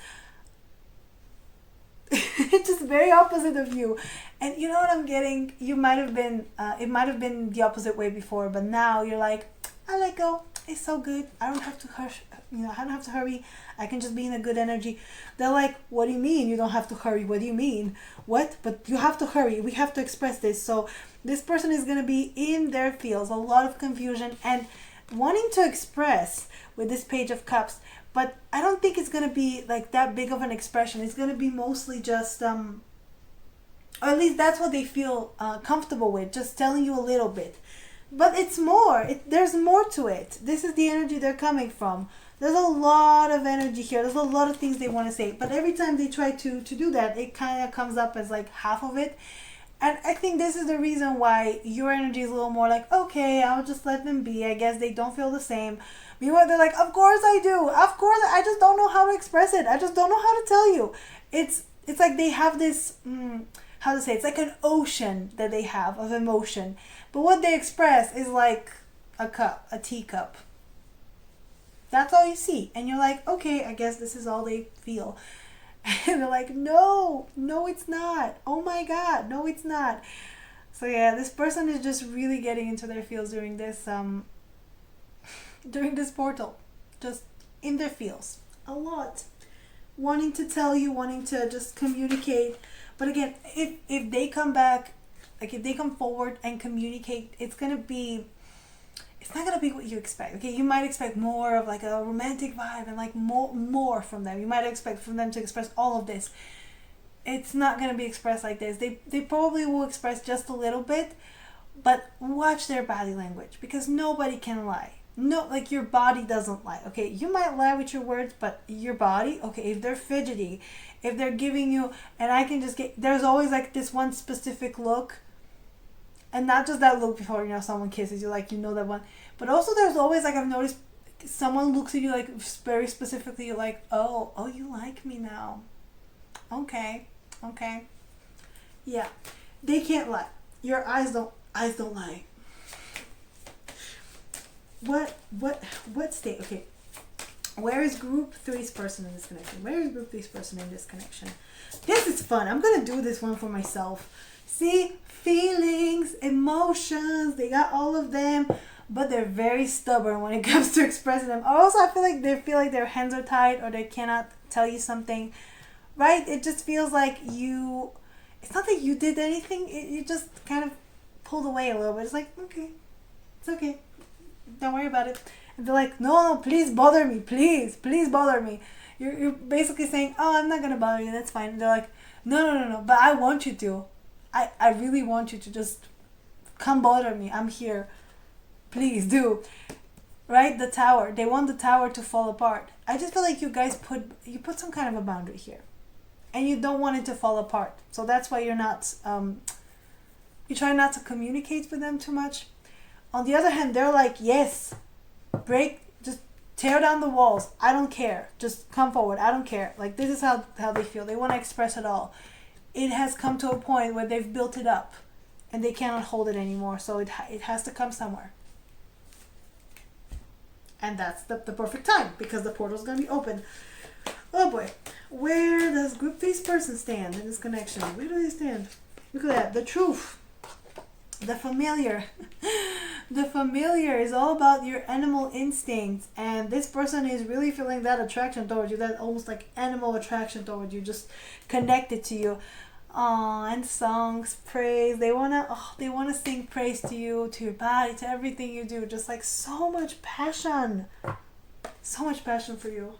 It's just very opposite of you. And you know what I'm getting? You might have been, it might have been the opposite way before, but now you're like, I let go. It's so good. I don't have to hush, I don't have to hurry. I can just be in a good energy. They're like, what do you mean you don't have to hurry? What do you mean? What? But you have to hurry. We have to express this. So this person is going to be in their feels, a lot of confusion and wanting to express with this Page of Cups. But I don't think it's going to be like that big of an expression. It's going to be mostly just, or at least that's what they feel comfortable with, just telling you a little bit. But it's more. There's more to it. This is the energy they're coming from. There's a lot of energy here. There's a lot of things they want to say. But every time they try to do that, it kind of comes up as like half of it. And I think this is the reason why your energy is a little more like, okay, I'll just let them be. I guess they don't feel the same. Meanwhile, they're like, of course I do. Of course, I just don't know how to express it. I just don't know how to tell you. It's like they have this, how to say, it's like an ocean that they have of emotion. But what they express is like a cup, a teacup. That's all you see. And you're like, okay, I guess this is all they feel. And they're like, no, it's not. Oh my God, no, it's not. So yeah, this person is just really getting into their feels during this portal. Just in their feels. A lot. Wanting to tell you, wanting to just communicate. But again, if they come back, like if they come forward and communicate, it's not gonna be what you expect. Okay, you might expect more of like a romantic vibe and like more from them. You might expect from them to express all of this. It's not gonna be expressed like this. They probably will express just a little bit, but watch their body language, because nobody can lie. No, like your body doesn't lie. Okay, you might lie with your words, but your body, okay, if they're fidgety, if they're giving you, and I can just get, there's always like this one specific look. And not just that look before, someone kisses you, like, that one. But also there's always, like, I've noticed someone looks at you, like, very specifically, like, oh, you like me now. Okay. Yeah. They can't lie. Your eyes don't lie. What state? Okay. Where is group 3's person in this connection? Where is group 3's person in this connection? This is fun. I'm going to do this one for myself. See, feelings, emotions, they got all of them, but they're very stubborn when it comes to expressing them. Also, I feel like their hands are tied, or they cannot tell you something, right? It just feels like it's not that you did anything, you just kind of pulled away a little bit. It's like, okay, it's okay, don't worry about it. And they're like, no, please bother me, please bother me. You're basically saying, oh, I'm not gonna bother you, that's fine. And they're like, no, but I want you to. I really want you to just come bother me. I'm here. Please do. Right? The tower. They want the tower to fall apart. I just feel like you guys put some kind of a boundary here. and you don't want it to fall apart. So that's why you're not, you try not to communicate with them too much. On the other hand, they're like, yes, just tear down the walls. I don't care. Just come forward. I don't care. Like, this is how they feel. They want to express it all. It has come to a point where they've built it up and they cannot hold it anymore. So it has to come somewhere. And that's the perfect time, because the portal is going to be open. Oh boy. Where does group face person stand in this connection? Where do they stand? Look at that. The truth. The familiar. The familiar is all about your animal instincts, and this person is really feeling that attraction towards you, that almost like animal attraction towards you, just connected to you. And songs, praise. They wanna sing praise to you, to your body, to everything you do. Just like so much passion. So much passion for you.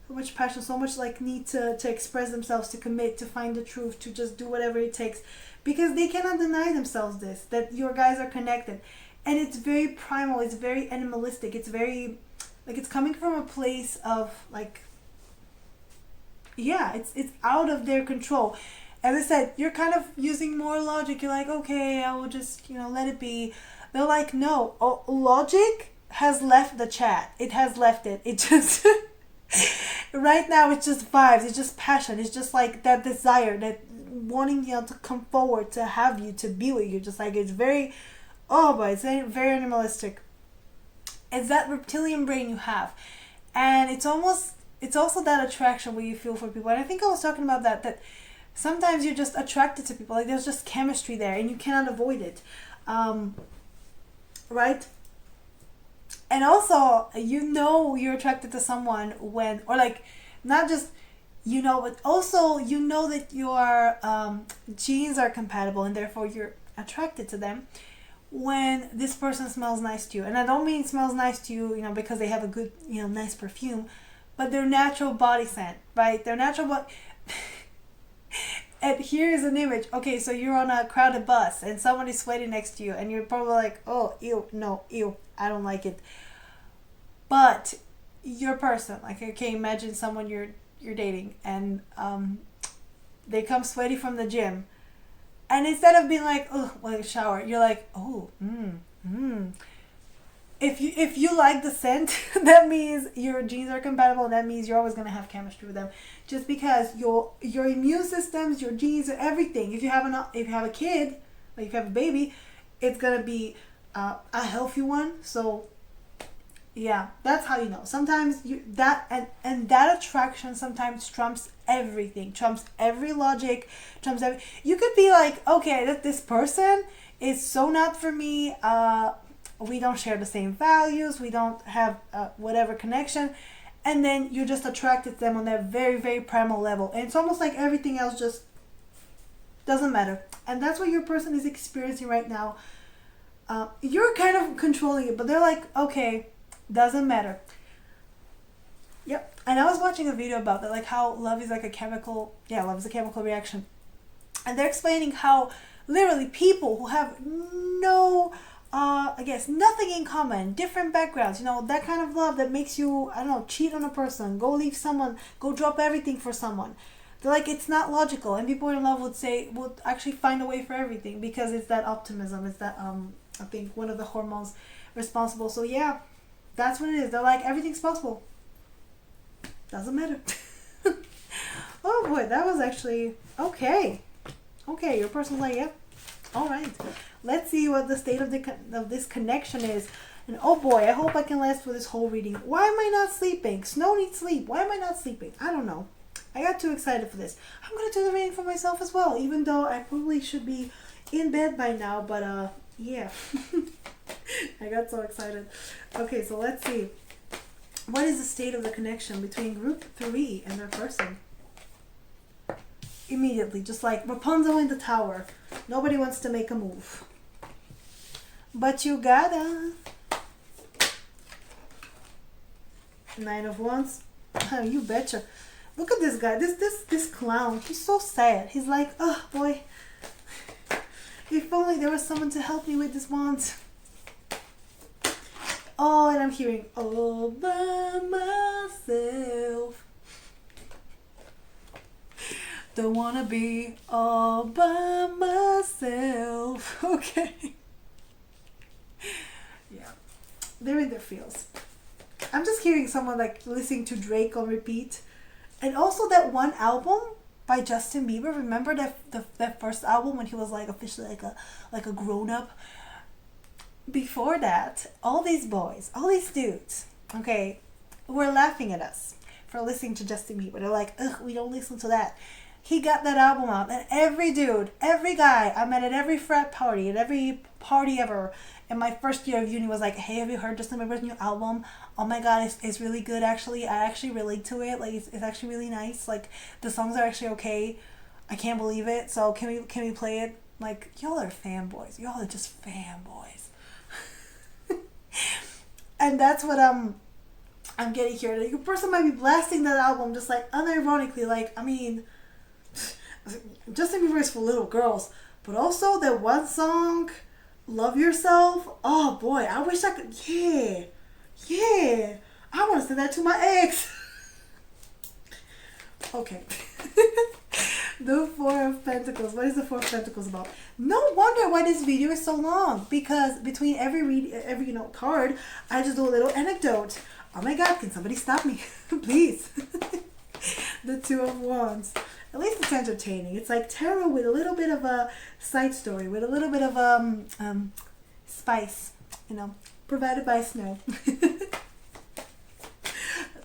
So much passion, so much like need to express themselves, to commit, to find the truth, to just do whatever it takes. Because they cannot deny themselves this, that your guys are connected. And it's very primal, it's very animalistic, it's very, like, it's coming from a place of like, yeah, it's out of their control. As I said, you're kind of using more logic. You're like, okay, I will just, let it be. They're like, no, logic has left the chat. It has left it. It just, right now it's just vibes. It's just passion. It's just like that desire, that wanting, to come forward, to have you, to be with you. Just like, it's very, oh boy, it's very animalistic. It's that reptilian brain you have. And it's also that attraction where you feel for people. And I think I was talking about that sometimes you're just attracted to people. Like, there's just chemistry there and you cannot avoid it. Right? And also, you're attracted to someone when, or like, not just, but also that your genes are compatible and therefore you're attracted to them when this person smells nice to you. And I don't mean smells nice to you, because they have a good, nice perfume, but their natural body scent, right? Their natural body. And here is an image. Okay, so you're on a crowded bus and someone is sweating next to you and you're probably like, oh, ew, no, ew, I don't like it. But your person, like, okay, imagine someone you're dating and they come sweaty from the gym, and instead of being like, oh, like shower, you're like, oh, If you like the scent, that means your genes are compatible. That means you're always gonna have chemistry with them, just because your immune systems, your genes, everything. If you have a kid, like if you have a baby, it's gonna be a healthy one. So yeah, that's how you know. Sometimes that attraction sometimes trumps everything, trumps every logic, trumps every. You could be like, okay, that this person is so not for me. We don't share the same values. We don't have whatever connection, and then you're just attracted to them on that very, very primal level, and it's almost like everything else just doesn't matter. And that's what your person is experiencing right now. You're kind of controlling it, but they're like, okay, doesn't matter. Yep. And I was watching a video about that, like how love is like a chemical. Yeah, love is a chemical reaction, and they're explaining how literally people who have no, I guess, nothing in common, different backgrounds, that kind of love that makes you, I don't know, cheat on a person, go leave someone, go drop everything for someone. They're like, it's not logical. And people in love would actually find a way for everything, because it's that optimism. It's that, I think, one of the hormones responsible. So yeah, that's what it is. They're like, everything's possible. Doesn't matter. Oh boy, that was actually, okay. Okay, your person's like, yep. All right. Let's see what the state of this connection is. And oh boy, I hope I can last for this whole reading. Why am I not sleeping? Snow needs sleep. Why am I not sleeping? I don't know. I got too excited for this. I'm going to do the reading for myself as well, even though I probably should be in bed by now. But yeah. I got so excited. Okay, so let's see. What is the state of the connection between group 3 and their person? Immediately, just like Rapunzel in the tower. Nobody wants to make a move. But you gotta. 9 of Wands. You betcha. Look at this guy. This clown. He's so sad. He's like, oh boy. If only there was someone to help me with this wands. Oh, and I'm hearing all by myself. Don't wanna be all by myself. Okay. Yeah. They're in their feels. I'm just hearing someone like listening to Drake on repeat. And also that one album by Justin Bieber. Remember that first album when he was like officially like a grown up? Before that, all these boys, all these dudes, okay, were laughing at us for listening to Justin Bieber. They're like, ugh, we don't listen to that. He got that album out, and every dude, every guy I met at every frat party, at every party ever, in my first year of uni was like, hey, have you heard Justin Bieber's new album? Oh my god, it's really good actually. I actually relate to it. Like it's actually really nice. Like the songs are actually okay. I can't believe it. So can we play it? Like y'all are fanboys. Y'all are just fanboys. And that's what I'm getting here. Like, a person might be blasting that album just like unironically. Like I mean, Justin Bieber is for little girls, but also that one song, "Love Yourself." Oh boy, I wish I could. Yeah, yeah. I want to send that to my ex. Okay. The Four of Pentacles. What is the Four of Pentacles about? No wonder why this video is so long. Because between every card, I just do a little anecdote. Oh my God! Can somebody stop me, please? The Two of Wands. At least it's entertaining. It's like tarot with a little bit of a side story, with a little bit of spice, provided by snow.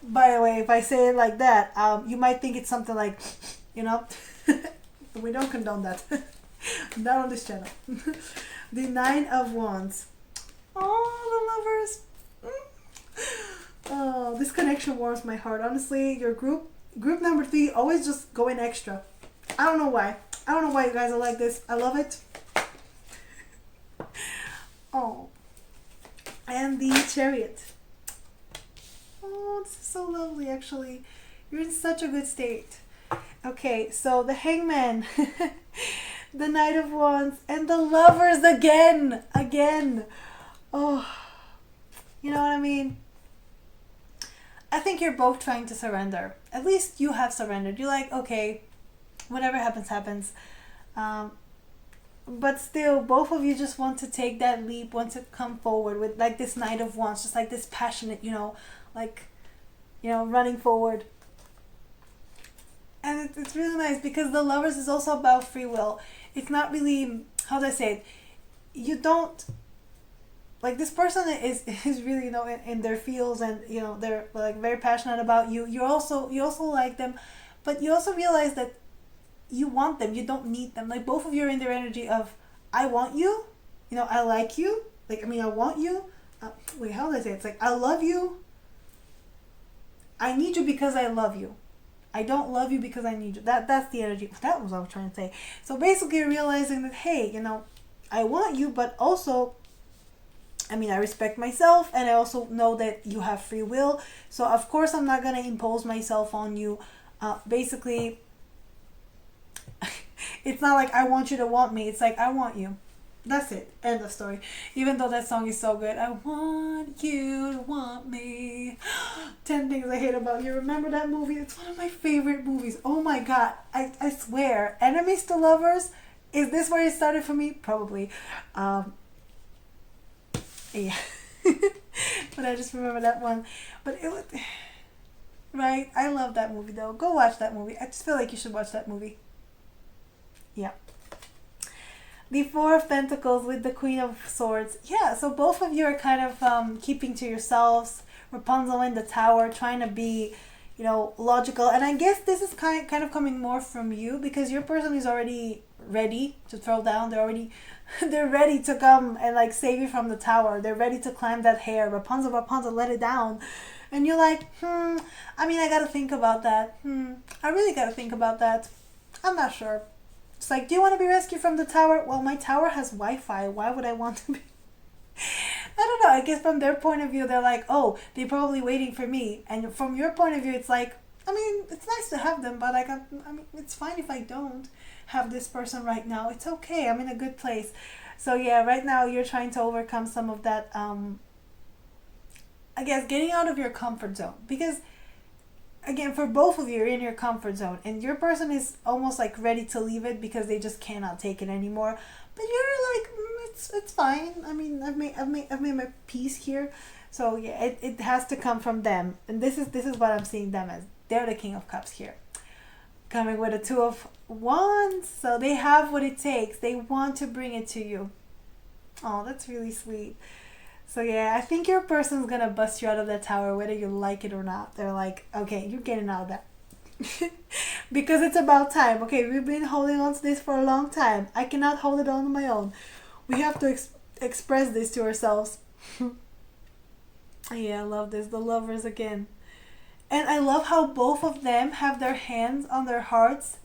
By the way, if I say it like that, you might think it's something like, we don't condone that. Not on this channel. The Nine of Wands. Oh, the lovers. Oh, this connection warms my heart. Honestly, your group number 3 always just going extra. I don't know why. I don't know why you guys are like this. I love it. Oh. And the Chariot. Oh, this is so lovely, actually. You're in such a good state. Okay, so the Hangman, the Knight of Wands, and the Lovers again. Oh, you know what I mean? I think you're both trying to surrender. At least you have surrendered. You're like, okay, whatever happens, happens. But still, both of you just want to take that leap, want to come forward with like this Knight of Wands, just like this passionate, running forward. And it's really nice because the Lovers is also about free will. It's not really, how do I say it? You don't, like this person is really, in their fields, and, they're like very passionate about you. You also like them, but you also realize that you want them. You don't need them. Like both of you are in their energy of, I want you, I like you. Like, I want you. Wait, how do I say it? It's like, I love you. I need you because I love you. I don't love you because I need you. That's the energy. That was what I was trying to say. So basically realizing that, hey, I want you, but also, I respect myself, and I also know that you have free will. So of course I'm not going to impose myself on you. Basically, it's not like I want you to want me. It's like I want you. That's it. End of story. Even though that song is so good. I want you to want me. 10 Things I Hate About You. Remember that movie? It's one of my favorite movies. Oh my God. I swear. Enemies to Lovers. Is this where it started for me? Probably. Yeah. But I just remember that one. But it was... Right? I love that movie though. Go watch that movie. I just feel like you should watch that movie. Yeah. The Four of Pentacles with the Queen of Swords. Yeah, so both of you are kind of keeping to yourselves. Rapunzel in the tower, trying to be, logical. And I guess this is kind of coming more from you, because your person is already ready to throw down. They're ready to come and like save you from the tower. They're ready to climb that hair. Rapunzel, let it down. And you're like, I gotta think about that. I really gotta think about that. I'm not sure. It's like, do you want to be rescued from the tower? Well, my tower has Wi-Fi. Why would I want to be? I don't know. I guess from their point of view, they're like, oh, they're probably waiting for me. And from your point of view, it's like, it's nice to have them, but like, it's fine if I don't have this person right now. It's okay. I'm in a good place. So yeah, right now you're trying to overcome some of that, I guess, getting out of your comfort zone. Because again, for both of you, you're in your comfort zone, and your person is almost like ready to leave it because they just cannot take it anymore. But you're like, it's fine. I mean, I've made my peace here. So yeah, it has to come from them, and this is what I'm seeing them as. They're the King of Cups here, coming with a Two of Wands. So they have what it takes. They want to bring it to you. Oh, that's really sweet. So yeah, I think your person's gonna bust you out of that tower whether you like it or not. They're like, okay, you're getting out of that. Because it's about time. Okay, we've been holding on to this for a long time. I cannot hold it on my own. We have to express this to ourselves. Yeah, I love this. The lovers again. And I love how both of them have their hands on their hearts.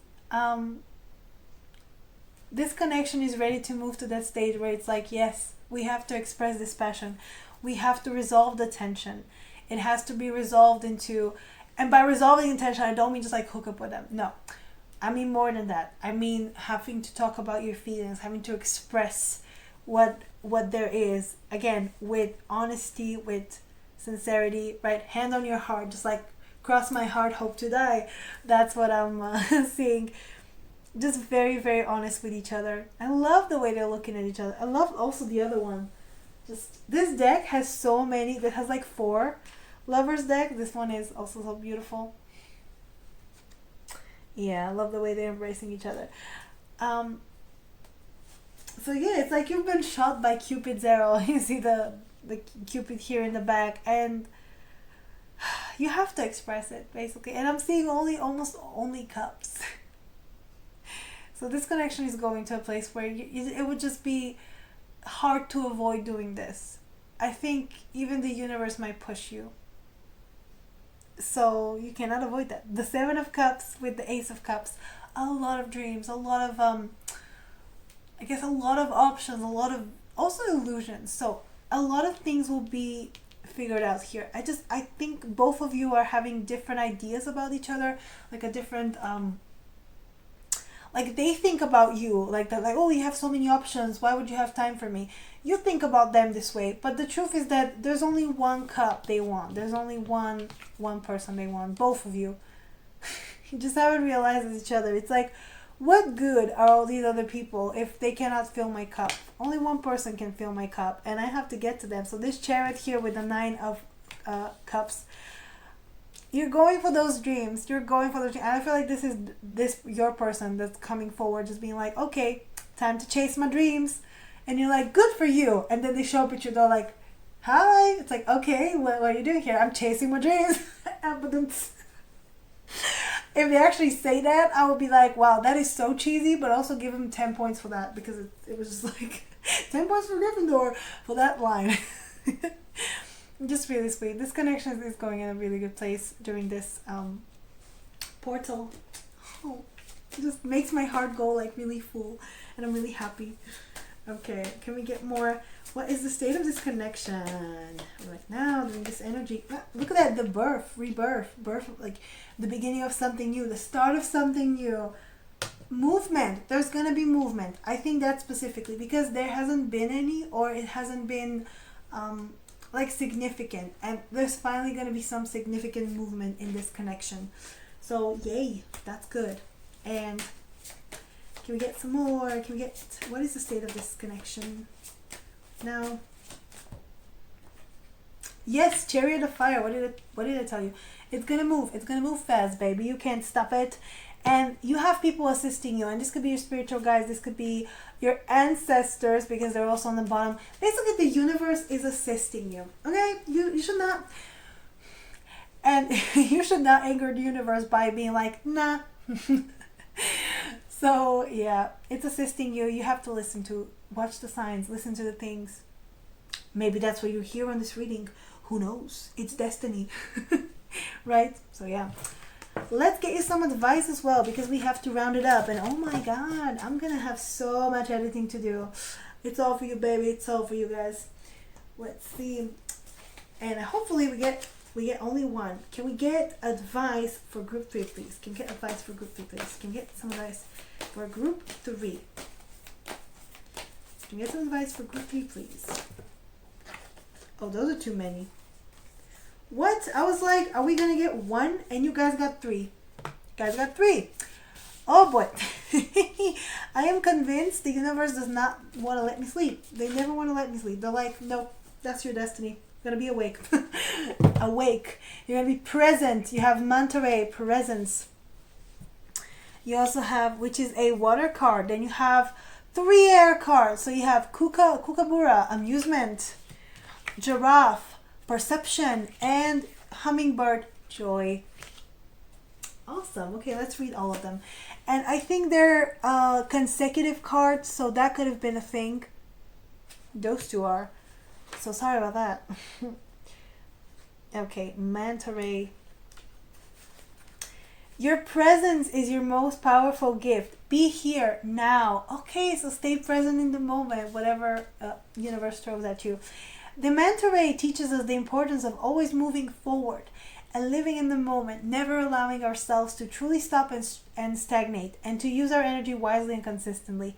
This connection is ready to move to that stage where it's like, yes, we have to express this passion. We have to resolve the tension. It has to be resolved into, and by resolving the tension, I don't mean just like hook up with them. No, I mean more than that. I mean having to talk about your feelings, having to express what there is, again, with honesty, with sincerity, right? Hand on your heart, just like cross my heart, hope to die. That's what I'm seeing. Just very, very honest with each other. I love the way they're looking at each other. I love also the other one. Just this deck has so many. That has like 4 lovers deck. This one is also so beautiful. Yeah, I love the way they're embracing each other. So yeah, it's like you've been shot by Cupid's arrow. You see the Cupid here in the back, and you have to express it basically. And I'm seeing almost only cups. So this connection is going to a place where it would just be hard to avoid doing this. I think even the universe might push you. So you cannot avoid that. The 7 of Cups with the Ace of Cups. A lot of dreams, a lot of, I guess a lot of options, a lot of also illusions. So a lot of things will be figured out here. I think both of you are having different ideas about each other, like a different, like they think about you like that, like, oh, you have so many options, why would you have time for me? You think about them this way, but the truth is that there's only one cup they want. There's only one person they want, both of you. You just haven't realized each other. It's like, what good are all these other people if they cannot fill my cup? Only one person can fill my cup, and I have to get to them. So this Chariot here with the 9 of Cups, you're going for those dreams. You're going for those dreams. And I feel like this is your person that's coming forward, just being like, okay, time to chase my dreams. And you're like, good for you. And then they show up at you, they're like, hi. It's like, okay, what are you doing here? I'm chasing my dreams. If they actually say that, I would be like, wow, that is so cheesy, but also give them 10 points for that, because it was just like 10 points for Gryffindor for that line. Just really sweet. This connection is going in a really good place during this portal. Oh, it just makes my heart go like really full, and I'm really happy. Okay, can we get more? What is the state of this connection right now during this energy? Look at that, the birth, rebirth, birth, like the beginning of something new, the start of something new. Movement. There's going to be movement. I think that specifically because there hasn't been any, or it hasn't been like significant, and there's finally going to be some significant movement in this connection. So yay, that's good. And can we get some more? Can we get, what is the state of this connection now? Yes, Chariot of Fire. What did I tell you? It's gonna move. It's gonna move fast, baby. You can't stop it. And you have people assisting you, and this could be your spiritual guides, this could be your ancestors, because they're also on the bottom. Basically, the universe is assisting you. Okay? You should not, and you should not anger the universe by being like, nah. So yeah, it's assisting you. You have to listen to, watch the signs, listen to the things. Maybe that's what you're here on this reading. Who knows? It's destiny. Right? So yeah. Let's get you some advice as well, because we have to round it up. And oh my god, I'm gonna have so much editing to do. It's all for you, baby. It's all for you guys. Let's see. And hopefully we get only one. Can we get advice for group 3, please? Can we get advice for group 3, please? Can we get some advice for group 3? Can we get some advice for group 3, please? Oh, those are too many. What? I was like, are we gonna get one? And you guys got three. You guys got three. Oh boy. I am convinced the universe does not want to let me sleep. They never want to let me sleep. They're like, no, that's your destiny. You're gonna be awake. Awake. You're gonna be present. You have manta ray, presence. You also have, which is a water card. Then you have three air cards. So you have kookaburra, amusement, giraffe, perception, and hummingbird, joy. Awesome. Okay, let's read all of them. And I think they're consecutive cards, so that could have been a thing. Those two are. So sorry about that. Okay, manta ray. Your presence is your most powerful gift. Be here now. Okay, so stay present in the moment, whatever universe throws at you. The manta ray teaches us the importance of always moving forward and living in the moment, never allowing ourselves to truly stop and stagnate, and to use our energy wisely and consistently.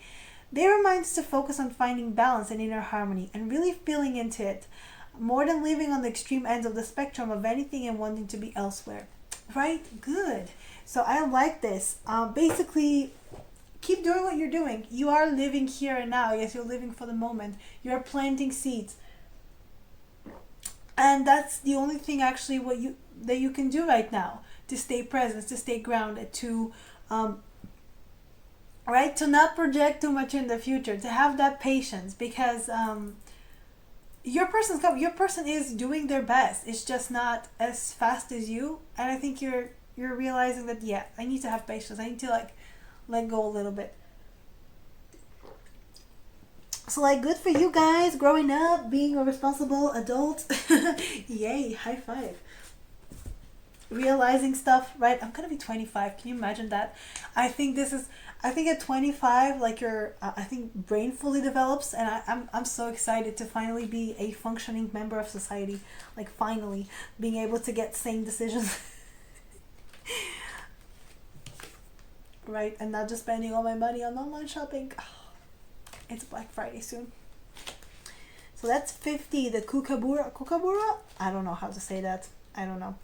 They remind us to focus on finding balance and inner harmony and really feeling into it, more than living on the extreme ends of the spectrum of anything and wanting to be elsewhere. Right? Good. So I like this. Basically, keep doing what you're doing. You are living here and now. Yes, you're living for the moment. You're planting seeds. And that's the only thing actually that you can do right now, to stay present, to stay grounded, to right, to not project too much in the future, to have that patience, because your person is doing their best. It's just not as fast as you, and I think you're realizing that, yeah, I need to have patience. I need to like let go a little bit. So like, good for you guys, growing up, being a responsible adult. Yay, high five. Realizing stuff, right? I'm gonna be 25. Can you imagine that? I think at 25, like I think brain fully develops, and I'm so excited to finally be a functioning member of society. Like finally being able to get sane decisions. Right, and not just spending all my money on online shopping. It's Black Friday soon. So that's 50. The kookaburra? I don't know how to say that. I don't know.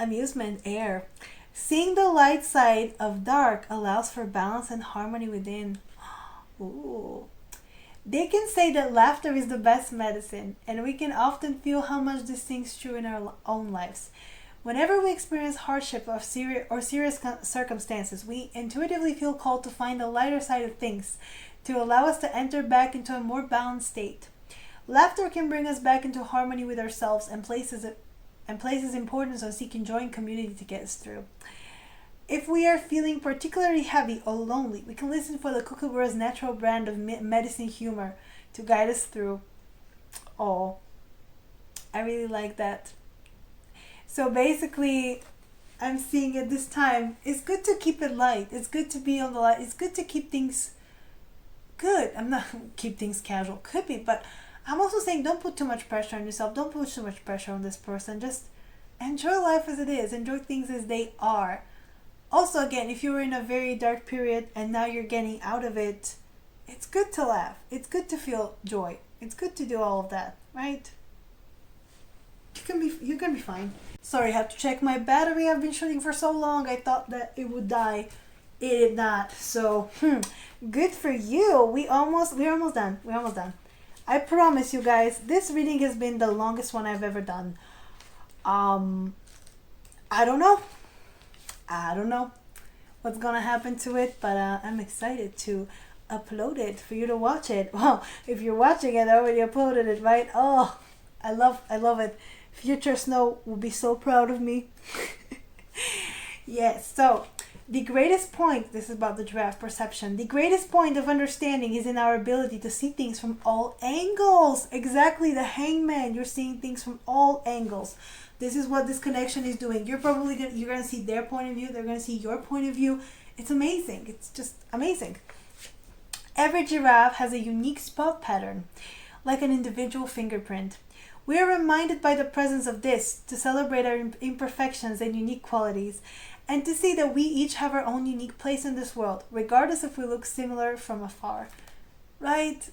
Amusement, air. Seeing the light side of dark allows for balance and harmony within. Ooh. They can say that laughter is the best medicine, and we can often feel how much this thing's true in our own lives. Whenever we experience hardship or serious circumstances, we intuitively feel called to find the lighter side of things, to allow us to enter back into a more balanced state. Laughter can bring us back into harmony with ourselves and places importance on seeking joy and community to get us through. If we are feeling particularly heavy or lonely, we can listen for the kookaburra's natural brand of medicine humor to guide us through. Oh, I really like that. So basically, I'm seeing at this time, it's good to keep it light. It's good to be on the light. It's good to keep things good. I'm not keep things casual. Could be, but I'm also saying don't put too much pressure on yourself. Don't put too much pressure on this person. Just enjoy life as it is. Enjoy things as they are. Also, again, if you were in a very dark period and now you're getting out of it, it's good to laugh. It's good to feel joy. It's good to do all of that, right? You're gonna be fine. Sorry, I have to check my battery. I've been shooting for so long. I thought that it would die. It did not. So, good for you. We're almost done. We're almost done. I promise you guys, this reading has been the longest one I've ever done. I don't know what's gonna happen to it, but I'm excited to upload it for you to watch it. Well, if you're watching it, I already uploaded it, right? Oh, I love it. Future Snow will be so proud of me. Yes, so the greatest point, this is about the giraffe perception, the greatest point of understanding is in our ability to see things from all angles. Exactly, the hangman, you're seeing things from all angles. This is what this connection is doing. You're gonna see their point of view, they're gonna see your point of view. It's amazing. It's just amazing. Every giraffe has a unique spot pattern, like an individual fingerprint. We are reminded by the presence of this to celebrate our imperfections and unique qualities, and to see that we each have our own unique place in this world, regardless if we look similar from afar. Right?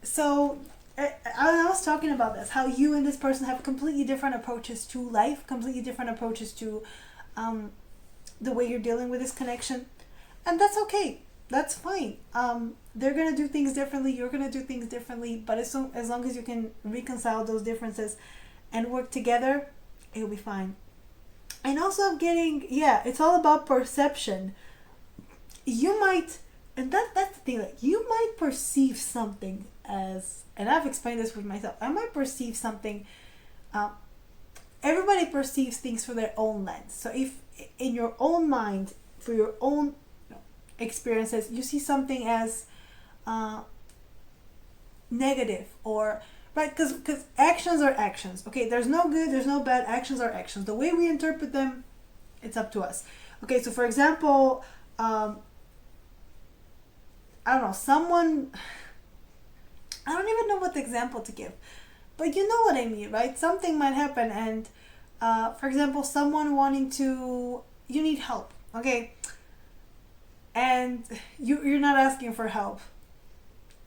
So I was talking about this, how you and this person have completely different approaches to life, completely different approaches to the way you're dealing with this connection. And that's okay. That's fine. They're going to do things differently. You're going to do things differently. But as long as you can reconcile those differences and work together, it'll be fine. And also it's all about perception. You might, and that's the thing, like you might perceive something as, and I've explained this with myself, I might perceive something, everybody perceives things through their own lens. So if in your own mind, for your own experiences, you see something as negative, or right, because actions are actions. Okay, there's no good, there's no bad. Actions are actions. The way we interpret them, it's up to us. Okay, so for example, I don't know, someone, I don't even know what example to give, but you know what I mean, right? Something might happen, and for example, someone you need help, okay, and you're not asking for help.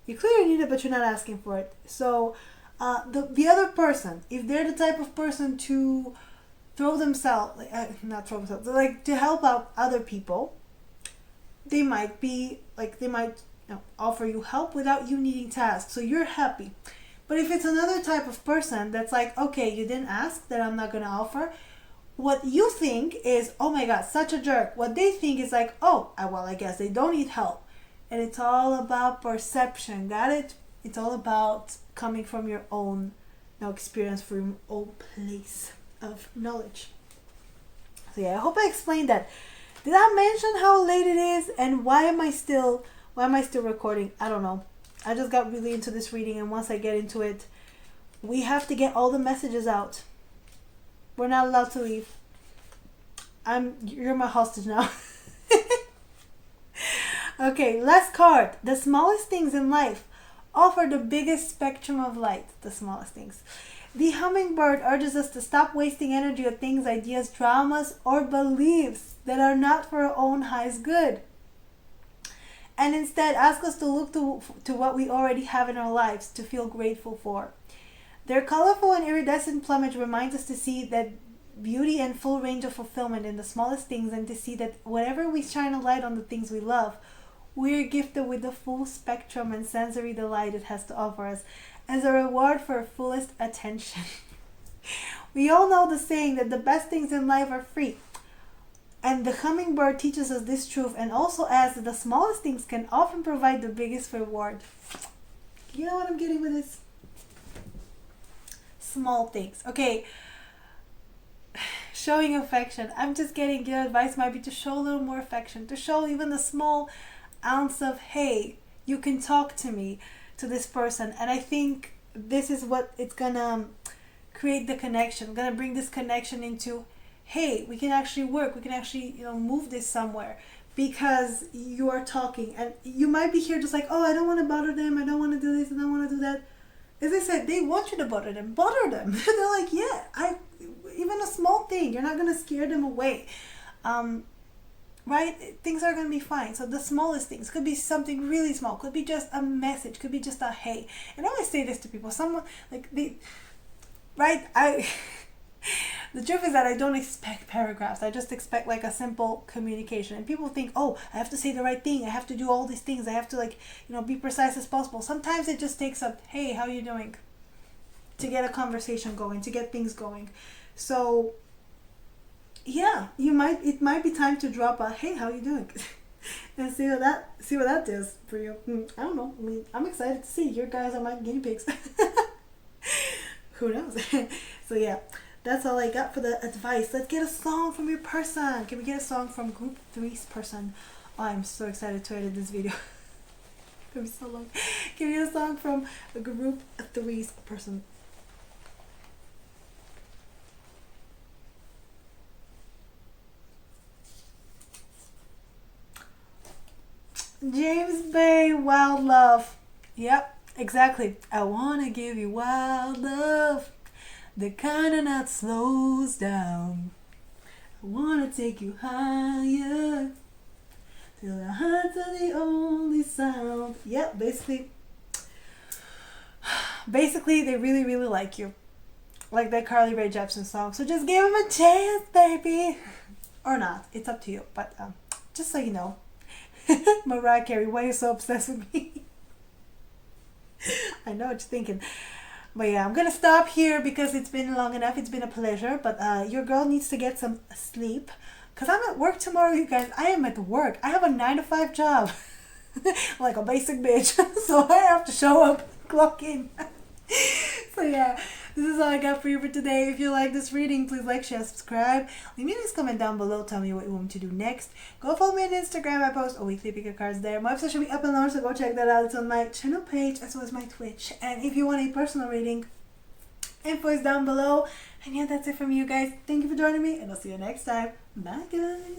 You clearly need it, but you're not asking for it. So the other person, if they're the type of person to not throw themselves, like to help out other people, they might offer you help without you needing to ask. So you're happy. But if it's another type of person that's like, okay, you didn't ask, then I'm not going to offer. What you think is, oh my God, such a jerk. What they think is like, oh, well, I guess they don't need help. And it's all about perception. Got it? It's all about coming from your own experience, from your own place of knowledge. So yeah, I hope I explained that. Did I mention how late it is and why am I still recording? I don't know. I just got really into this reading, and once I get into it, we have to get all the messages out. We're not allowed to leave. You're my hostage now. Okay, last card. The smallest things in life offer the biggest spectrum of light. The smallest things. The hummingbird urges us to stop wasting energy on things, ideas, dramas, or beliefs that are not for our own highest good, and instead ask us to look to what we already have in our lives to feel grateful for. Their colorful and iridescent plumage reminds us to see that beauty and full range of fulfillment in the smallest things, and to see that whenever we shine a light on the things we love, we're gifted with the full spectrum and sensory delight it has to offer us as a reward for our fullest attention. We all know the saying that the best things in life are free. And the hummingbird teaches us this truth, and also adds that the smallest things can often provide the biggest reward. You know what I'm getting with this? Small things. Okay. Showing affection. I'm just getting good advice might be to show a little more affection. To show even a small ounce of, hey, you can talk to me, to this person. And I think this is what it's gonna create the connection. Gonna bring this connection into, hey, we can actually work, we can actually move this somewhere, because you are talking. And you might be here just like, oh, I don't want to bother them, I don't want to do this, I don't want to do that. As I said, they want you to bother them. They're like, yeah, even a small thing, you're not going to scare them away, right? Things are going to be fine. So the smallest things could be something really small, could be just a message, could be just a hey. And I always say this to people, someone like the truth is that I don't expect paragraphs. I just expect like a simple communication. And people think, oh, I have to say the right thing, I have to do all these things, I have to be precise as possible. Sometimes it just takes a, hey, how you doing, to get a conversation going, to get things going. So yeah, it might be time to drop a, hey, how you doing? And see what that does for you. I don't know. I mean, I'm excited to see. Your guys are my guinea pigs. Who knows? So yeah, that's all I got for the advice. Let's get a song from your person. Can we get a song from Group 3's person? Oh, I'm so excited to edit this video. It's gonna be so long. Can we get a song from Group 3's person? James Bay, Wild Love. Yep, exactly. I wanna give you wild love, the kind of not slows down. I wanna take you higher, till our hearts are the only sound. Yep, basically. basically they really, really like you. Like that Carly Rae Jepsen song. So just give them a chance, baby. Or not. It's up to you. But just so you know. Mariah Carey, why are you so obsessed with me? I know what you're thinking. But yeah, I'm gonna stop here because it's been long enough. It's been a pleasure. But your girl needs to get some sleep. Because I'm at work tomorrow, you guys. I am at work. I have a 9 to 5 job. Like a basic bitch. So I have to show up, clock in. So yeah, this is all I got for you for today. If you like this reading, please like, share, subscribe. Leave me a nice comment down below. Tell me what you want me to do next. Go follow me on Instagram. I post a weekly pick of cards there. My website should be up and lower, so go check that out. It's on my channel page as well as my Twitch. And if you want a personal reading, info is down below. And yeah, that's it from you guys. Thank you for joining me, and I'll see you next time. Bye, guys.